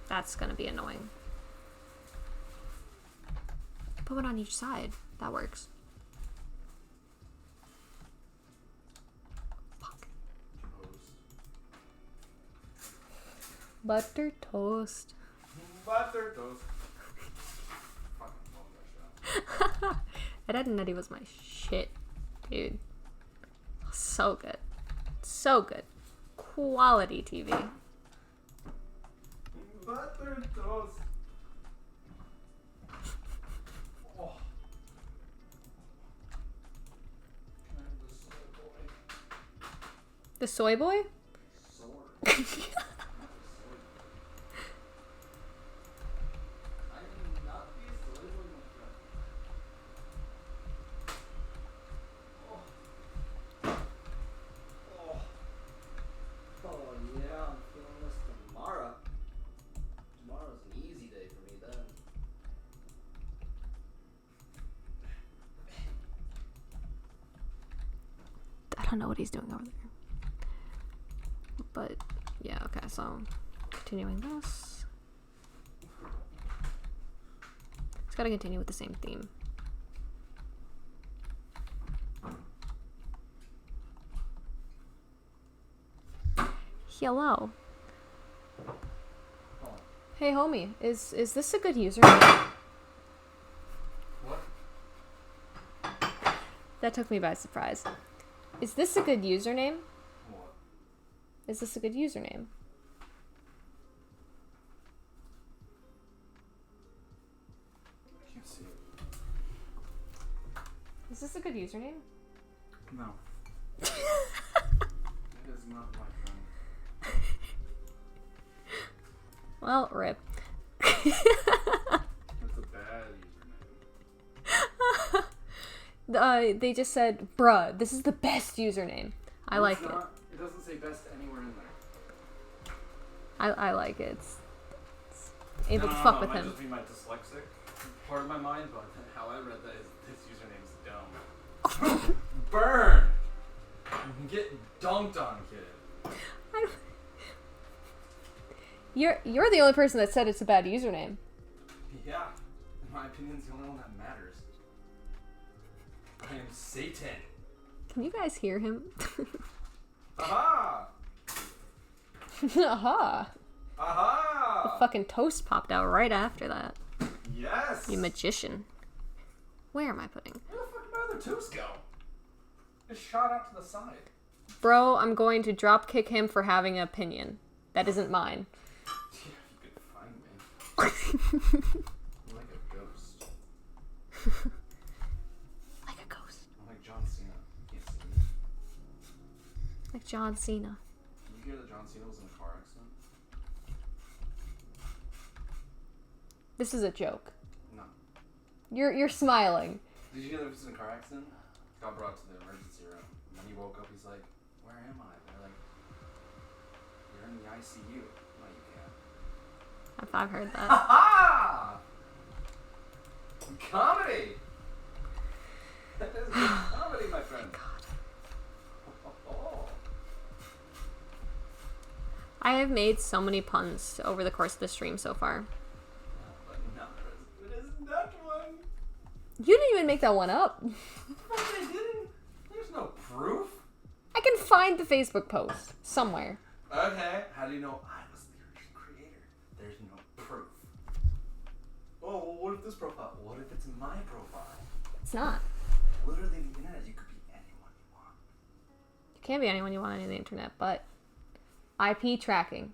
that's gonna be annoying. Put one on each side. That works. Fuck. Butter toast. Butter toast. Ed, Edd n Eddy was my shit, dude. So good. So good. Quality TV. Butter toast. Oh. Can I have The the soy boy? soy boy? Sword. I don't know what he's doing over there. But, yeah, okay, so continuing this. It's gotta continue with the same theme. Hello. Hey, homie, is this a good username? What? That took me by surprise. Is this a good username? What? Is this a good username? I can't see it. Is this a good username? No. It is not my friend. Well, rip. That's a bad username. They just said, bruh, this is the best username. I like it. It doesn't say best anywhere in there. I like it. It's able to fuck with Might him. just be my dyslexic. part of my mind, but how I read that is this username's dumb. Burn! Get dunked on, kid. I don't... You're the only person that said it's a bad username. Yeah, in my opinion, it's the only one that matters. I am Satan. Can you guys hear him? Aha! Aha! Aha! The fucking toast popped out right after that. Yes! You magician. Where am I putting? Where the fuck did my other toast go? It shot out to the side. Bro, I'm going to drop kick him for having an opinion. That isn't mine. Yeah, you could find me. I'm like a ghost. Like a ghost. I'm like John Cena. You can't see me. Like John Cena. Did you hear that John Cena was in a car accident? This is a joke. No. You're smiling. Did you hear that he was in a car accident? Got brought to the emergency room. When he woke up, he's like, "Where am I?" They're like, "You're in the ICU." No, you can't. If I've heard that. Ha! Comedy. That is comedy, my friend. Oh. I have made so many puns over the course of the stream so far. But not as good as that one. You didn't even make that one up. Fuck, I didn't. There's no proof. I can find the Facebook post somewhere. Okay. How do you know I was the original creator? There's no proof. Oh, well, what if this profile? What if it's my profile? It's not. Literally, the internet, you could be anyone you want. You can't be anyone you want on the internet, but IP tracking.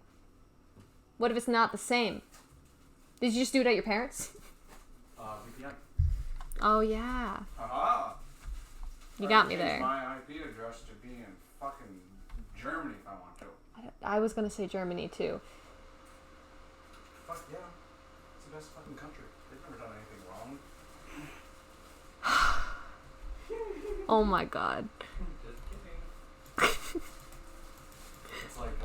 What if it's not the same? Did you just do it at your parents'? VPN. Oh yeah. Aha! You I got can me change there. my IP address to be in fucking Germany if I want to. I was gonna say Germany too. Fuck yeah. It's the best fucking country. They've never done anything wrong. Oh my god. Just kidding. It's like,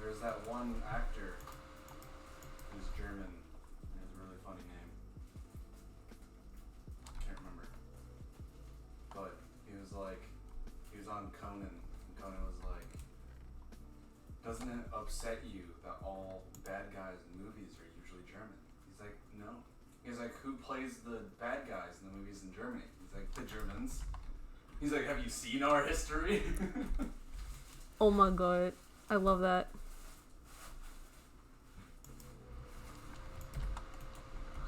there's that one actor who's German. He has a really funny name. Can't remember. But he was on Conan, and Conan was like, doesn't it upset you that all bad guys in movies are usually German? He's like, no. He's like, who plays the bad guys in the movies in Germany? He's like, the Germans. He's like, have you seen our history? Oh my god. I love that.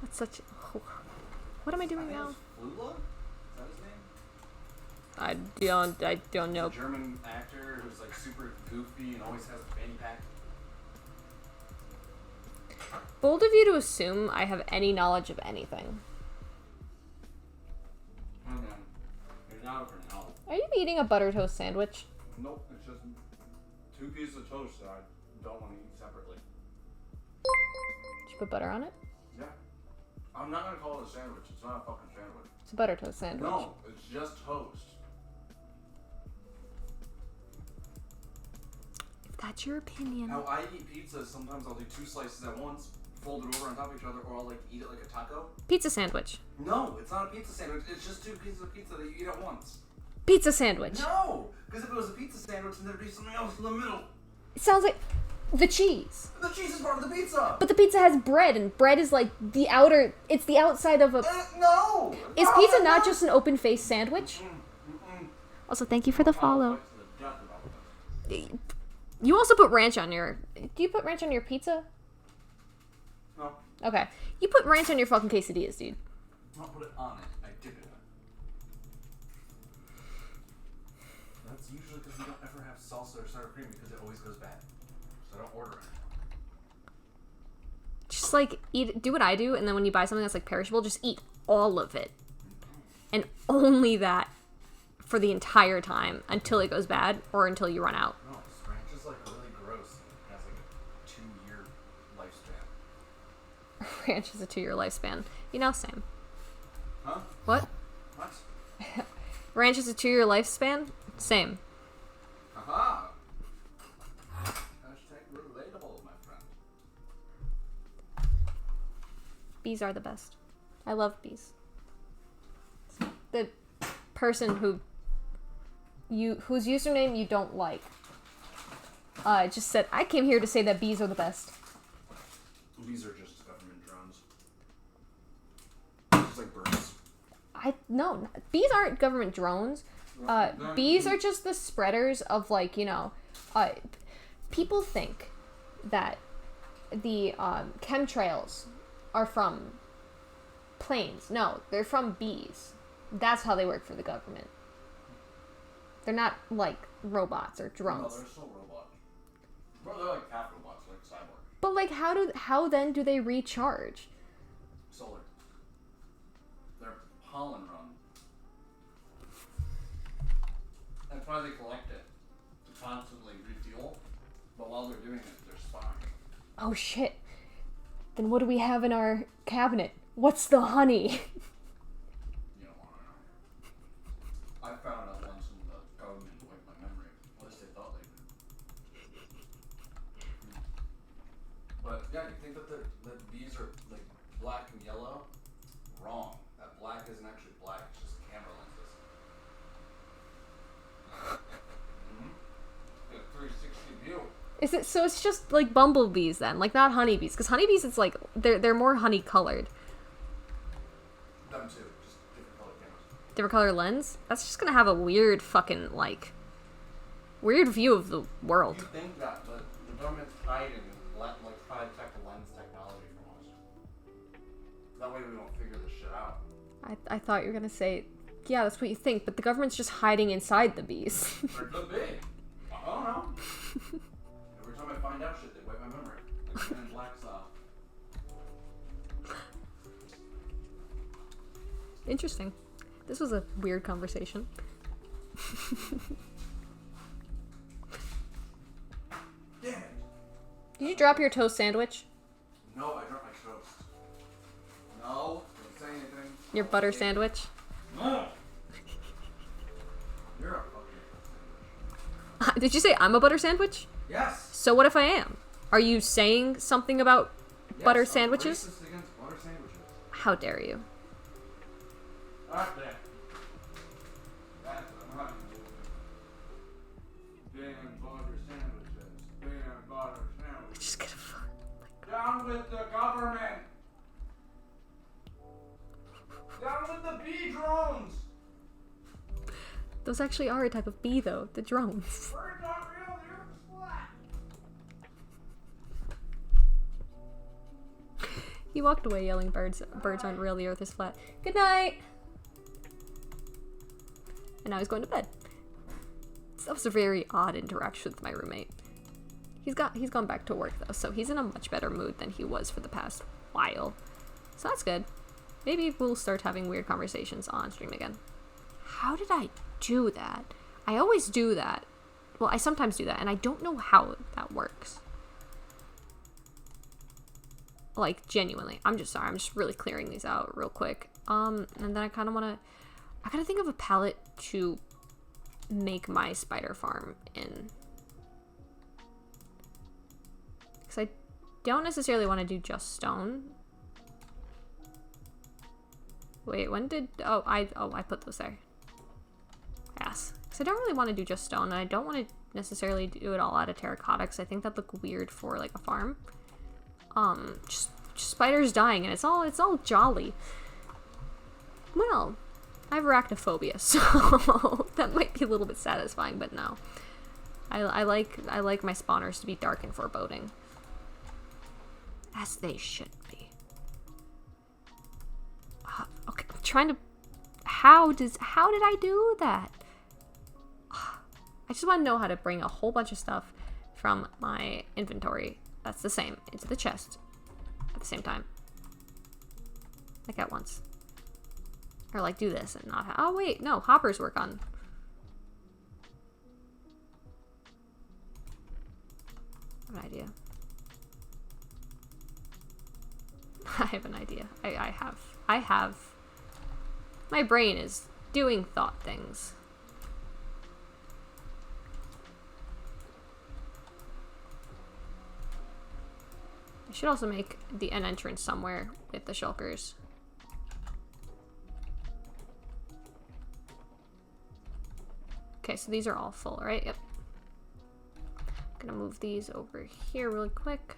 That's such. Oh. What am I doing now? Flula? Is that his name? I don't know. A German actor who's like super goofy and always has a fanny pack. Bold of you to assume I have any knowledge of anything. Okay. You're not over now. Are you eating a butter toast sandwich? Nope, it's just 2 pieces of toast that I don't want to eat separately. Did you put butter on it? Yeah. I'm not gonna call it a sandwich. It's not a fucking sandwich. It's a butter toast sandwich. No, it's just toast. If that's your opinion. How I eat pizza, sometimes I'll do 2 slices at once, fold it over on top of each other, or I'll like eat it like a taco. Pizza sandwich. No, it's not a pizza sandwich. It's just 2 pieces of pizza that you eat at once. Pizza sandwich. No, because if it was a pizza sandwich, then there'd be something else in the middle. It sounds like the cheese. The cheese is part of the pizza. But the pizza has bread, and bread is like the outer. It's the outside of a. No. Is pizza not just an open faced sandwich? Also, thank you for the follow. You also put ranch on your. Do you put ranch on your pizza? No, Okay. You put ranch on your fucking quesadillas, dude. I'll put it on it. I dip it in it. That's usually because we don't ever have salsa or sour cream because it always goes bad. So I don't order it. Just like do what I do, and then when you buy something that's like perishable, just eat all of it, and only that for the entire time until it goes bad or until you run out. No, ranch is like really gross and it has like a 2-year lifespan. Ranch is a 2-year lifespan. You know, same. Huh? What? What? Ranch is a 2-year lifespan? Same. Aha! Hashtag relatable, my friend. Bees are the best. I love bees. The person whose username you don't like just said, I came here to say that bees are the best. Bees are just government drones. Just like birds. No, bees aren't government drones. Bees are just the spreaders of, like, you know, people think that the chemtrails are from planes. No, they're from bees. That's how they work for the government. They're not like robots or drones. No, they're still robots. Bro, they're like half robots, like cyborgs. But like, how then do they recharge? Solar. They're pollen run. That's why they collect it to constantly refuel. But while they're doing it, they're spying. Oh shit. Then what do we have in our cabinet? What's the honey? You don't want to know. I found out once in the government wiped my memory. At least they thought they did. But yeah, you think that the bees are like black and yellow? Wrong. That black isn't actually black. It's just camera lenses. Mm-hmm. A 360 view. Is it so? It's just like bumblebees then, like not honeybees, because honeybees, it's like they're more honey colored. Them too, just different color cameras. Different color lens. That's just gonna have a weird fucking like weird view of the world. You think that, but the government's hiding and like trying to check the lens technology from us. That way we don't figure this shit out. I thought you were gonna say, yeah, that's what you think, but the government's just hiding inside the bees. There could be. I don't know. Every time I find out shit, they wipe my memory. Like Men in Black style. Interesting. This was a weird conversation. Damn it. Did you drop your toast sandwich? No, I dropped my toast. No, don't say anything. Your butter sandwich? No. You're a fucking sandwich. Did you say I'm a butter sandwich? Yes. So what if I am? Are you saying something about butter I'm sandwiches? racist against butter sandwiches. How dare you? Right there. That's what I'm having to do. Damn butter sandwiches. Damn butter sandwiches. Just gonna fuck. Down with the government. Down with the bee drones. Those actually are a type of bee, though. The drones. Birds aren't real. The earth is flat. He walked away yelling, birds aren't real, the earth is flat. Good night! And now he's going to bed. That was a very odd interaction with my roommate. He's gone back to work, though, so he's in a much better mood than he was for the past while. So that's good. Maybe we'll start having weird conversations on stream again. How did I do that? I always do that. Well, I sometimes do that, and I don't know how that works. Like, genuinely. I'm just sorry. I'm just really clearing these out real quick. And then I kind of want to... I gotta think of a palette to make my spider farm in. Because I don't necessarily want to do just stone. Wait, when did... Oh, I put those there. Yes. Because I don't really want to do just stone, and I don't want to necessarily do it all out of terracotta, because I think that'd look weird for, like, a farm. Just spiders dying, and it's all jolly. Well, I have arachnophobia, so that might be a little bit satisfying, but no. I like my spawners to be dark and foreboding. As they should be. Okay, I'm trying to... How did I do that? I just want to know how to bring a whole bunch of stuff from my inventory that's the same into the chest at the same time. Like at once. Or like do this and not oh wait, no, hoppers work on. I have an idea. I have an idea. I have. My brain is doing thought things. I should also make an entrance somewhere with the shulkers. Okay, so these are all full, right? Yep. Gonna move these over here really quick.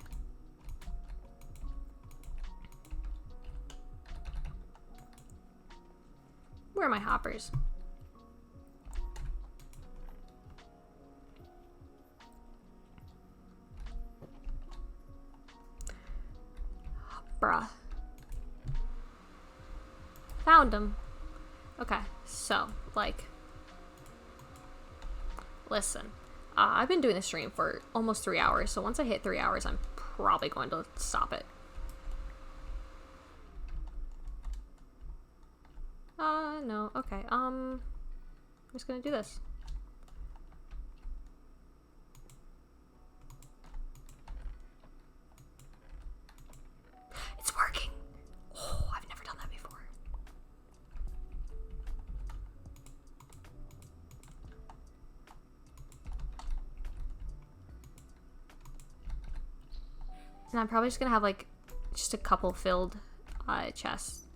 Where are my hoppers? Bruh. Found them. Okay, so, like, listen. I've been doing the stream for almost 3 hours, so once I hit 3 hours, I'm probably going to stop it. No, okay, I'm just gonna do this. It's working! Oh, I've never done that before. And I'm probably just gonna have, like, just a couple filled chests.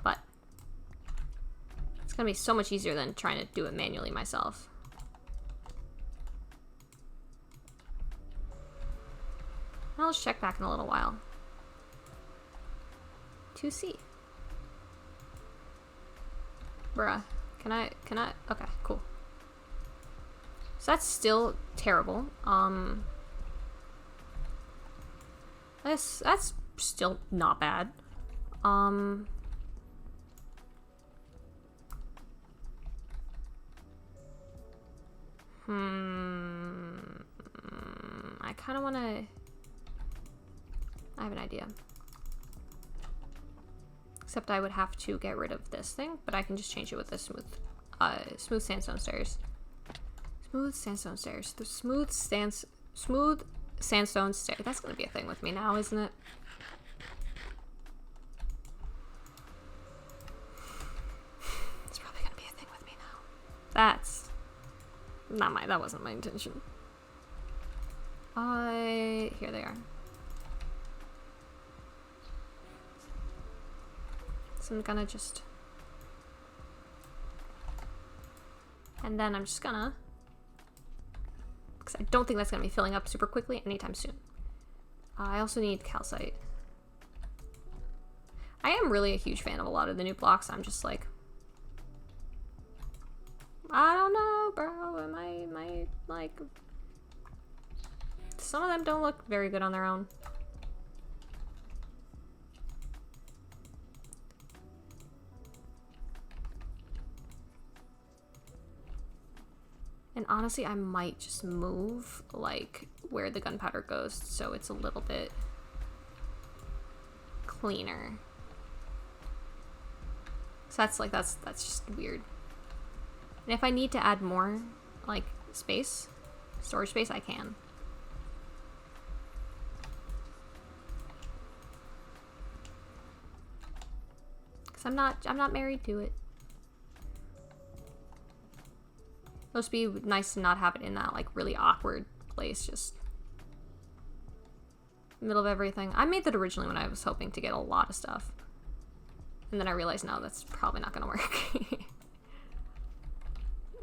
But it's gonna be so much easier than trying to do it manually myself. I'll just check back in a little while. 2C. Bruh. Can I? Okay, cool. So that's still terrible. That's still not bad. I kind of want to... I have an idea. Except I would have to get rid of this thing, but I can just change it with the smooth sandstone stairs. Smooth sandstone stairs. The smooth sandstone stairs. That's gonna be a thing with me now, isn't it? It's probably gonna be a thing with me now. That's not that wasn't my intention. Here they are. So I'm gonna just... And then I'm just gonna... Because I don't think that's gonna be filling up super quickly anytime soon. I also need calcite. I am really a huge fan of a lot of the new blocks. I'm just like... I don't know, bro. Am I like... Some of them don't look very good on their own. And honestly, I might just move, like, where the gunpowder goes so it's a little bit cleaner. So that's just weird. And if I need to add more, like, storage space, I can. Because I'm not married to it. It'll be nice to not have it in that, like, really awkward place, just middle of everything. I made that originally when I was hoping to get a lot of stuff. And then I realized, no, that's probably not gonna work.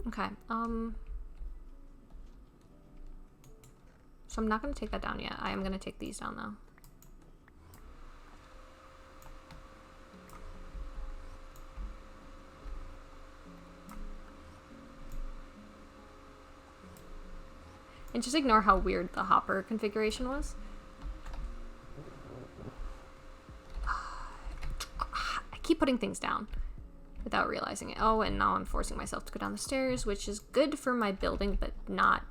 Okay, so I'm not gonna take that down yet. I am gonna take these down, though. And just ignore how weird the hopper configuration was. I keep putting things down without realizing it. Oh, and now I'm forcing myself to go down the stairs, which is good for my building, but not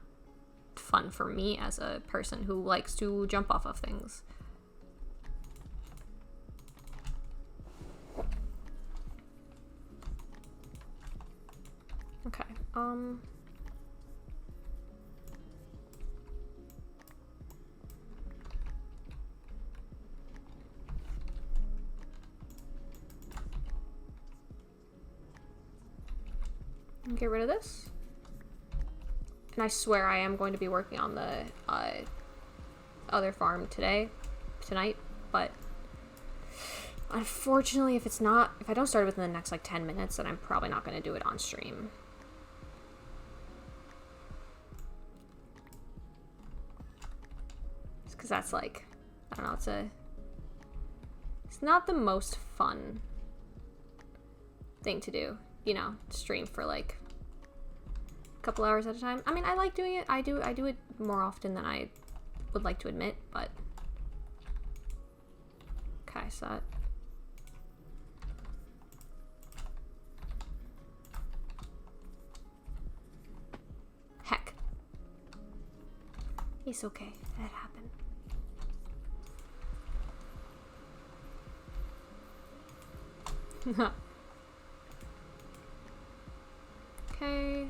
fun for me as a person who likes to jump off of things. Okay, get rid of this. And I swear I am going to be working on the other farm today. tonight, but unfortunately, if I don't start it within the next, like, 10 minutes, then I'm probably not going to do it on stream. Because that's, like, I don't know, it's not the most fun thing to do, you know, stream for, like, a couple hours at a time. I mean, I like doing it. I do it more often than I would like to admit, but... Okay, so that... Heck. It's okay. That happened. Okay.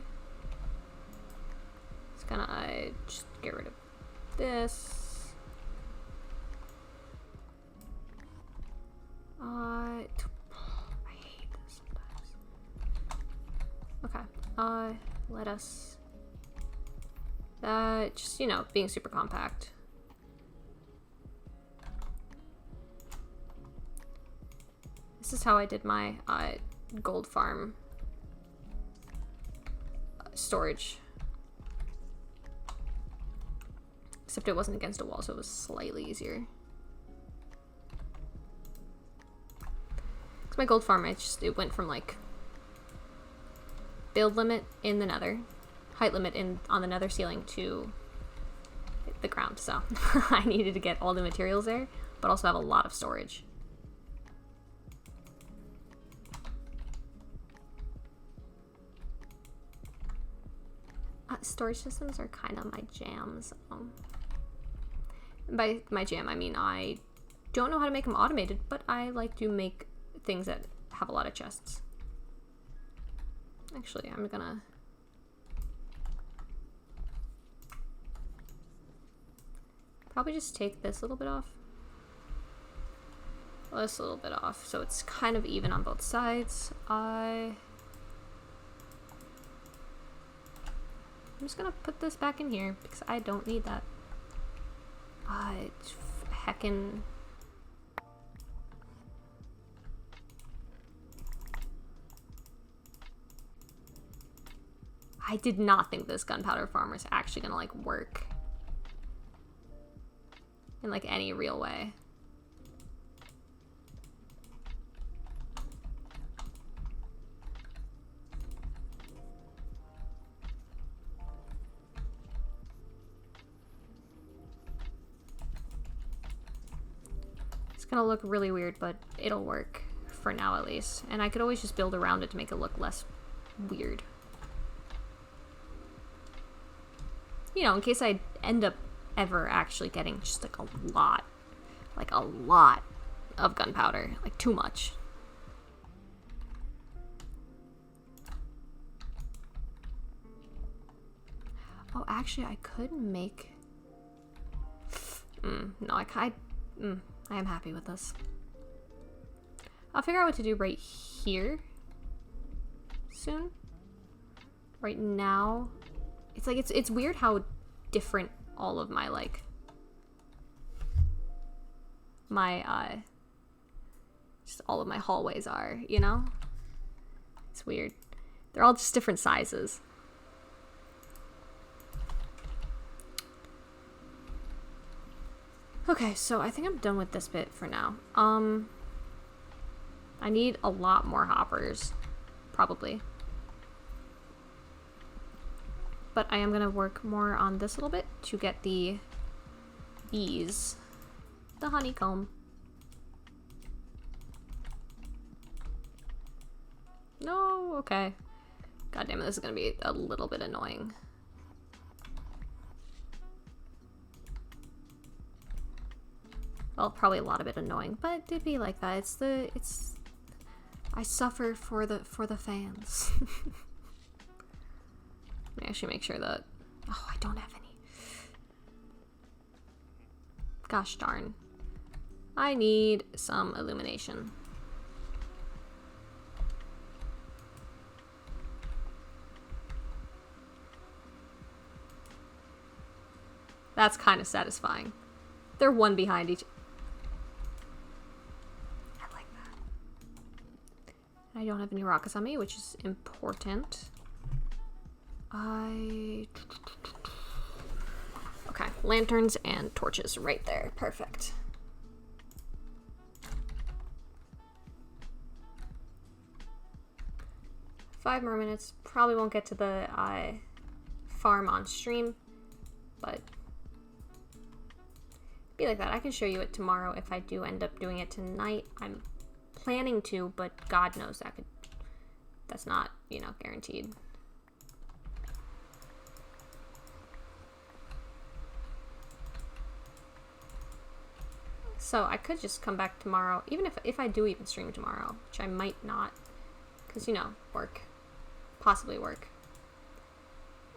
It's gonna just get rid of this. I hate this sometimes. Okay. Let us. Just, you know, being super compact. This is how I did my gold farm storage. Except it wasn't against a wall, so it was slightly easier. Because my gold farm, it went from, like, build limit in the nether, height limit on the nether ceiling to the ground, so I needed to get all the materials there, but also have a lot of storage. Storage systems are kind of my jam, so... By my jam, I mean I don't know how to make them automated, but I like to make things that have a lot of chests. Actually, I'm gonna... probably just take this little bit off. This little bit off, so it's kind of even on both sides. I'm just gonna put this back in here because I don't need that. It's heckin'. I did not think this gunpowder farmer is actually gonna, like, work in, like, any real way. It's gonna look really weird, but it'll work for now at least. And I could always just build around it to make it look less weird. You know, in case I end up ever actually getting just, like, a lot of gunpowder. Like, too much. Oh, actually, I could make... no, I am happy with this. I'll figure out what to do right here soon. Right now, it's like it's weird how different all of my, like, just all of my hallways are, you know? It's weird. They're all just different sizes. Okay, so I think I'm done with this bit for now. I need a lot more hoppers, probably. But I am going to work more on this a little bit to get the bees. The honeycomb. No, okay. God damn it, this is going to be a little bit annoying. Well, probably a lot of it annoying, but it'd be like that. I suffer for the fans. Let me actually make sure that... Oh, I don't have any. Gosh darn. I need some illumination. That's kind of satisfying. They're one behind each... I don't have any rockets on me, which is important. Okay, lanterns and torches right there. Perfect. Five more minutes. Probably won't get to the farm on stream, but be like that. I can show you it tomorrow if I do end up doing it tonight. I'm planning to, but God knows that's not, you know, guaranteed. So I could just come back tomorrow, even if I do even stream tomorrow, which I might not, because, you know, work. Possibly work.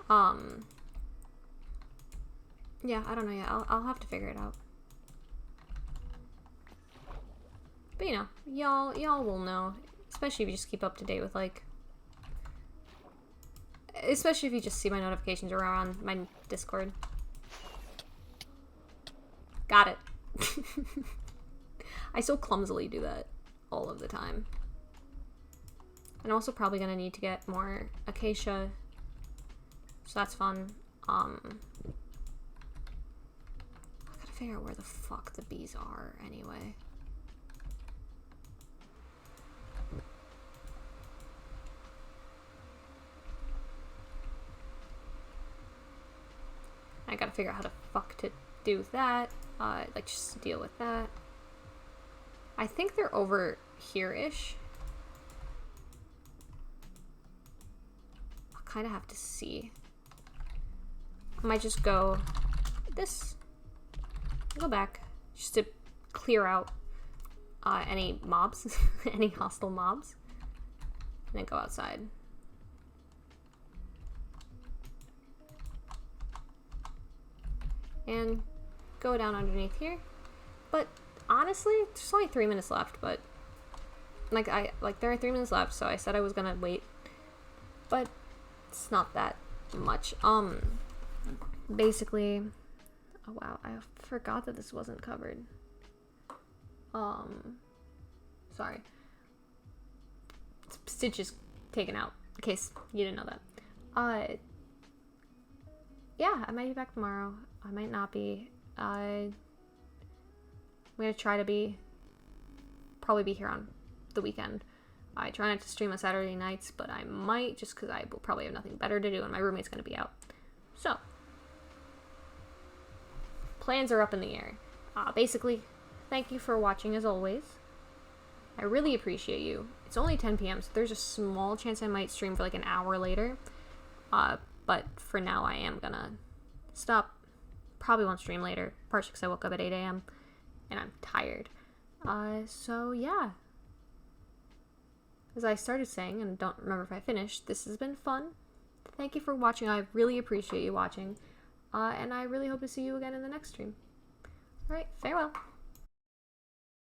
Yeah, I don't know yet. I'll have to figure it out. But, you know, y'all will know, especially if you just keep up to date with, like, especially if you just see my notifications around my Discord. Got it. I so clumsily do that all of the time. I'm also probably gonna need to get more acacia, so that's fun. I gotta figure out where the fuck the bees are anyway. I gotta figure out how the fuck to do that. Like, just deal with that. I think they're over here-ish. I'll kind of have to see. I might just go this. Go back. Just to clear out any mobs. Any hostile mobs. And then go outside. And go down underneath here. But honestly, there's only 3 minutes left, but there are 3 minutes left, so I said I was gonna wait. But it's not that much. Basically, oh wow, I forgot that this wasn't covered. Sorry. Stitches taken out, in case you didn't know that. Yeah, I might be back tomorrow. I might not be. I'm gonna try to probably be here on the weekend. I try not to stream on Saturday nights, but I might, just because I will probably have nothing better to do and my roommate's gonna be out. So, plans are up in the air. Basically, thank you for watching as always. I really appreciate you. It's only 10 p.m., so there's a small chance I might stream for like an hour later. But for now, I am gonna stop. Probably won't stream later, partially because I woke up at 8 a.m. and I'm tired. So yeah. As I started saying, and don't remember if I finished, this has been fun. Thank you for watching. I really appreciate you watching. And I really hope to see you again in the next stream. Alright, farewell.